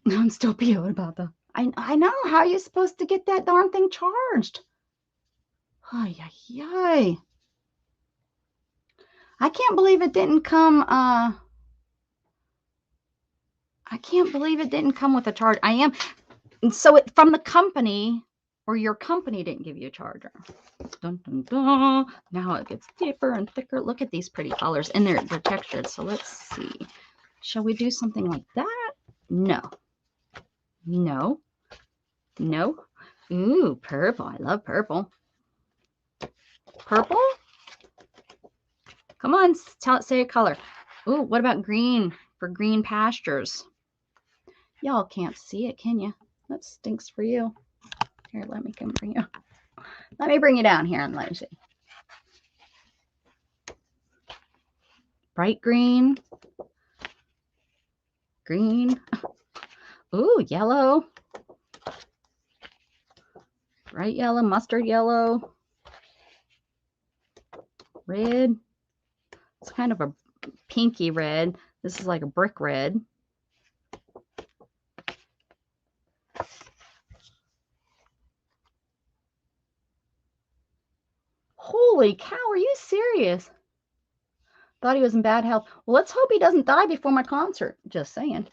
I'm still PO'd about the. I know. How are you supposed to get that darn thing charged? Ay, ay, ay. I can't believe it didn't come. I can't believe it didn't come with a charge. So from the company, or your company didn't give you a charger. Dun, dun, dun. Now it gets deeper and thicker. Look at these pretty colors, and they're textured. So let's see. Shall we do something like that? No. No. No. Ooh, purple. I love purple. Purple? Come on, say a color. Ooh, what about green for green pastures? Y'all can't see it, can you? That stinks for you. Here, let me come bring you. Let me bring you down here and let you see. Bright green. Green. Ooh, yellow. Bright yellow, mustard yellow. Red. It's kind of a pinky red. This is like a brick red. Holy cow, are you serious? Thought he was in bad health. Well, let's hope he doesn't die before my concert. Just saying.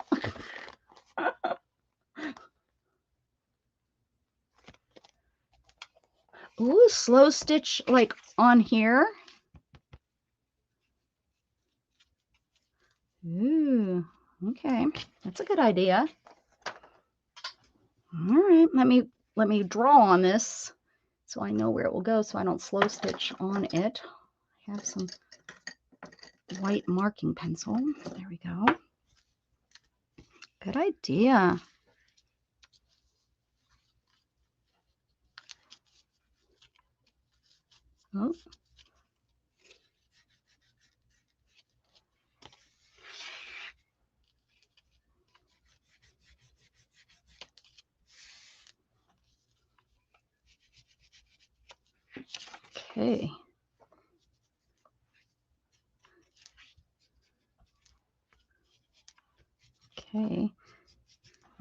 Ooh, slow stitch like on here. Ooh, okay. That's a good idea. All right, let me draw on this so I know where it will go so I don't slow stitch on it. I have some white marking pencil. There we go. Good idea. Oh. Okay. Okay.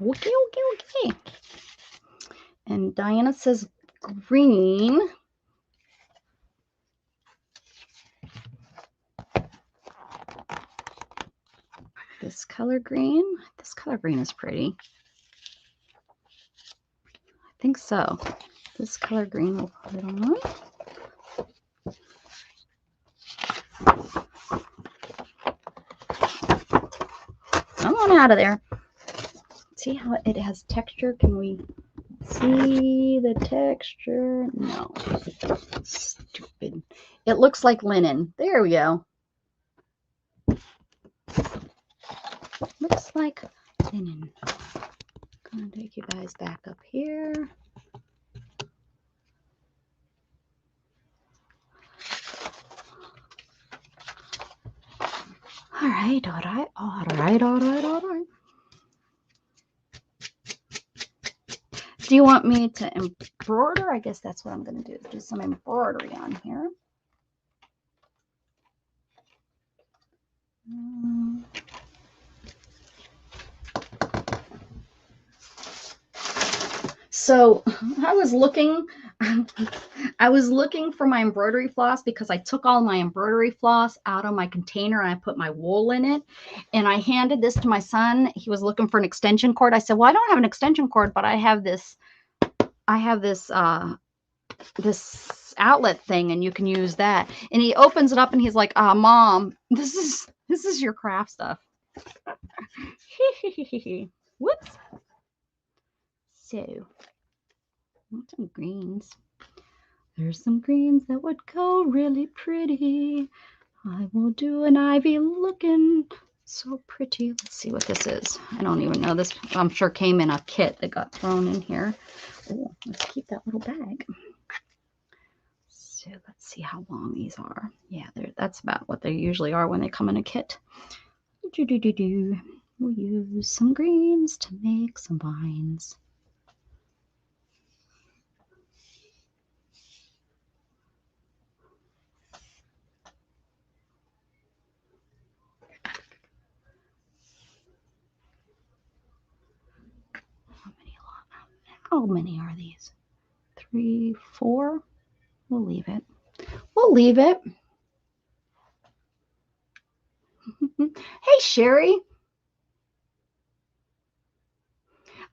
Okay, okay, okay. And Diana says green. This color green. This color green is pretty. I think so. This color green will put it on. Come on out of there. See how it has texture? Can we see the texture? No. Stupid. It looks like linen. There we go. Looks like linen. I'm going to take you guys back up here. All right, all right, all right, all right, all right. Do you want me to embroider? I guess that's what I'm going to do some embroidery on here. So I was looking for my embroidery floss because I took all my embroidery floss out of my container and I put my wool in it. And I handed this to my son. He was looking for an extension cord. I said, well, I don't have an extension cord, but I have this this outlet thing and you can use that. And he opens it up and he's like, Mom, this is your craft stuff. Whoops. So Some greens. There's some greens that would go really pretty. I will do an ivy looking so pretty. Let's see what this is. I don't even know this. I'm sure came in a kit that got thrown in here. Oh, let's keep that little bag. So let's see how long these are. Yeah, that's about what they usually are when they come in a kit. We'll use some greens to make some vines. How many are these? 3, 4. We'll leave it. We'll leave it. Hey, Sherry.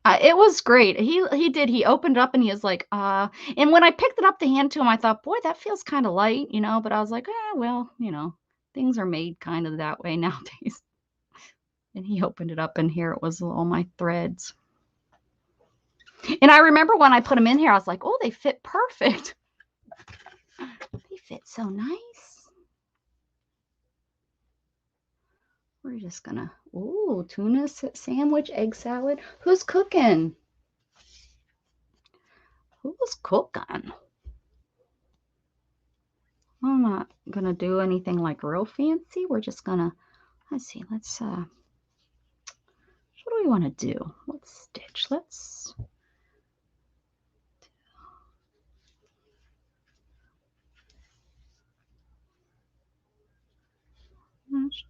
It was great. He opened it up and he was like, and when I picked it up to hand to him, I thought, boy, that feels kind of light, you know, but I was like, well, you know, things are made kind of that way nowadays. And he opened it up and here it was all my threads. And I remember when I put them in here, I was like, oh, they fit perfect. They fit so nice. We're just gonna, ooh, tuna sandwich, egg salad. Who's cooking? Who's cooking? I'm not gonna do anything like real fancy. We're just gonna, let's see, what do we want to do? Let's stitch. Let's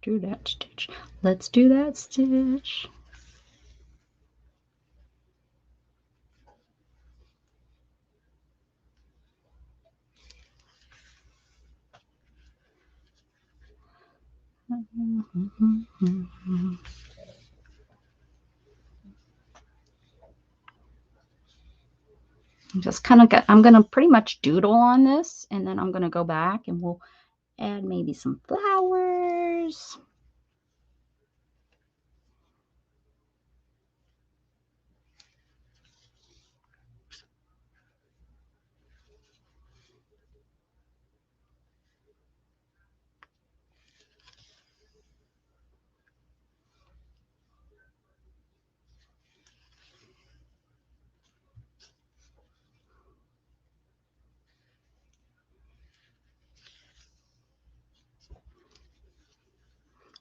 do that stitch. Let's do that stitch. Just kind of I'm going to pretty much doodle on this and then I'm going to go back and we'll add maybe some flowers.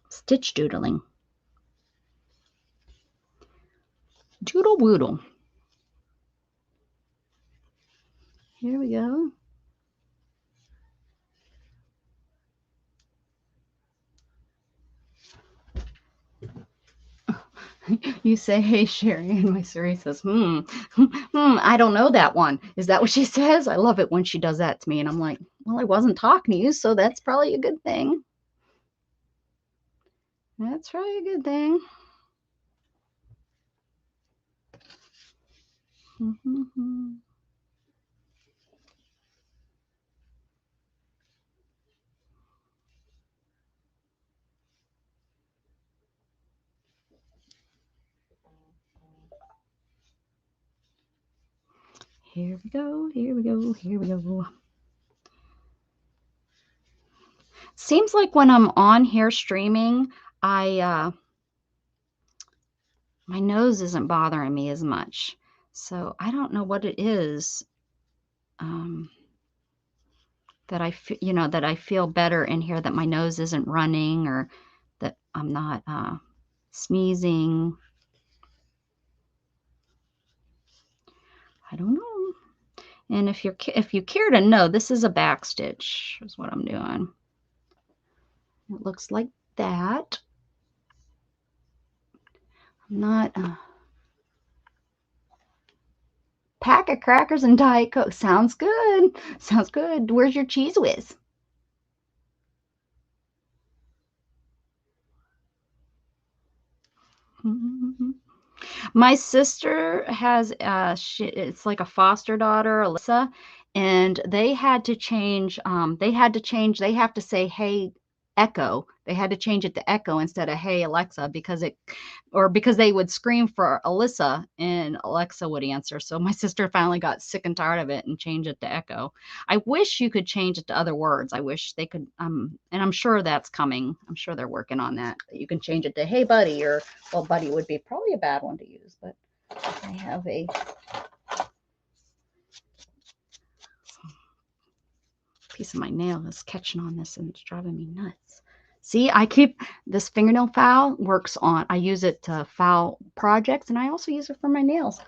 Stitch doodling. Doodle woodle. Here we go. You say, hey, Sherry, and my Siri says, I don't know that one. Is that what she says? I love it when she does that to me. And I'm like, well, I wasn't talking to you, so that's probably a good thing. That's probably a good thing. Here we go, here we go, here we go. Seems like when I'm on here streaming, my nose isn't bothering me as much. So I don't know what it is that I feel better in here, that my nose isn't running or that I'm not sneezing. I don't know. And if you care to know, this is a back stitch is what I'm doing. It looks like that. I'm not pack of crackers and Diet Coke. Sounds good. Sounds good. Where's your cheese whiz? My sister has it's like a foster daughter, Alyssa, and they had to change. They have to say, hey, Echo. They had to change it to Echo instead of Hey Alexa because they would scream for Alyssa and Alexa would answer. So my sister finally got sick and tired of it and changed it to Echo. I wish you could change it to other words. I wish they could, and I'm sure that's coming. I'm sure they're working on that. You can change it to Hey Buddy, or, well, Buddy would be probably a bad one to use, but I have a piece of my nail is catching on this and it's driving me nuts. See, I keep this fingernail file works on, I use it to file projects, and I also use it for my nails.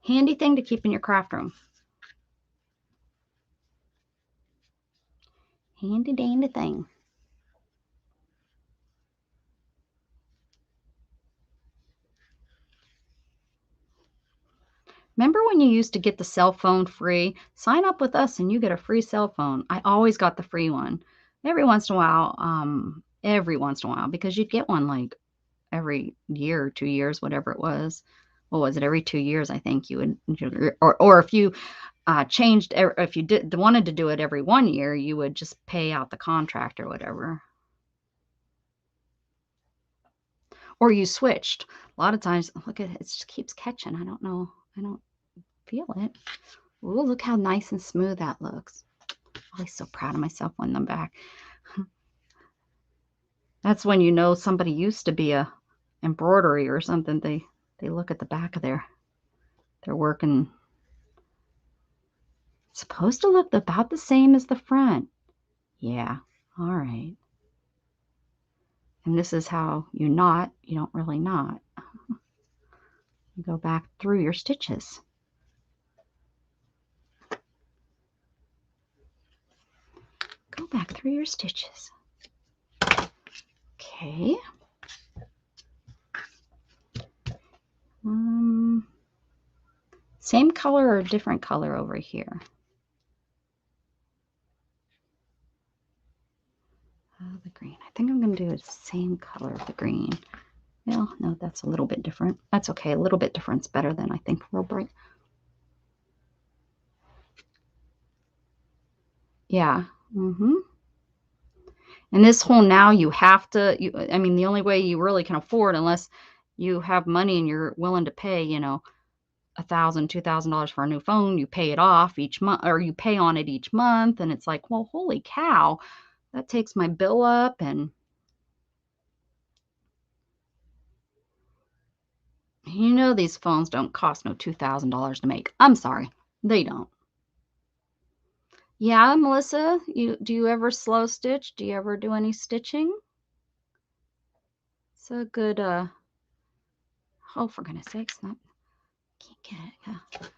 Handy thing to keep in your craft room. Handy dandy thing. Remember when you used to get the cell phone free? Sign up with us and you get a free cell phone. I always got the free one. Every once in a while, because you'd get one like every year or 2 years, whatever it was. What was it? Every 2 years, I think you would, or if you if you wanted to do it every 1 year, you would just pay out the contract or whatever. Or you switched. A lot of times, look at it, it just keeps catching. I don't know. I don't feel it. Ooh, look how nice and smooth that looks. I'm always so proud of myself when I'm back. That's when you know somebody used to be a embroidery or something. They look at the back of their work, and it's supposed to look about the same as the front. Yeah, all right. And this is how you knot. You don't really knot. You go back through your stitches. Go back through your stitches. Okay. Same color or different color over here? The green. I think I'm going to do the same color of the green. Well, no, that's a little bit different. That's okay. A little bit different's better than I think real bright. Yeah. And this whole, now you have to, I mean, the only way you really can afford, unless you have money and you're willing to pay, you know, $1,000, $2,000 for a new phone, you pay it off each month, or you pay on it each month. And it's like, well, holy cow, that takes my bill up. And you know, these phones don't cost no $2,000 to make. I'm sorry, they don't. Yeah, Melissa, do you ever slow stitch? Do you ever do any stitching? It's a good, oh, for goodness sakes, not, can't get it.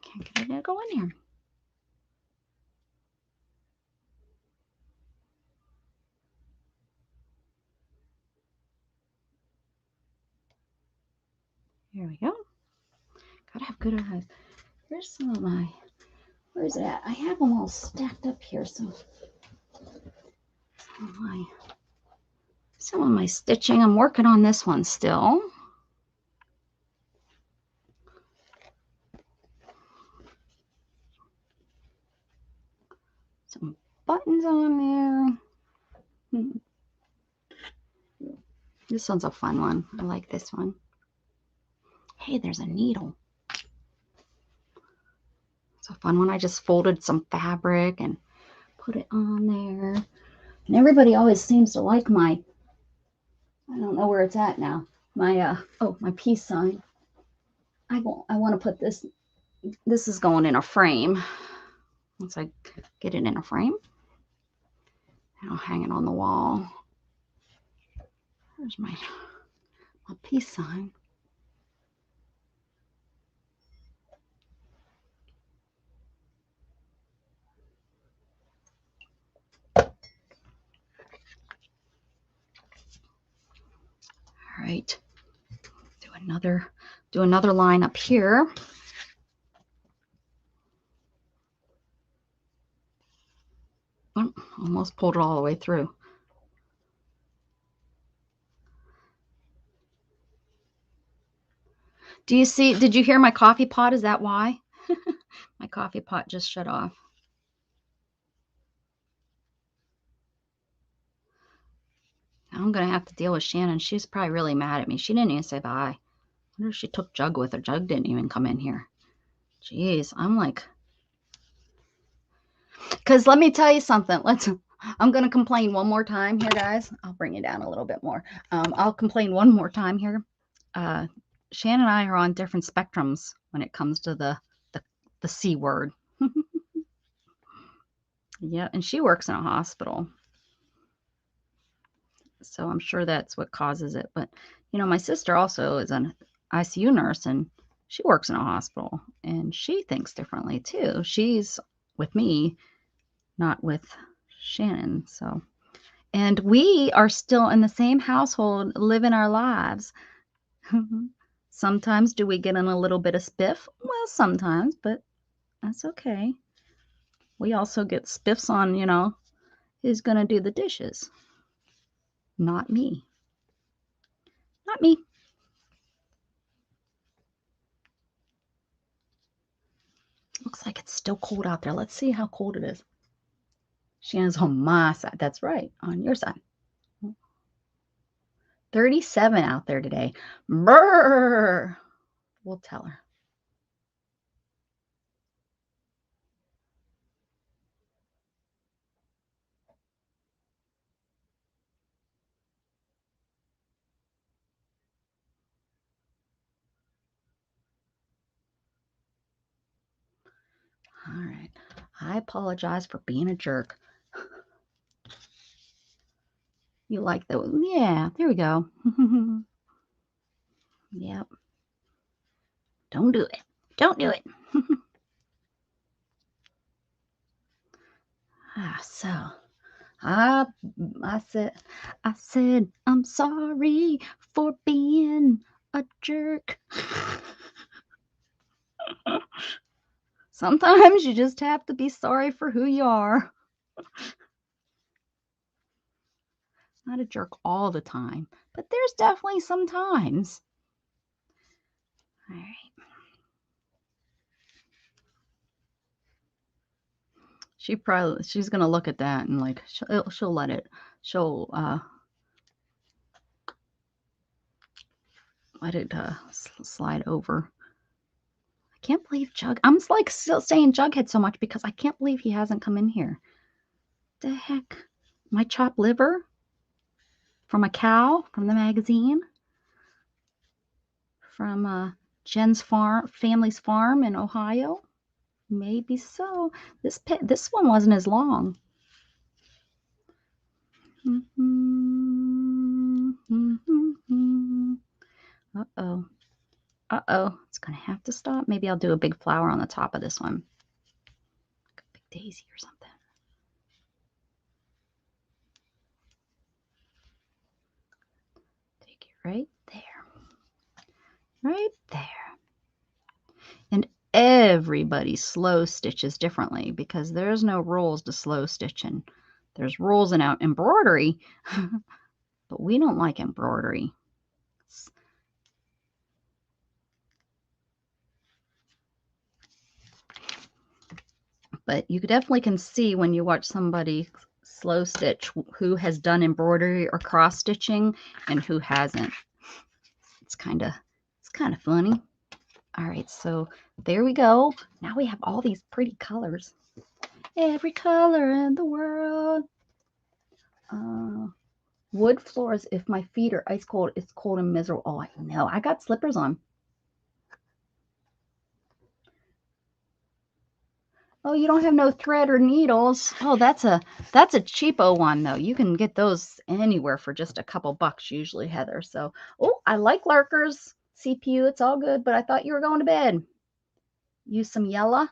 Can't get it to go in here. Here we go. Gotta have good eyes. Here's some of my, where is it at? I have them all stacked up here, so some of my stitching. I'm working on this one still. Some buttons on there. This one's a fun one. I like this one. Hey, there's a needle. It's a fun one. I just folded some fabric and put it on there. And everybody always seems to like my, I don't know where it's at now. My, my peace sign. I want to put this, this is going in a frame. Once I get it in a frame, I'll hang it on the wall. There's my peace sign. All right, do another line up here. Oh, almost pulled it all the way through. Do you see, did you hear my coffee pot? Is that why? My coffee pot just shut off. I'm going to have to deal with Shannon. She's probably really mad at me. She didn't even say bye. I wonder if she took Jug with her. Jug didn't even come in here. Jeez, I'm like... Because let me tell you something. I'm going to complain one more time here, guys. I'll bring it down a little bit more. I'll complain one more time here. Shannon and I are on different spectrums when it comes to the C word. Yeah, and she works in a hospital. So I'm sure that's what causes it. But, you know, my sister also is an ICU nurse, and she works in a hospital, and she thinks differently too. She's with me, not with Shannon. So, and we are still in the same household, living our lives. Sometimes do we get in a little bit of spiff? Well, sometimes, but that's okay. We also get spiffs on, you know, who's going to do the dishes. Not me. Not me. Looks like it's still cold out there. Let's see how cold it is. Shannon's on my side. That's right, on your side. 37 out there today. Brrr. We'll tell her. All right. I apologize for being a jerk. You like that? Yeah, there we go. Yep. Don't do it. Don't do it. So I said I'm sorry for being a jerk. Sometimes you just have to be sorry for who you are. Not a jerk all the time, but there's definitely some times. All right. She's gonna look at that and like she'll let it slide over. I can't believe Jug. I'm like still saying Jughead so much because I can't believe he hasn't come in here. The heck? My chopped liver from a cow from the magazine from Jen's family's farm in Ohio. Maybe so. This one wasn't as long. Uh-oh. Uh-oh. It's going to have to stop. Maybe I'll do a big flower on the top of this one. Like a big daisy or something. Take it right there. Right there. And everybody slow stitches differently because there's no rules to slow stitching. There's rules in embroidery, but we don't like embroidery. But you definitely can see when you watch somebody slow stitch who has done embroidery or cross stitching and who hasn't. It's kind of funny. All right, so there we go. Now we have all these pretty colors. Every color in the world. Wood floors. If my feet are ice cold, it's cold and miserable. Oh, I know. I got slippers on. Oh, you don't have no thread or needles. Oh, that's a cheapo one though. You can get those anywhere for just a couple bucks usually, Heather. So, oh, I like lurkers. CPU, it's all good, but I thought you were going to bed. Use some yellow.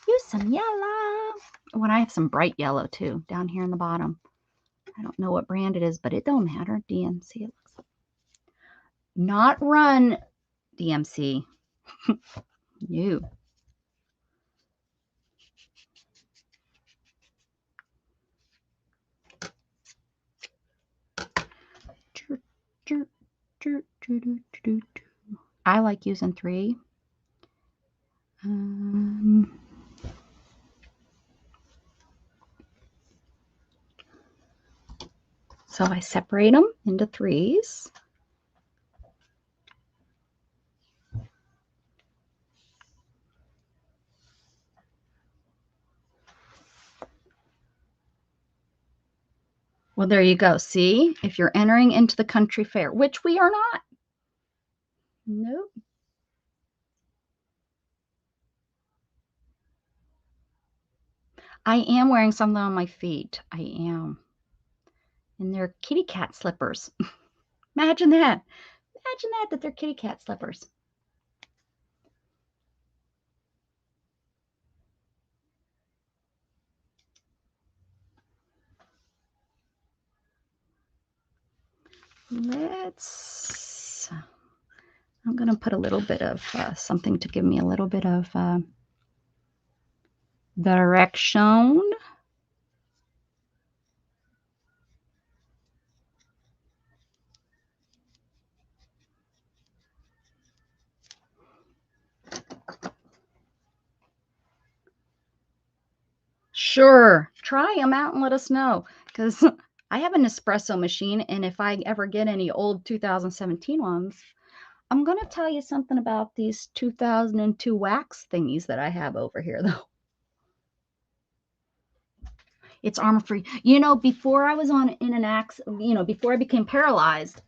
Use some yellow. Oh, and I have some bright yellow too down here in the bottom. I don't know what brand it is, but it don't matter. DMC it looks like. Not Run DMC. You. I like using 3. So I separate them into threes. Well, there you go. See, if you're entering into the country fair, which we are not. Nope. I am wearing something on my feet. I am. And they're kitty cat slippers. Imagine that. Imagine that they're kitty cat slippers. I'm going to put a little bit of something to give me a little bit of direction. Sure, try them out and let us know, because I have an espresso machine, and if I ever get any old 2017 ones, I'm going to tell you something about these 2002 wax thingies that I have over here, though. It's armor free. You know, before I was in an accident, you know, before I became paralyzed,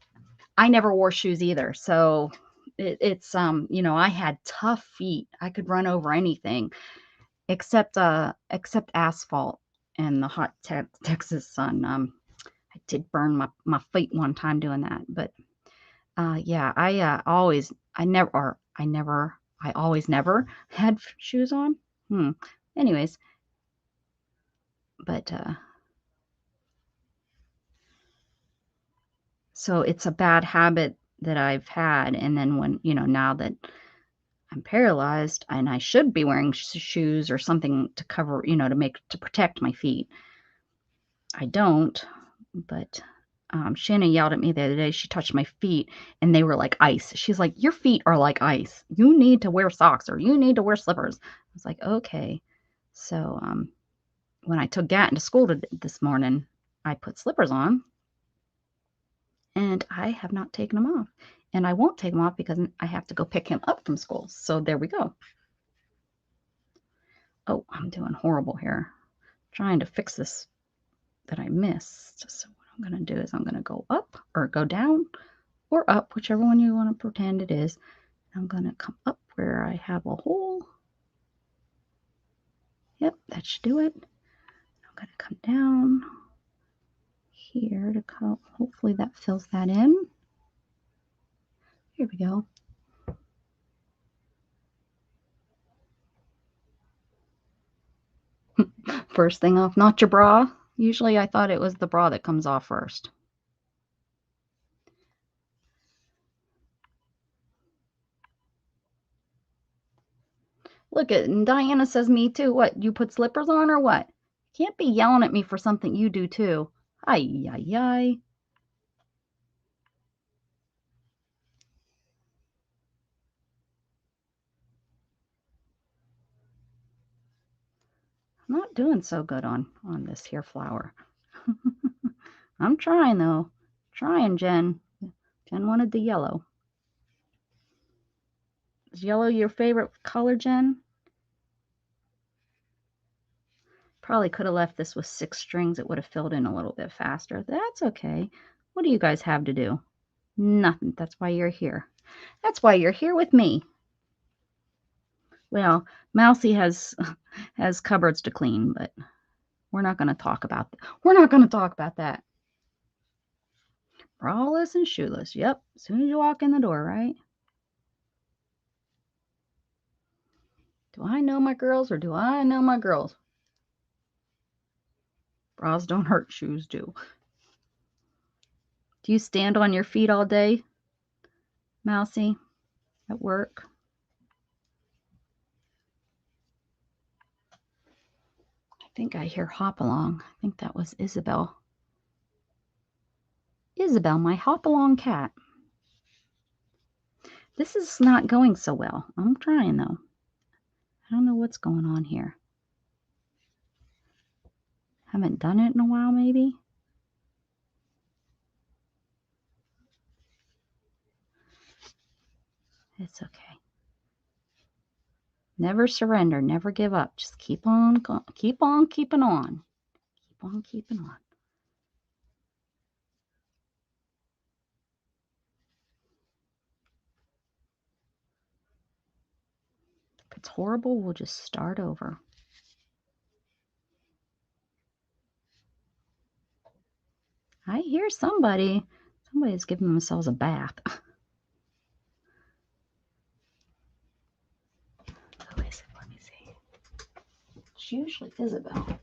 I never wore shoes either. So it's you know, I had tough feet. I could run over anything except asphalt and the hot Texas sun. I did burn my feet one time doing that, but yeah, I always never had shoes on. Anyways, but so it's a bad habit that I've had, and then when, you know, now that I'm paralyzed and I should be wearing shoes or something to cover, you know, to protect my feet, I don't. But Shannon yelled at me the other day. She touched my feet and they were like ice. She's like, your feet are like ice. You need to wear socks or you need to wear slippers. I was like, okay. So when I took Gat into school this morning, I put slippers on and I have not taken them off. And I won't take them off because I have to go pick him up from school. So there we go. Oh, I'm doing horrible here. Trying to fix this that I missed. So what I'm going to do is I'm going to go up or go down or up, whichever one you want to pretend it is. I'm going to come up where I have a hole. Yep, that should do it. I'm going to come down here to come. Hopefully that fills that in. Here we go. First thing off, not your bra. Usually I thought it was the bra that comes off first. Look at, and Diana says me too. What, you put slippers on or what? Can't be yelling at me for something you do too. Ay, ay, ay. I'm not doing so good on this here flower. I'm trying though. Trying, Jen. Jen wanted the yellow. Is yellow your favorite color, Jen? Probably could have left this with 6 strings. It would have filled in a little bit faster. That's okay. What do you guys have to do? Nothing. That's why you're here. That's why you're here with me. Well, Mousy has cupboards to clean, but we're not going to talk about that. We're not going to talk about that. Braless and shoeless. Yep. As soon as you walk in the door, right? Do I know my girls or do I know my girls? Bras don't hurt, shoes do. Do you stand on your feet all day, Mousy, at work? I think I hear Hop-Along. I think that was Isabel. Isabel, my Hop-Along cat. This is not going so well. I'm trying, though. I don't know what's going on here. Haven't done it in a while, maybe? It's okay. Never surrender. Never give up. Just keep on keeping on. Keep on keeping on. If it's horrible, we'll just start over. I hear somebody's giving themselves a bath. Who is it? Let me see. It's usually Isabel.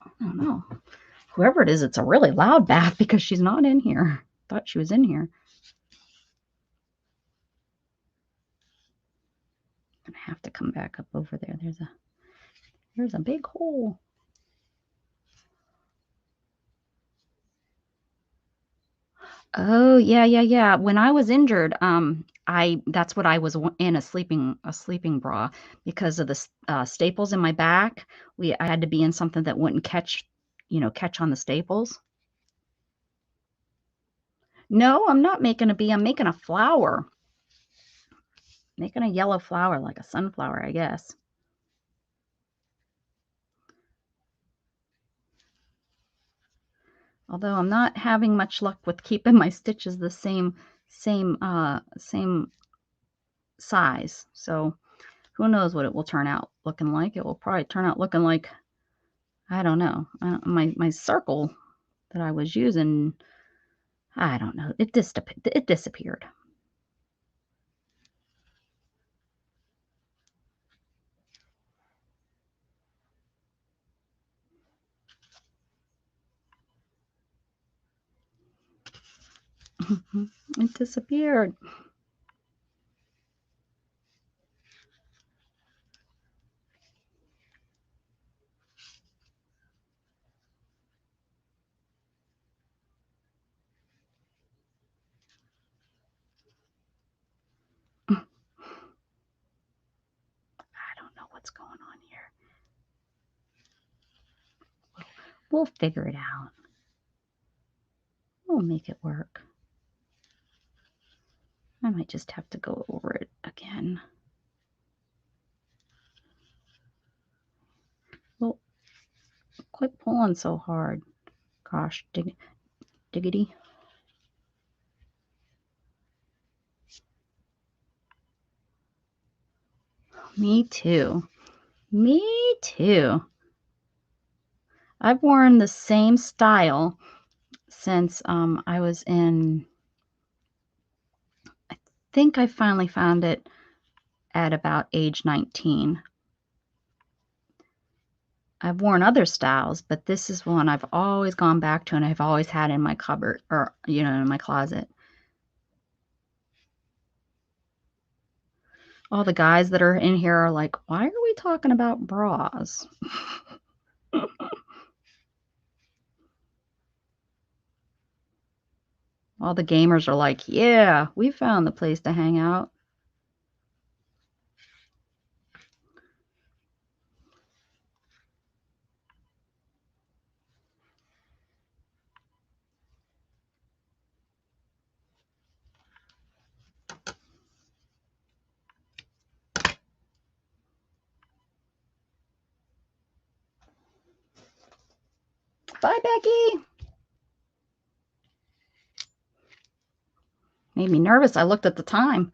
I don't know. Whoever it is, it's a really loud bath because she's not in here. Thought she was in here. I'm gonna have to come back up over there. There's a big hole. Oh, yeah. When I was injured, that's what I was in, a sleeping bra, because of the staples in my back. I had to be in something that wouldn't catch on the staples. No, I'm not making a bee. I'm making a flower. Making a yellow flower, like a sunflower, I guess. Although I'm not having much luck with keeping my stitches the same size. So who knows what it will turn out looking like. It will probably turn out looking like, I don't know. My circle that I was using, I don't know. It disappeared. It disappeared. I don't know what's going on here. We'll figure it out. We'll make it work. I might just have to go over it again. Well, quit pulling so hard. Gosh, diggity. Me too. Me too. I've worn the same style since I was in, I think I finally found it at about age 19. I've worn other styles, but this is one I've always gone back to and I've always had in my cupboard, or, in my closet. All the guys that are in here are like, why are we talking about bras? All the gamers are like, yeah, we found the place to hang out. Bye, Becky. Made me nervous. I looked at the time.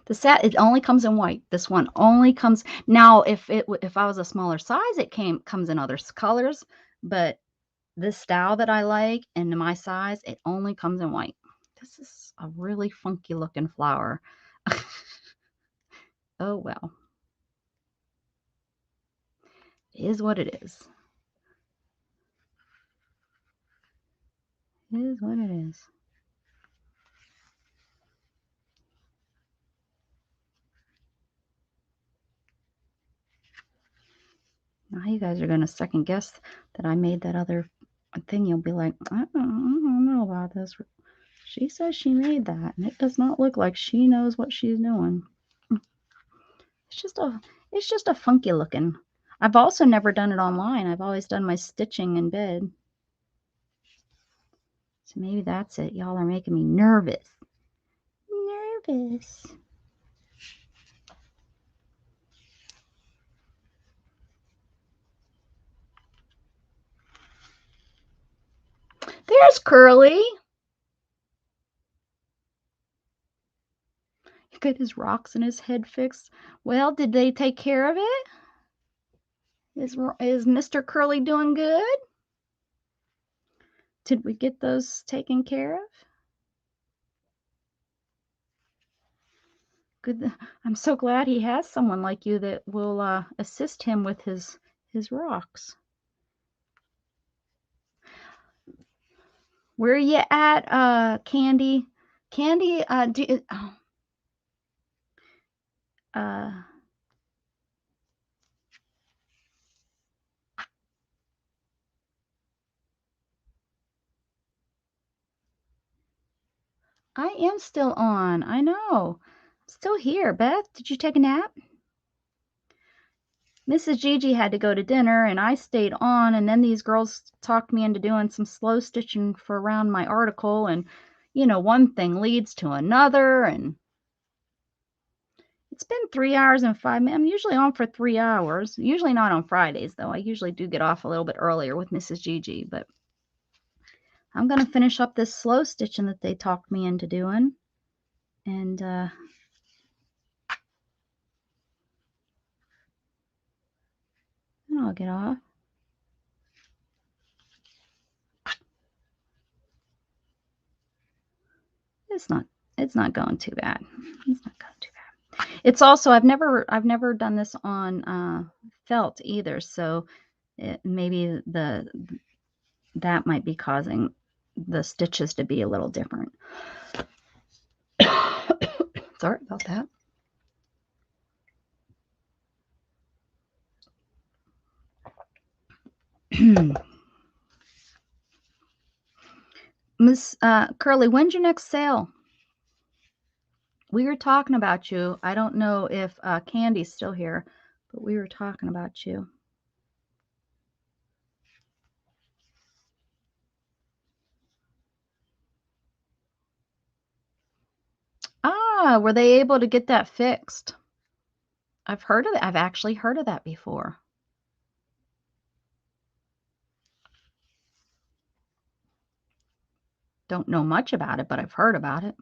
The set, it only comes in white. This one only comes now. If I was a smaller size, it comes in other colors. But this style that I like and my size, it only comes in white. This is a really funky looking flower. Oh well. It is what it is. It is what it is. Now you guys are going to second guess that I made that other thing. You'll be like, I don't know about this. She says she made that, and it does not look like she knows what she's doing. It's just a funky looking. I've also never done it online. I've always done my stitching in bed. So maybe that's it. Y'all are making me nervous. Nervous. There's Curly. He got his rocks and his head fixed. Well, did they take care of it? Is Mr. Curly doing good? Did we get those taken care of? Good. I'm so glad he has someone like you that will assist him with his rocks. Where are you at, Candy? Candy, I am still on. I know. Still here. Beth, did you take a nap? Mrs. Gigi had to go to dinner, and I stayed on, and then these girls talked me into doing some slow stitching for around my article, and, you know, one thing leads to another, and it's been 3 hours and 5 minutes. I'm usually on for 3 hours. Usually not on Fridays, though. I usually do get off a little bit earlier with Mrs. Gigi, but I'm going to finish up this slow stitching that they talked me into doing, and then I'll get off. It's not going too bad. It's not going too bad. It's also I've never done this on felt either, so maybe that might be causing the stitches to be a little different. Sorry about that. Miss Curly, when's your next sale? We were talking about you. I don't know if Candy's still here, but we were talking about you. Ah, were they able to get that fixed? I've heard of it. I've actually heard of that before. Don't know much about it, but I've heard about it.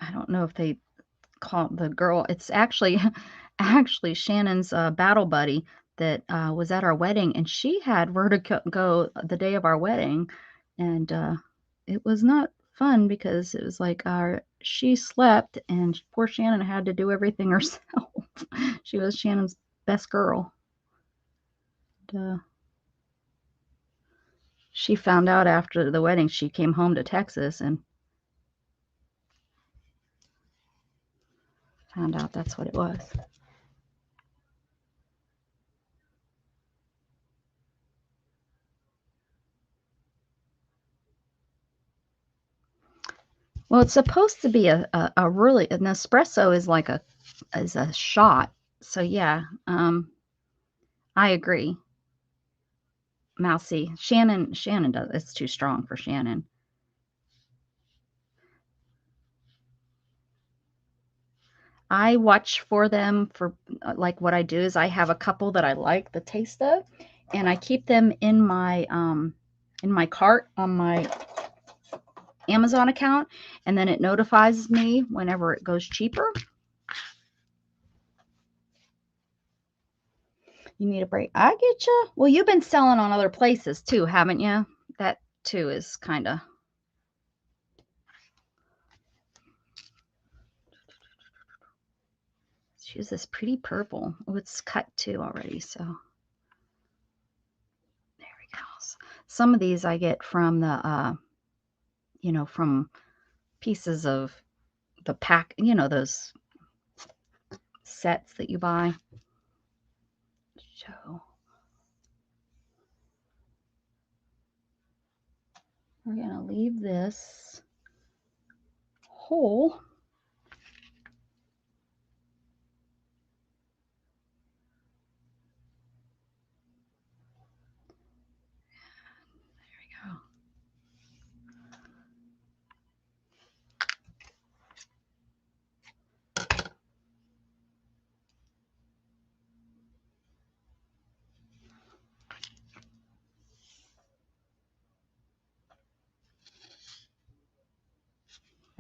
I don't know if they call the girl. It's actually Shannon's battle buddy that was at our wedding, and she had vertigo the day of our wedding, and it was not fun because it was like she slept, and poor Shannon had to do everything herself. She was Shannon's best girl. And, she found out after the wedding. She came home to Texas and found out that's what it was. Well, it's supposed to be a really, an espresso is like a shot. So yeah, I agree. Mousy. Shannon does. It's too strong for Shannon. I watch for them for like what I do is I have a couple that I like the taste of, and I keep them in my cart on my Amazon account, and then it notifies me whenever it goes cheaper. You need a break. I get you. Well, you've been selling on other places too, haven't you? That too is kind of. Let's use this pretty purple. Oh, it's cut too already, so there we go. Some of these I get from the, you know, from pieces of the pack, you know, those sets that you buy. So we're gonna leave this hole.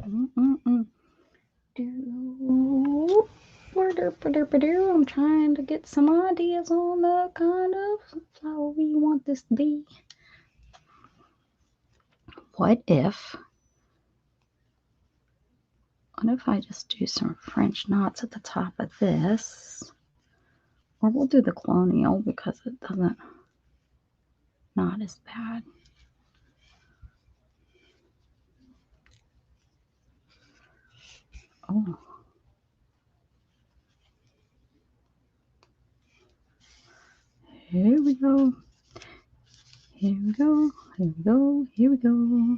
I'm trying to get some ideas on the kind of flower we want this to be. What if I just do some French knots at the top of this? Or we'll do the colonial because it doesn't, not as bad. Oh. Here we go. Here we go. Here we go. Here we go.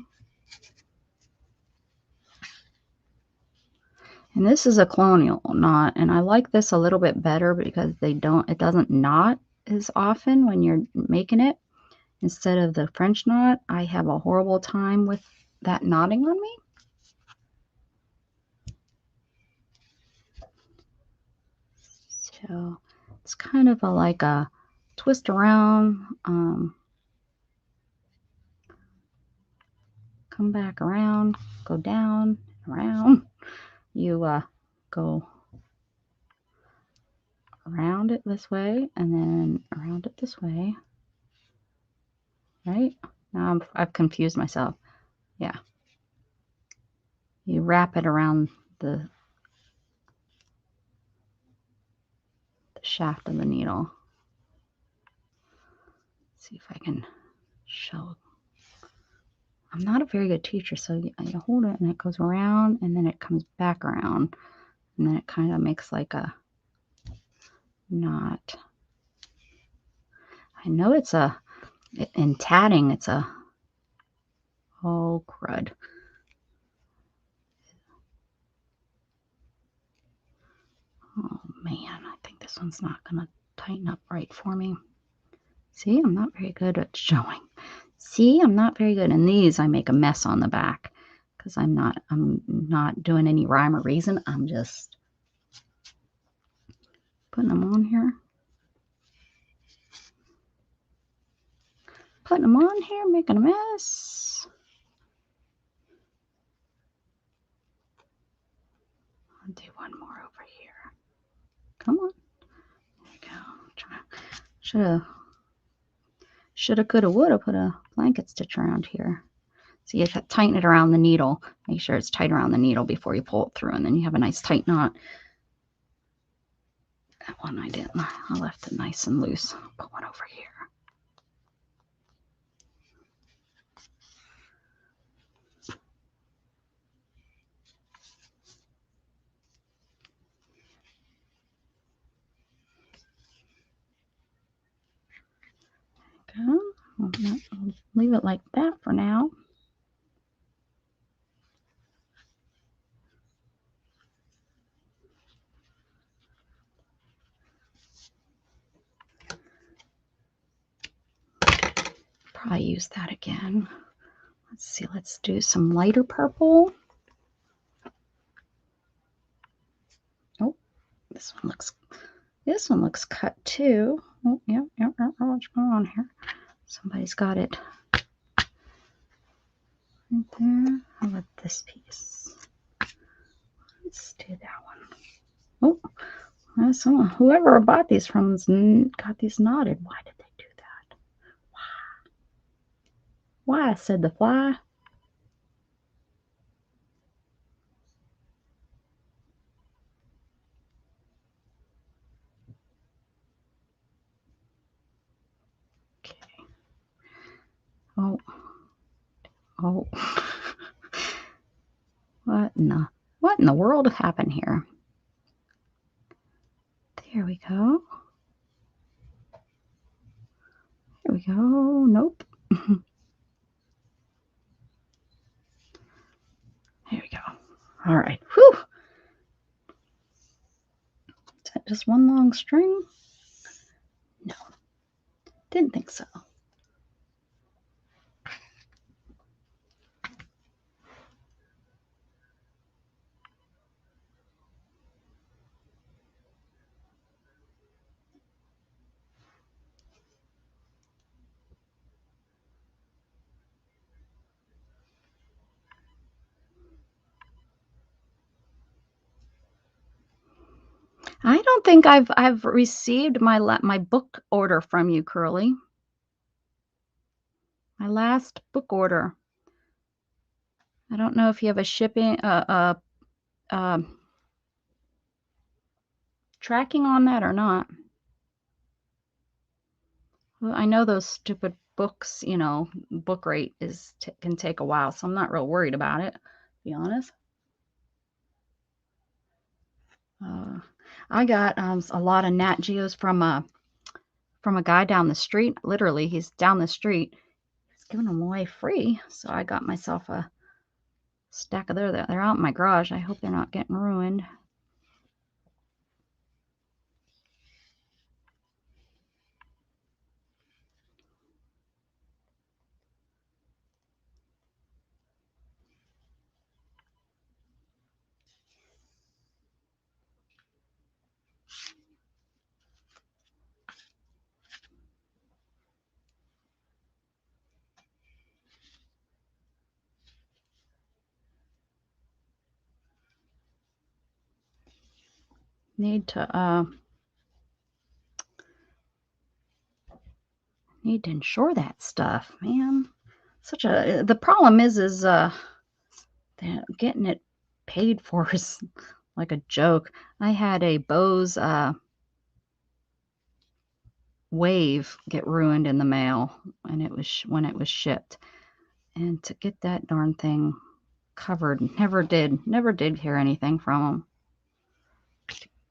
And this is a colonial knot, and I like this a little bit better because it doesn't knot as often when you're making it. Instead of the French knot, I have a horrible time with that knotting on me. So it's kind of like a twist around, come back around, go down, around. You go around it this way and then around it this way. Right? Now I've confused myself. Yeah. You wrap it around the shaft of the needle. Let's see if I can show. I'm not a very good teacher, so you hold it and it goes around and then it comes back around and then it kind of makes like a knot. I know it's in tatting, it's a, oh crud. Oh man, I think this one's not gonna tighten up right for me. See, I'm not very good at showing. See, I'm not very good. And these, I make a mess on the back because I'm not doing any rhyme or reason. I'm just putting them on here. Putting them on here, making a mess. I'll do one more over here. Come on. There we go. Shoulda, coulda, woulda put a blanket stitch around here. So you have to tighten it around the needle. Make sure it's tight around the needle before you pull it through, and then you have a nice tight knot. That one I didn't. I left it nice and loose. I'll put one over here. Go. I'll leave it like that for now. Probably use that again. Let's see, let's do some lighter purple. Oh, this one looks cut too. Oh, yeah, what's going on here? Somebody's got it right there. How about this piece? Let's do that one. Oh, whoever bought these from got these knotted. Why did they do that? Why? Said the fly. Okay. Oh. What in the world happened here? There we go. There we go. Nope. There we go. All right. Whew. Is that just one long string? No. Didn't think so. don't think I've received my book order from you, Curly. My last book order. I don't know if you have a shipping tracking on that or not. Well, I know those stupid books, you know, book rate can take a while, so I'm not real worried about it, to be honest. I got a lot of Nat Geos from a guy down the street. Literally, he's down the street. He's giving them away free, so I got myself a stack of they're out in my garage. I hope they're not getting ruined. Need to insure that stuff, man. The problem is getting it paid for is like a joke. I had a Bose Wave get ruined in the mail, and it was when it was shipped, and to get that darn thing covered, never did hear anything from them.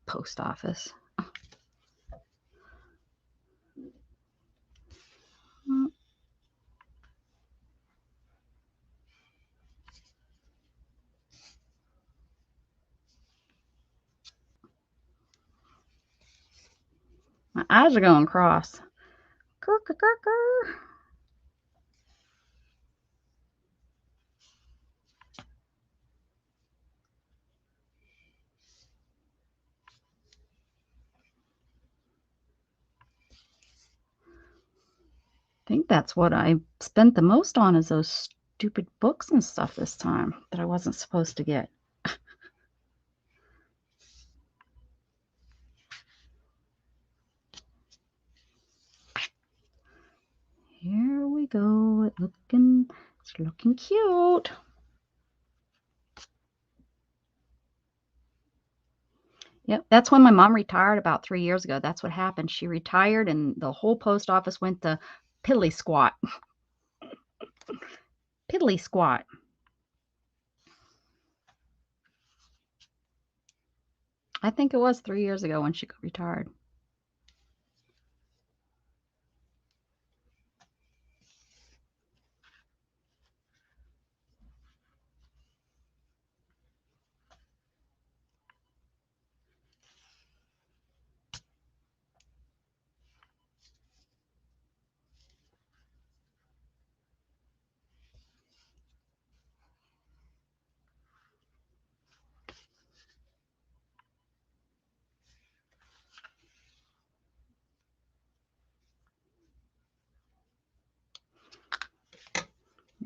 Post office. My eyes are going cross. Grr, grr, grr, grr. I think that's what I spent the most on, is those stupid books and stuff this time that I wasn't supposed to get. Here we go. It's looking cute. Yep, that's when my mom retired about 3 years ago. That's what happened. She retired and the whole post office went to piddly squat. Piddly squat. I think it was 3 years ago when she got retired.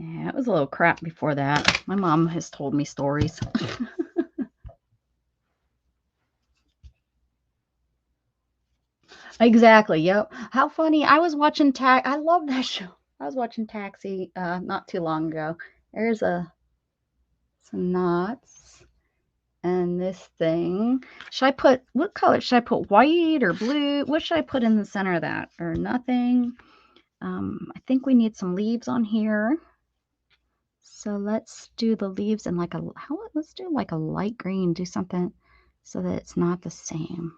Yeah, it was a little crap before that. My mom has told me stories. Exactly. Yep. How funny. I was watching I love that show. I was watching Taxi not too long ago. There's some knots and this thing. What color should I put? White or blue? What should I put in the center of that? Or nothing? I think we need some leaves on here. So let's do the leaves in like let's do like a light green, do something so that it's not the same.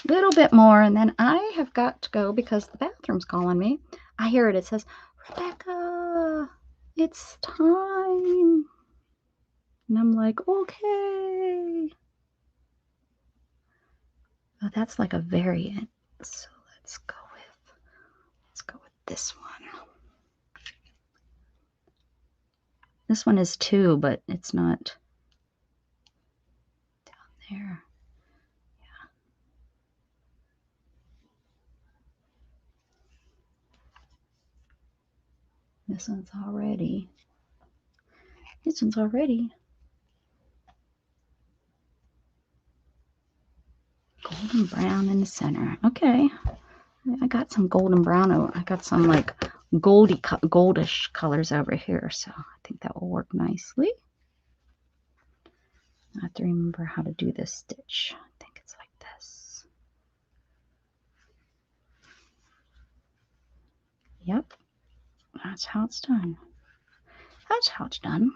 A little bit more, and then I have got to go because the bathroom's calling me. I hear it. It says, Rebecca, it's time. And I'm like, okay. Oh, that's like a variant. So let's go with this one. This one is 2, but it's not down there. Yeah. This one's already. and brown in the center. Okay. I got some golden brown. I got some like goldish colors over here. So I think that will work nicely. I have to remember how to do this stitch. I think it's like this. Yep. That's how it's done. That's how it's done.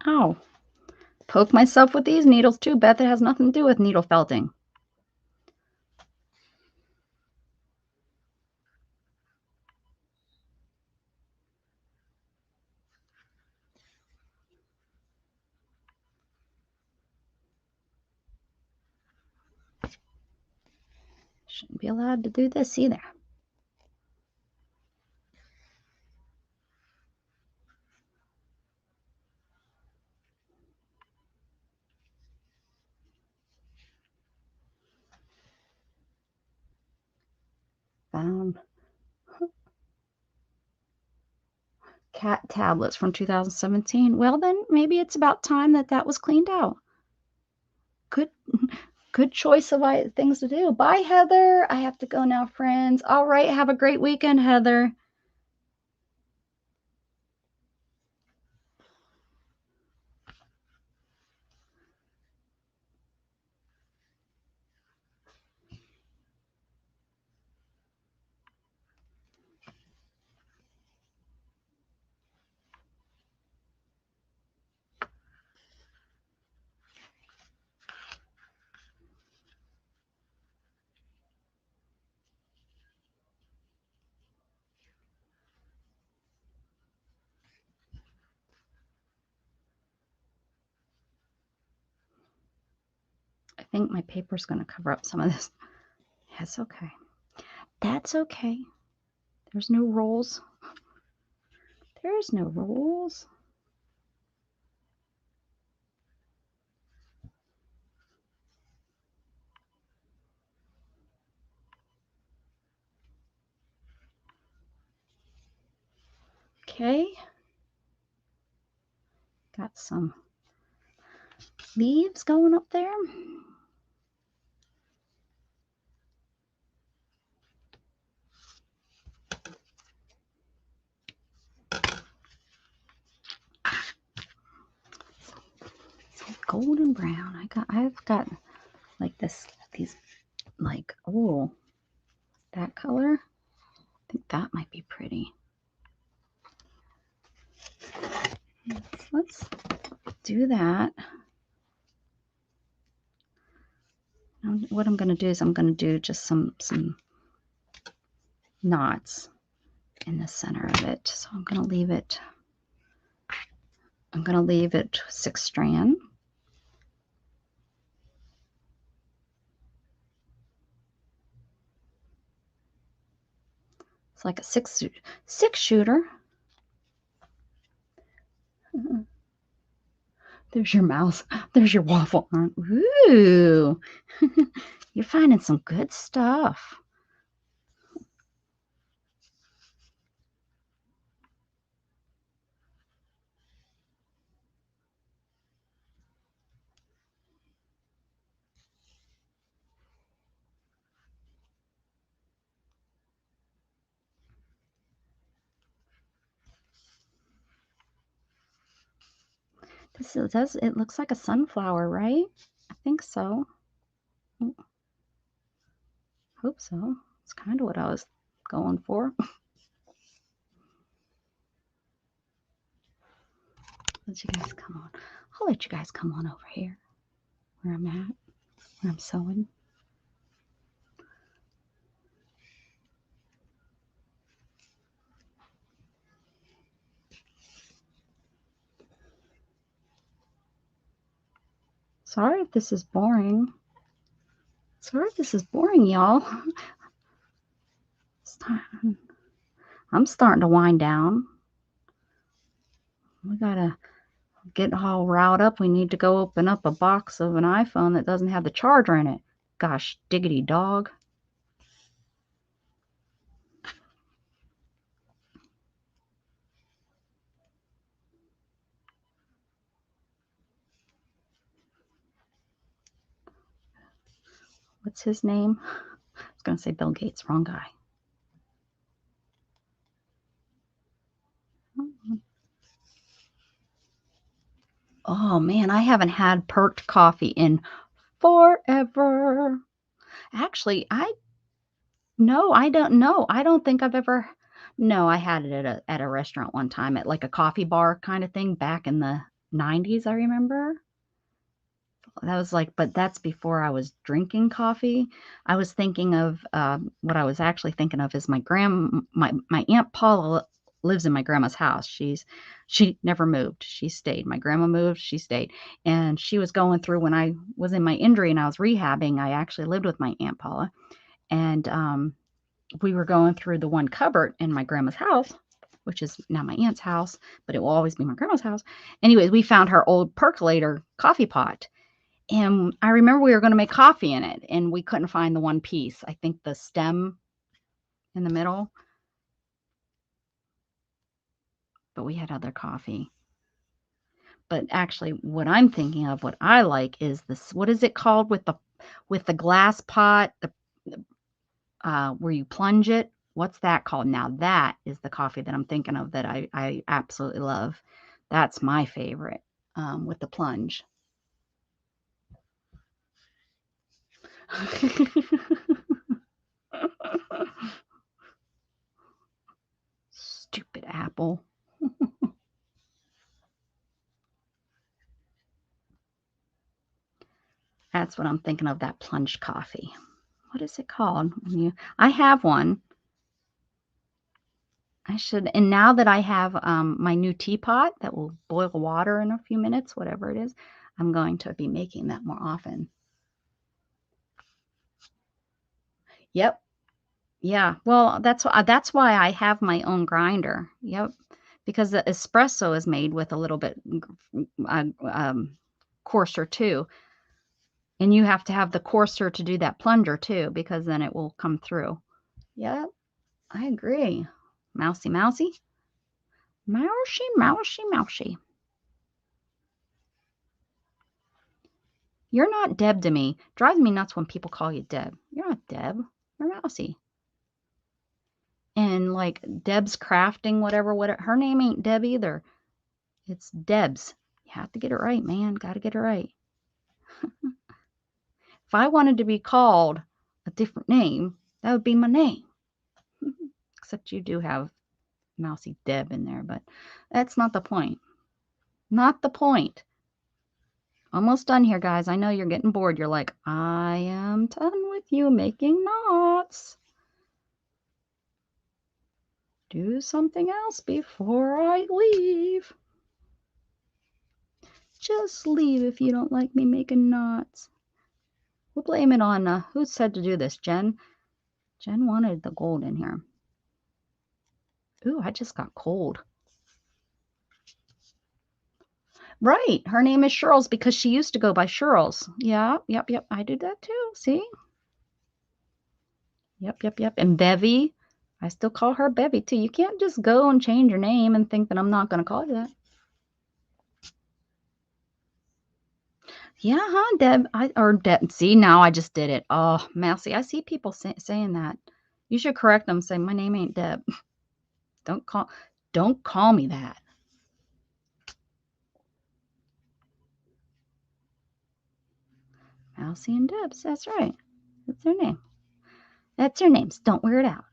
Oh, poke myself with these needles too. Beth, it has nothing to do with needle felting. Shouldn't be allowed to do this either. Found cat tablets from 2017. Well, then maybe it's about time that was cleaned out. Good choice of things to do. Bye, Heather. I have to go now, friends. All right. Have a great weekend, Heather. I think my paper's going to cover up some of this. That's okay. That's okay. There's no rules. There's no rules. Okay. Got some leaves going up there. Golden brown. I've got like these like, oh, that color. I think that might be pretty. Let's do that. Now, what I'm going to do is I'm going to do just some knots in the center of it. So I'm going to leave it 6 strand. It's like a six shooter. There's your mouse. There's your waffle arm. Ooh, you're finding some good stuff. It looks like a sunflower, right? I think so. Hope so. It's kind of what I was going for. Let you guys come on. I'll let you guys come on over here where I'm at, where I'm sewing. Sorry if this is boring. Sorry if this is boring, y'all. I'm starting to wind down. We got a Get all riled up. We need to go open up a box of an iPhone that doesn't have the charger in it. Gosh, diggity dog. What's his name? I was going to say Bill Gates. Wrong guy. Oh, man, I haven't had perked coffee in forever. Actually, I don't know. I don't think I've ever. No, I had it at a restaurant one time at like a coffee bar kind of thing back in the 90s, I remember. That was like, but that's before I was drinking coffee. I was thinking of what I was actually thinking of is my Aunt Paula lives in my grandma's house. She never moved. She stayed. My grandma moved. She stayed. And she was going through when I was in my injury and I was rehabbing. I actually lived with my Aunt Paula. And we were going through the one cupboard in my grandma's house, which is now my aunt's house, but it will always be my grandma's house. Anyways, we found her old percolator coffee pot. And I remember we were going to make coffee in it, and we couldn't find the one piece. I think the stem in the middle. But we had other coffee. But actually, what I'm thinking of, what I like is this. What is it called with the glass pot? Where you plunge it. What's that called? Now that is the coffee that I'm thinking of that I absolutely love. That's my favorite with the plunge. Stupid apple. That's what I'm thinking of, that plunged coffee. What is it called? I have one. I should, and now that I have my new teapot that will boil water in a few minutes, whatever it is, I'm going to be making that more often. Yep. Yeah. Well, that's why I have my own grinder. Yep. Because the espresso is made with a little bit coarser too. And you have to have the coarser to do that plunger too, because then it will come through. Yep. I agree. Mousy, mousy. Mousy, mousy, mousy. You're not Deb to me. Drives me nuts when people call you Deb. You're not Deb. You're Mousy. And like Deb's Crafting, whatever, her name ain't Deb either. It's Deb's. You have to get it right, man. Got to get it right. If I wanted to be called a different name, that would be my name. Except you do have Mousy Deb in there, but that's not the point. Not the point. Almost done here, guys. I know you're getting bored. You're like, I am done with you making knots. Do something else before I leave. Just leave if you don't like me making knots. We'll blame it on, who said to do this? Jen? Jen wanted the gold in here. Ooh, I just got cold. Right. Her name is Shirls because she used to go by Shirls. Yeah, yep. I do that too. See? Yep. And Bevy. I still call her Bevy too. You can't just go and change your name and think that I'm not going to call you that. Yeah, huh, Deb? Deb. See, now I just did it. Oh, Mousy, I see people saying that. You should correct them. Say, my name ain't Deb. Don't call me that. Mousy and Debs. That's right. That's their name. That's their names. Don't wear it out.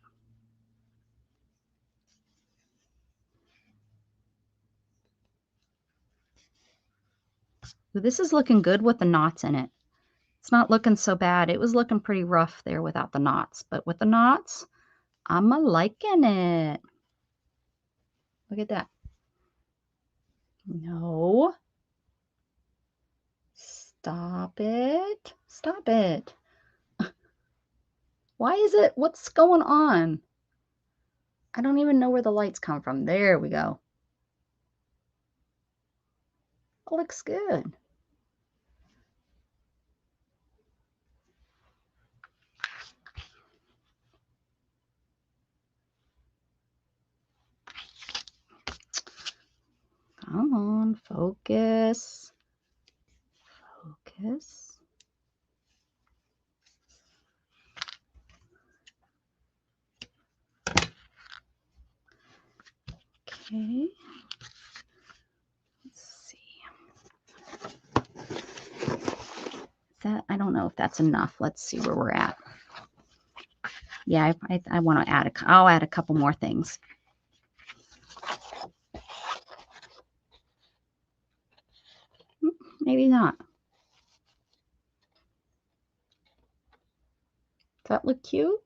Ooh, this is looking good with the knots in it. It's not looking so bad. It was looking pretty rough there without the knots. But with the knots, I'm a-liking it. Look at that. No. Stop it. Stop it. Why is it? What's going on? I don't even know where the lights come from. There we go. looks good. Come on, focus. Focus. Okay. Let's see. That, I don't know if that's enough. Let's see where we're at. Yeah, I want to add I'll add a couple more things. Maybe not. Does that look cute?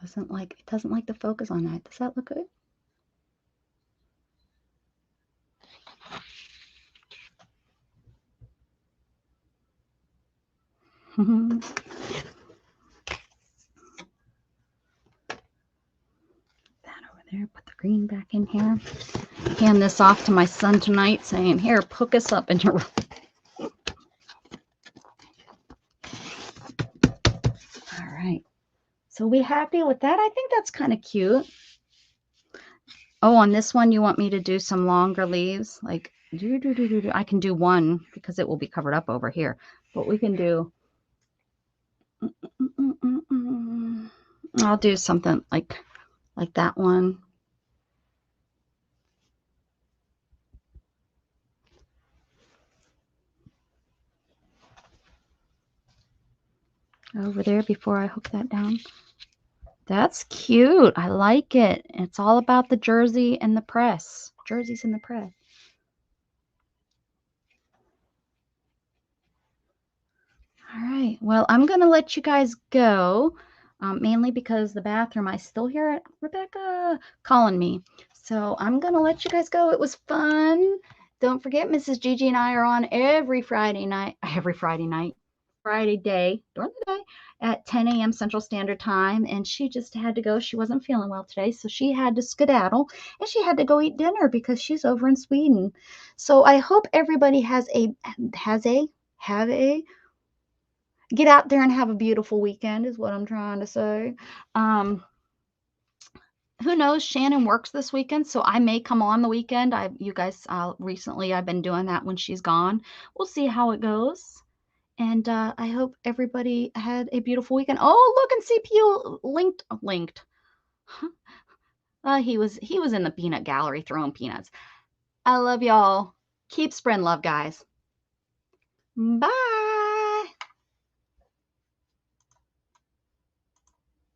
It doesn't like to focus on that. Does that look good? There, put the green back in here. Hand this off to my son tonight saying, here, hook us up in your room. All right. So we happy with that? I think that's kind of cute. Oh, on this one, you want me to do some longer leaves? Like, I can do one because it will be covered up over here. But we can do... I'll do something like that one. Over there before I hook that down. That's cute. I like it. It's all about the jersey and the press. Jerseys and the press. All right. Well, I'm going to let you guys go. Mainly because the bathroom, I still hear Rebecca calling me. So I'm going to let you guys go. It was fun. Don't forget, Mrs. Gigi and I are on every Friday day, during the day at 10 a.m. Central Standard Time. And she just had to go. She wasn't feeling well today. So she had to skedaddle and she had to go eat dinner because she's over in Sweden. So I hope everybody get out there and have a beautiful weekend is what I'm trying to say. Who knows? Shannon works this weekend, so I may come on the weekend. Recently I've been doing that when she's gone. We'll see how it goes. And I hope everybody had a beautiful weekend. Oh, look, and CPU linked. He was in the peanut gallery throwing peanuts. I love y'all. Keep spreading love, guys. Bye.